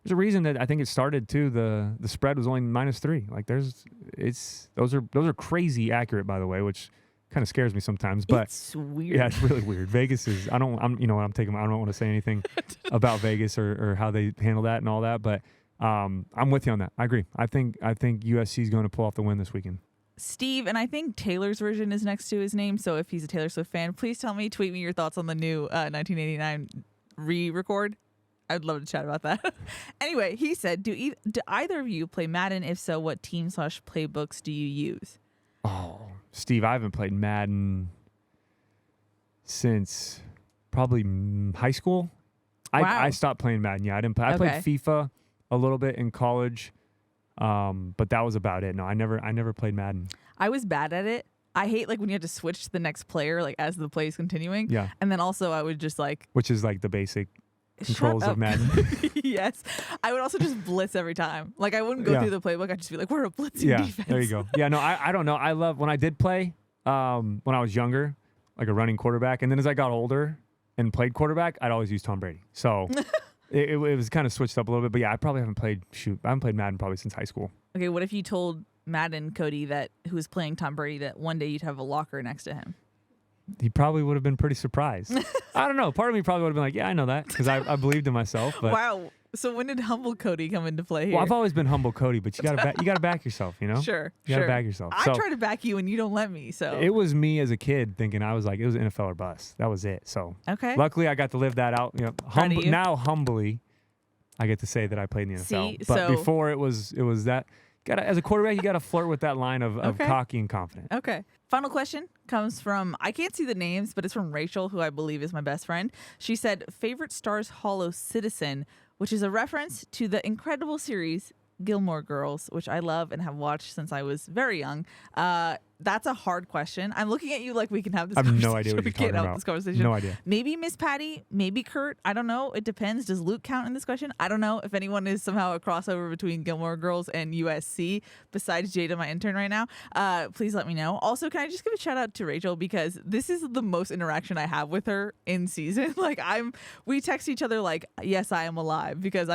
there's a reason that I think it started too. The spread was only -3. Like those are crazy accurate, by the way, which kind of scares me sometimes. But it's weird. Yeah, it's really weird. Vegas is. I don't want to say anything about Vegas or how they handle that and all that. But I'm with you on that. I agree. I think USC is going to pull off the win this weekend. Steve, and I think Taylor's version is next to his name, so if he's a Taylor Swift fan, please tweet me your thoughts on the new 1989 re-record. I'd love to chat about that. Anyway, he said, do either of you play Madden? If so, what team/playbooks do you use? Oh, Steve, I haven't played Madden since probably high school. Wow. I stopped playing Madden. Yeah, I didn't play. I played FIFA a little bit in college. But that was about it. No, I never played Madden. I was bad at it. I hate when you have to switch to the next player as the play is continuing. Yeah. And then also I would just which is the basic controls of Madden. Yes. I would also just blitz every time. I wouldn't go through the playbook. I'd just be we're a blitzing defense. There you go. Yeah, no, I don't know. I love when I did play when I was younger, a running quarterback, and then as I got older and played quarterback, I'd always use Tom Brady. So It was kind of switched up a little bit, but yeah, I haven't played Madden probably since high school. Okay, what if you told Madden, Cody, who was playing Tom Brady, that one day you'd have a locker next to him? He probably would have been pretty surprised. I don't know. Part of me probably would have been yeah, I know that, because I believed in myself. But wow. So when did humble Cody come into play here? Well, I've always been humble Cody, but you gotta back yourself, Sure. You gotta back yourself. I try to back you and you don't let me. So it was me as a kid thinking I was it was NFL or bust. That was it. So okay. Luckily I got to live that out. Now humbly I get to say that I played in the NFL. But before it was that as a quarterback, you got to flirt with that line of cocky and confident. Okay. Final question comes from, I can't see the names, but it's from Rachel, who I believe is my best friend. She said, favorite Stars Hollow Citizen, which is a reference to the incredible series Gilmore Girls, which I love and have watched since I was very young. That's a hard question. I'm looking at you we can have this conversation. I have no idea what you're talking about. This conversation. No idea. Maybe Miss Patty, maybe Kurt. I don't know. It depends. Does Luke count in this question? I don't know. If anyone is somehow a crossover between Gilmore Girls and USC, besides Jada, my intern right now, please let me know. Also, can I just give a shout out to Rachel, because this is the most interaction I have with her in season. We text each other yes, I am alive, because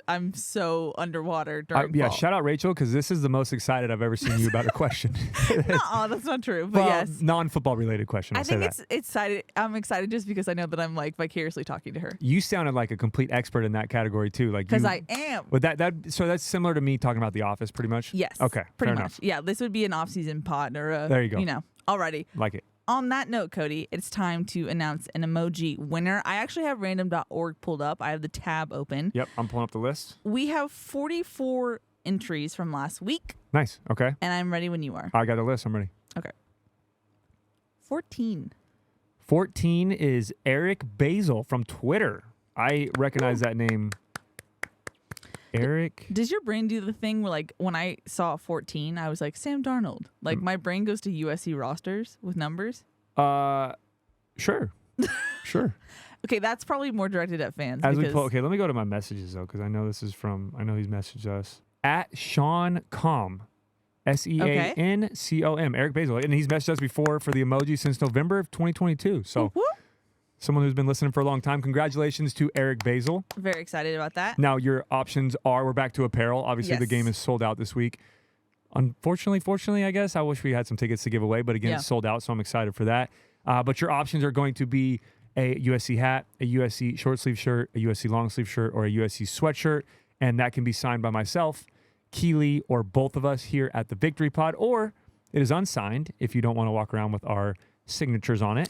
I'm so underwater during fall. Shout out Rachel, because this is the most excited I've ever seen you about a question. No, that's not true. But yes, non-football related question. I think it's excited. I'm excited just because I know that I'm vicariously talking to her. You sounded like a complete expert in that category too. Because I am. But so that's similar to me talking about The Office, pretty much. Yes. Okay. Pretty fair much. enough. Yeah. This would be an off-season pod or there you go. Alrighty. Like it. On that note, Cody, it's time to announce an emoji winner. I actually have random.org pulled up. I have the tab open. Yep. I'm pulling up the list. We have 44 entries from last week. Nice. Okay. And I'm ready when you are. I got the list. I'm ready. Okay. 14 is Eric Basil from Twitter. I recognize that name. Eric. Does your brain do the thing where when I saw 14, I was like, Sam Darnold? My brain goes to USC rosters with numbers? Sure. Sure. Okay, that's probably more directed at fans. Okay, let me go to my messages though, because I know he's messaged us. At Sean Com. SEANCOM, Eric Basil. And he's messaged us before for the emoji since November of 2022. So someone who's been listening for a long time. Congratulations to Eric Basil. Very excited about that. Now, your options are, we're back to apparel. Obviously, the Yes. game is sold out this week. Fortunately, I guess. I wish we had some tickets to give away, but again, it's sold out, so I'm excited for that. But your options are going to be a USC hat, a USC short sleeve shirt, a USC long sleeve shirt, or a USC sweatshirt, and that can be signed by myself, Keely, or both of us here at the Victory Pod, or it is unsigned if you don't want to walk around with our signatures on it.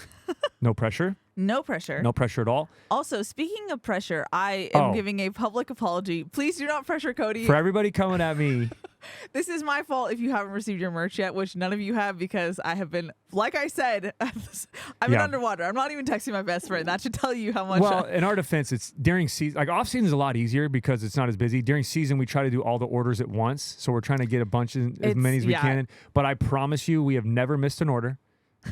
No pressure. No pressure. No pressure at all. Also, speaking of pressure, I am giving a public apology. Please do not pressure Cody. For everybody coming at me. This is my fault if you haven't received your merch yet, which none of you have because I have been, like I said, I've been underwater. I'm not even texting my best friend. That should tell you how much. Well, in our defense, it's during season. Like off season is a lot easier because it's not as busy. During season, we try to do all the orders at once, so we're trying to get a bunch of as many as we can. But I promise you, we have never missed an order.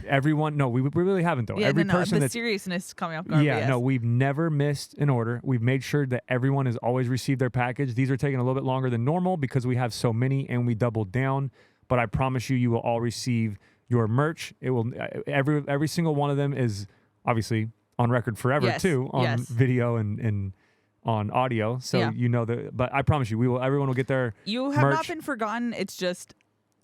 Everyone, no, we really haven't though. Yeah, Every person the seriousness coming off guard. Yeah, no, we've never missed an order. We've made sure that everyone has always received their package. These are taking a little bit longer than normal because we have so many and we doubled down. But I promise you, you will all receive your merch. It will every single one of them is obviously on record forever too, on video and on audio. So you know that. But I promise you, everyone will get their. You have merch. not been forgotten. It's just.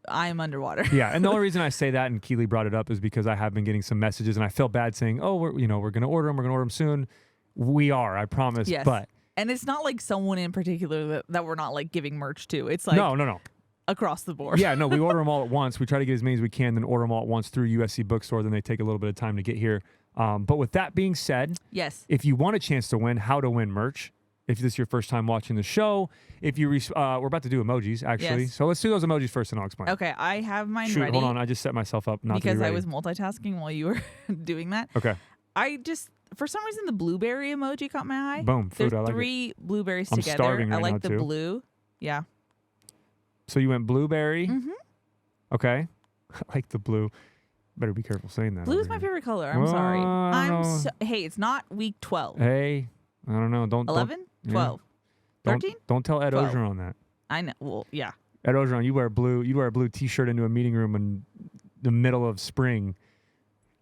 I'm underwater. Yeah, and the only reason I say that, and Keely brought it up, is because I have been getting some messages, and I feel bad saying, "Oh, we're going to order them. We're going to order them soon." We are, I promise. Yes. But and it's not like someone in particular that we're not like giving merch to. It's like no, across the board. Yeah, no, we order them all at once. We try to get as many as we can, then order them all at once through USC Bookstore. Then they take a little bit of time to get here. But with that being said, yes, if you want a chance to win, how to win merch. If this is your first time watching the show, if you we're about to do emojis actually, so let's do those emojis first, and I'll explain. Okay, I have mine ready. Hold on, I just set myself up not because to be I ready. was multitasking while you were doing that. Okay. I just for some reason the blueberry emoji caught my eye. Boom, food. There's I like three it. blueberries I'm together. starving right I like now, the too. blue. Yeah. So you went blueberry. Mm-hmm. Okay. I like the blue. Better be careful saying that. Blue is my favorite color. I'm sorry. Hey, it's not week 12. Hey, I don't know. 11? 12. 13? Don't tell Ed 12. Ogeron that. I know. Well, yeah. Ed Ogeron, you wear a blue T-shirt into a meeting room in the middle of spring.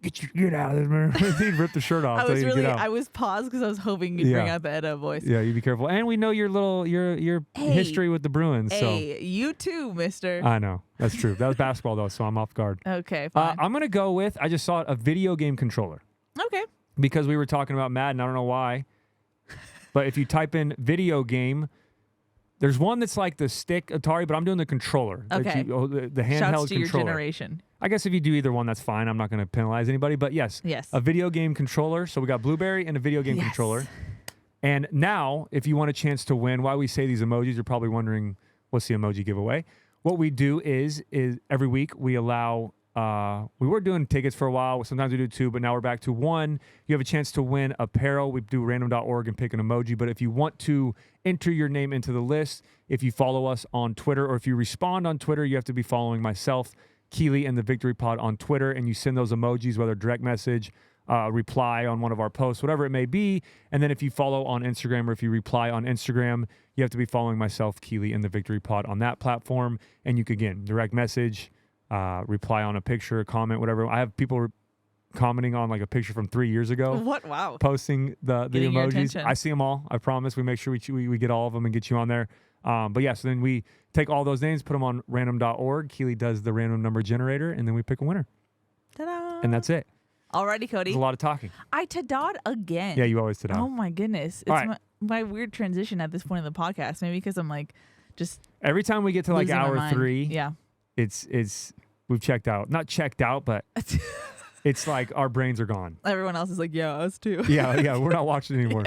Get out of this, man. He'd rip the shirt off. I was paused because I was hoping you'd bring out the Edo voice. Yeah, you be careful. And we know your history with the Bruins. Hey, so. You too, mister. I know. That's true. That was basketball, though, so I'm off guard. Okay, fine. I'm going to go with, I just saw a video game controller. Okay. Because we were talking about Madden. I don't know why. But if you type in video game, there's one that's like the stick Atari, but I'm doing the controller. Okay. The handheld Shouts to controller. your generation. I guess if you do either one, that's fine. I'm not going to penalize anybody. But yes, a video game controller. So we got Blueberry and a video game controller. And now, if you want a chance to win, while we say these emojis, you're probably wondering, what's the emoji giveaway? What we do is every week we allow, we were doing tickets for a while. Sometimes we do 2, but now we're back to 1. You have a chance to win apparel. We do random.org and pick an emoji. But if you want to enter your name into the list, if you follow us on Twitter, or if you respond on Twitter, you have to be following myself, Keely, and the Victory Pod on Twitter, and you send those emojis, whether direct message, reply on one of our posts, whatever it may be. And then if you follow on Instagram, or if you reply on Instagram, you have to be following myself, Keely, and the Victory Pod on that platform. And you can, again, direct message, reply on a picture, comment, whatever. I have people commenting on like a picture from 3 years ago. What? Wow. Posting the emojis. I see them all. I promise. We make sure we get all of them and get you on there. But yeah, so then we take all those names, put them on random.org. Keely does the random number generator, and then we pick a winner. Ta-da. And that's it. Alrighty, Cody. There's a lot of talking. I ta-da'd again. Yeah, you always ta-da. Oh my goodness. It's my weird transition at this point in the podcast. Maybe because I'm like just every time we get to like hour 3, it's we've checked out. Not checked out, but it's like our brains are gone. Everyone else is like, yeah, us too. yeah, we're not watching anymore.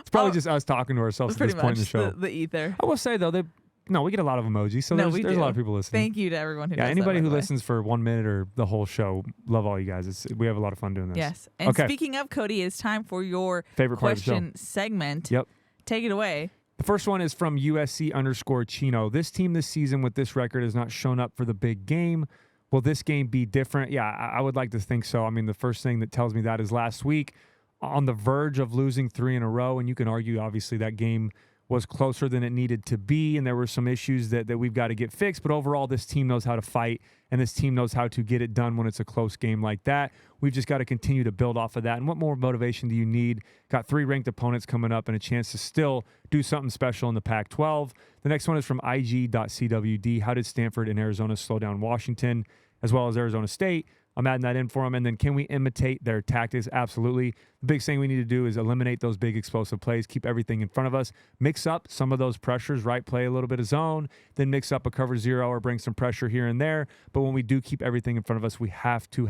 It's probably just us talking to ourselves at this point in the show. The ether. I will say though, we get a lot of emojis, so there's a lot of people listening. Thank you to everyone who does anybody that, who listens for 1 minute or the whole show, love all you guys. We have a lot of fun doing this. Yes. And speaking of Cody, it's time for your favorite question segment. Yep. Take it away. The first one is from USC_Chino. This team this season with this record has not shown up for the big game. Will this game be different? Yeah, I would like to think so. I mean, the first thing that tells me that is last week on the verge of losing 3 in a row, and you can argue, obviously, that game was closer than it needed to be, and there were some issues that we've got to get fixed. But overall, this team knows how to fight, and this team knows how to get it done when it's a close game like that. We've just got to continue to build off of that. And what more motivation do you need? Got 3 ranked opponents coming up and a chance to still do something special in the Pac-12. The next one is from IG.CWD. How did Stanford and Arizona slow down Washington as well as Arizona State? I'm adding that in for them. And then can we imitate their tactics? Absolutely. The big thing we need to do is eliminate those big explosive plays, keep everything in front of us, mix up some of those pressures, right? Play a little bit of zone, then mix up a cover 0 or bring some pressure here and there. But when we do keep everything in front of us, we have to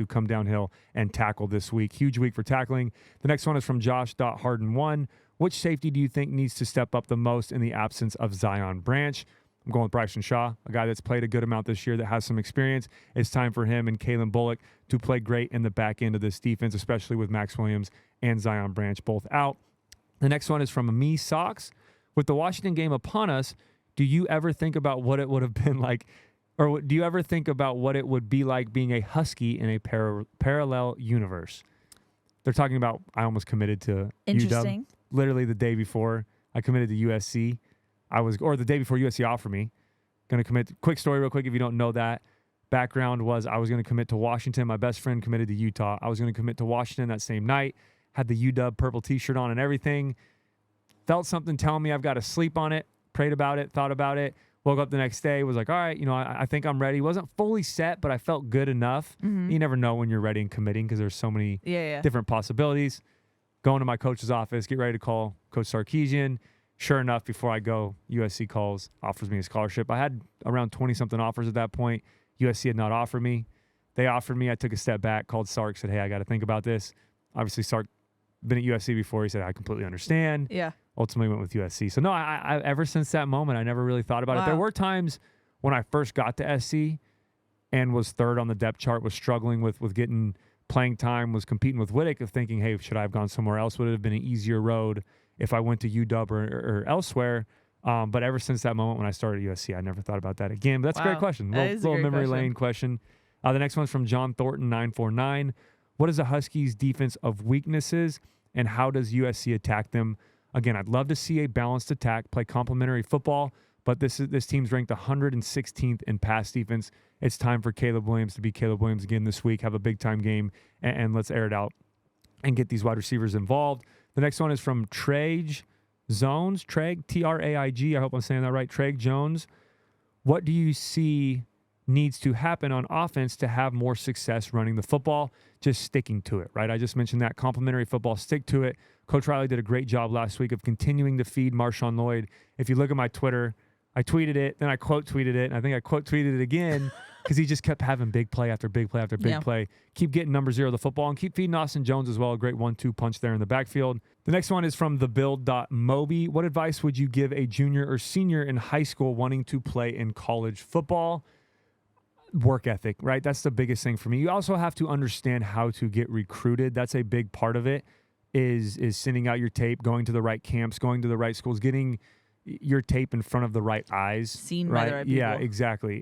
come downhill and tackle this week. Huge week for tackling. The next one is from Josh.Harden1. Which safety do you think needs to step up the most in the absence of Zion Branch? I'm going with Bryson Shaw, a guy that's played a good amount this year that has some experience. It's time for him and Kalen Bullock to play great in the back end of this defense, especially with Max Williams and Zion Branch both out. The next one is from Me Sox. With the Washington game upon us, do you ever think about what it would have been like, or do you ever think about what it would be like being a Husky in a parallel universe? They're talking about I almost committed to Interesting. UW. Literally the day before I committed to USC. Or the day before USC offered me, going to commit. Quick story real quick if you don't know that. Background was I was going to commit to Washington. My best friend committed to Utah. I was going to commit to Washington that same night. Had the UW purple t-shirt on and everything. Felt something telling me I've got to sleep on it. Prayed about it. Thought about it. Woke up the next day. Was like, all right, I think I'm ready. Wasn't fully set, but I felt good enough. Mm-hmm. You never know when you're ready and committing because there's so many different possibilities. Going to my coach's office, get ready to call Coach Sarkisian. Sure enough, before I go, USC calls, offers me a scholarship. I had around 20-something offers at that point. USC had not offered me. They offered me. I took a step back, called Sark, said, hey, I got to think about this. Obviously, Sark been at USC before. He said, I completely understand. Yeah. Ultimately went with USC. So, no, I ever since that moment, I never really thought about it. There were times when I first got to SC and was third on the depth chart, was struggling with getting playing time, was competing with Whittick, of thinking, hey, should I have gone somewhere else? Would it have been an easier road if I went to UW or elsewhere? But ever since that moment when I started USC, I never thought about that again. But that's a great question. Little memory lane question. The next one's from John Thornton 949. What is the Huskies' defense of weaknesses, and how does USC attack them? Again, I'd love to see a balanced attack, play complementary football, but this team's ranked 116th in pass defense. It's time for Caleb Williams to be Caleb Williams again this week, have a big-time game, and let's air it out and get these wide receivers involved. The next one is from Traig Zones, Traig, I hope I'm saying that right, Traig Jones. What do you see needs to happen on offense to have more success running the football? Just sticking to it, right? I just mentioned that complementary football, stick to it. Coach Riley did a great job last week of continuing to feed Marshawn Lloyd. If you look at my Twitter, I tweeted it, then I quote tweeted it, and I think I quote tweeted it again because he just kept having big play after big play after big play. Keep getting number 0 the football and keep feeding Austin Jones as well. A great 1-2 punch there in the backfield. The next one is from thebuild.moby. What advice would you give a junior or senior in high school wanting to play in college football? Work ethic, right? That's the biggest thing for me. You also have to understand how to get recruited. That's a big part of it, is sending out your tape, going to the right camps, going to the right schools, getting your tape in front of the right eyes. Seen right? by the right people. Yeah, exactly.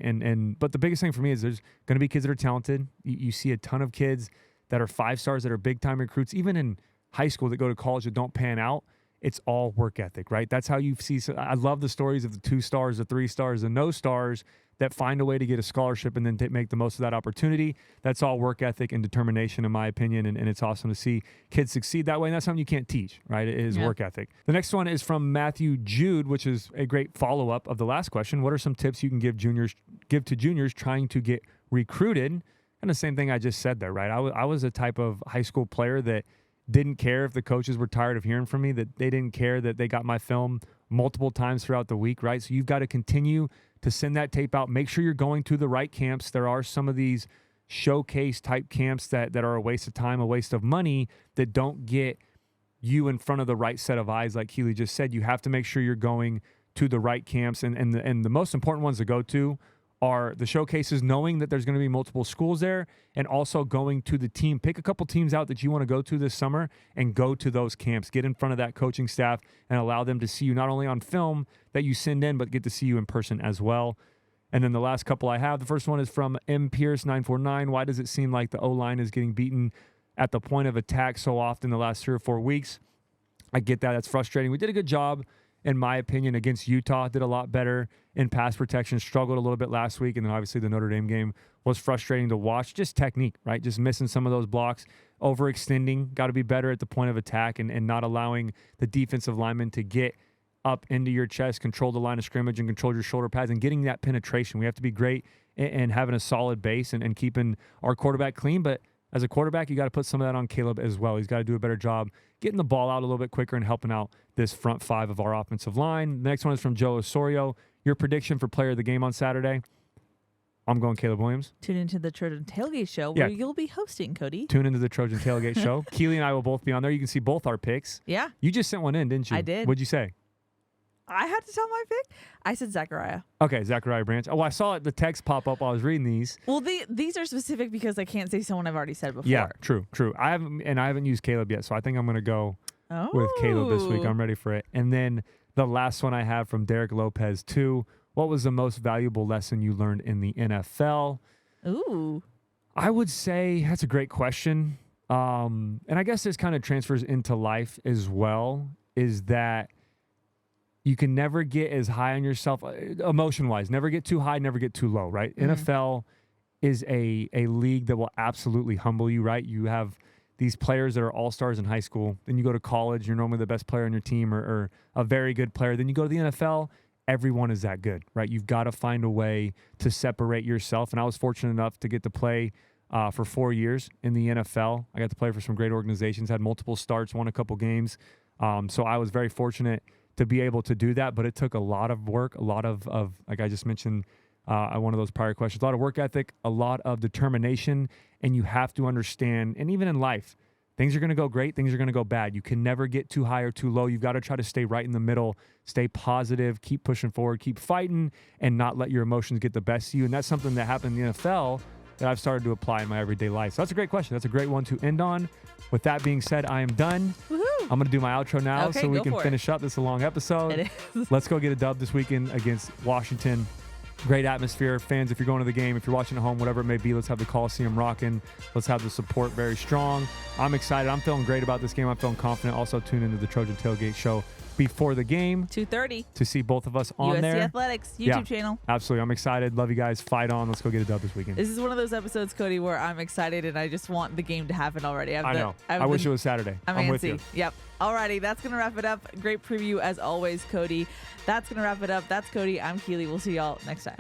But the biggest thing for me is there's going to be kids that are talented. You see a ton of kids that are 5 stars, that are big-time recruits, even in high school that go to college that don't pan out. It's all work ethic, right? That's how you see. So I love the stories of the 2 stars, the 3 stars, the no stars that find a way to get a scholarship and then make the most of that opportunity. That's all work ethic and determination, in my opinion, and it's awesome to see kids succeed that way, and that's something you can't teach, right? It is work ethic. The next one is from Matthew Jude, which is a great follow-up of the last question. What are some tips you can give to juniors trying to get recruited? And the same thing I just said there, right? I was a type of high school player that didn't care if the coaches were tired of hearing from me, that they didn't care that they got my film multiple times throughout the week, right? So you've got to continue to send that tape out. Make sure you're going to the right camps. There are some of these showcase type camps that are a waste of time, a waste of money, that don't get you in front of the right set of eyes. Like Keely just said, you have to make sure you're going to the right camps. And the most important ones to go to are the showcases, knowing that there's going to be multiple schools there, and also going to the team. Pick a couple teams out that you want to go to this summer and go to those camps. Get in front of that coaching staff and allow them to see you not only on film that you send in, but get to see you in person as well. And then the last couple I have, the first one is from M. Pierce 949. Why does it seem like the O-line is getting beaten at the point of attack so often the last 3 or 4 weeks? I get that. That's frustrating. We did a good job in my opinion, against Utah, did a lot better in pass protection, struggled a little bit last week. And then obviously the Notre Dame game was frustrating to watch. Just technique, right? Just missing some of those blocks, overextending, got to be better at the point of attack and not allowing the defensive lineman to get up into your chest, control the line of scrimmage, and control your shoulder pads, and getting that penetration. We have to be great and having a solid base and keeping our quarterback clean. But as a quarterback, you got to put some of that on Caleb as well. He's got to do a better job getting the ball out a little bit quicker and helping out this front five of our offensive line. The next one is from Joe Osorio. Your prediction for player of the game on Saturday? I'm going Caleb Williams. Tune into the Trojan Tailgate Show where you'll be hosting, Cody. Tune into the Trojan Tailgate Show. Keely and I will both be on there. You can see both our picks. Yeah. You just sent one in, didn't you? I did. What'd you say? I had to tell my pick. I said Zachariah. Okay, Zachariah Branch. Oh, I saw the text pop up while I was reading these. Well, these are specific because I can't say someone I've already said before. Yeah, true. I haven't used Caleb yet, so I think I'm going to go with Caleb this week. I'm ready for it. And then the last one I have from Derek Lopez too. What was the most valuable lesson you learned in the NFL? Ooh. I would say that's a great question. And I guess this kind of transfers into life as well, is that you can never get as high on yourself emotion-wise. Never get too high, never get too low, right? Mm-hmm. NFL is a league that will absolutely humble you, right? You have these players that are all-stars in high school. Then you go to college, you're normally the best player on your team or a very good player. Then you go to the NFL, everyone is that good, right? You've got to find a way to separate yourself. And I was fortunate enough to get to play for 4 years in the NFL. I got to play for some great organizations, had multiple starts, won a couple games. So I was very fortunate to be able to do that, but it took a lot of work, a lot of like I just mentioned one of those prior questions, a lot of work ethic, a lot of determination, and you have to understand, and even in life, things are going to go great, things are going to go bad. You can never get too high or too low. You've got to try to stay right in the middle, stay positive, keep pushing forward, keep fighting, and not let your emotions get the best of you. And that's something that happened in the NFL that I've started to apply in my everyday life. So that's a great question. That's a great one to end on. With that being said, I am done. Woohoo. I'm going to do my outro now okay, so we can finish it. up. This is a long episode. It is. Let's go get a dub this weekend against Washington. Great atmosphere. Fans, if you're going to the game, if you're watching at home, whatever it may be, let's have the Coliseum rocking. Let's have the support very strong. I'm excited. I'm feeling great about this game. I'm feeling confident. Also, tune into the Trojan Tailgate Show before the game. 2:30. To see both of us on USC there. Athletics YouTube channel. Absolutely. I'm excited. Love you guys. Fight on. Let's go get a dub this weekend. This is one of those episodes, Cody, where I'm excited and I just want the game to happen already. I know. I wish it was Saturday. I'm with you. Yep. Alrighty, that's going to wrap it up. Great preview as always, Cody. That's going to wrap it up. That's Cody. I'm Keely. We'll see y'all next time.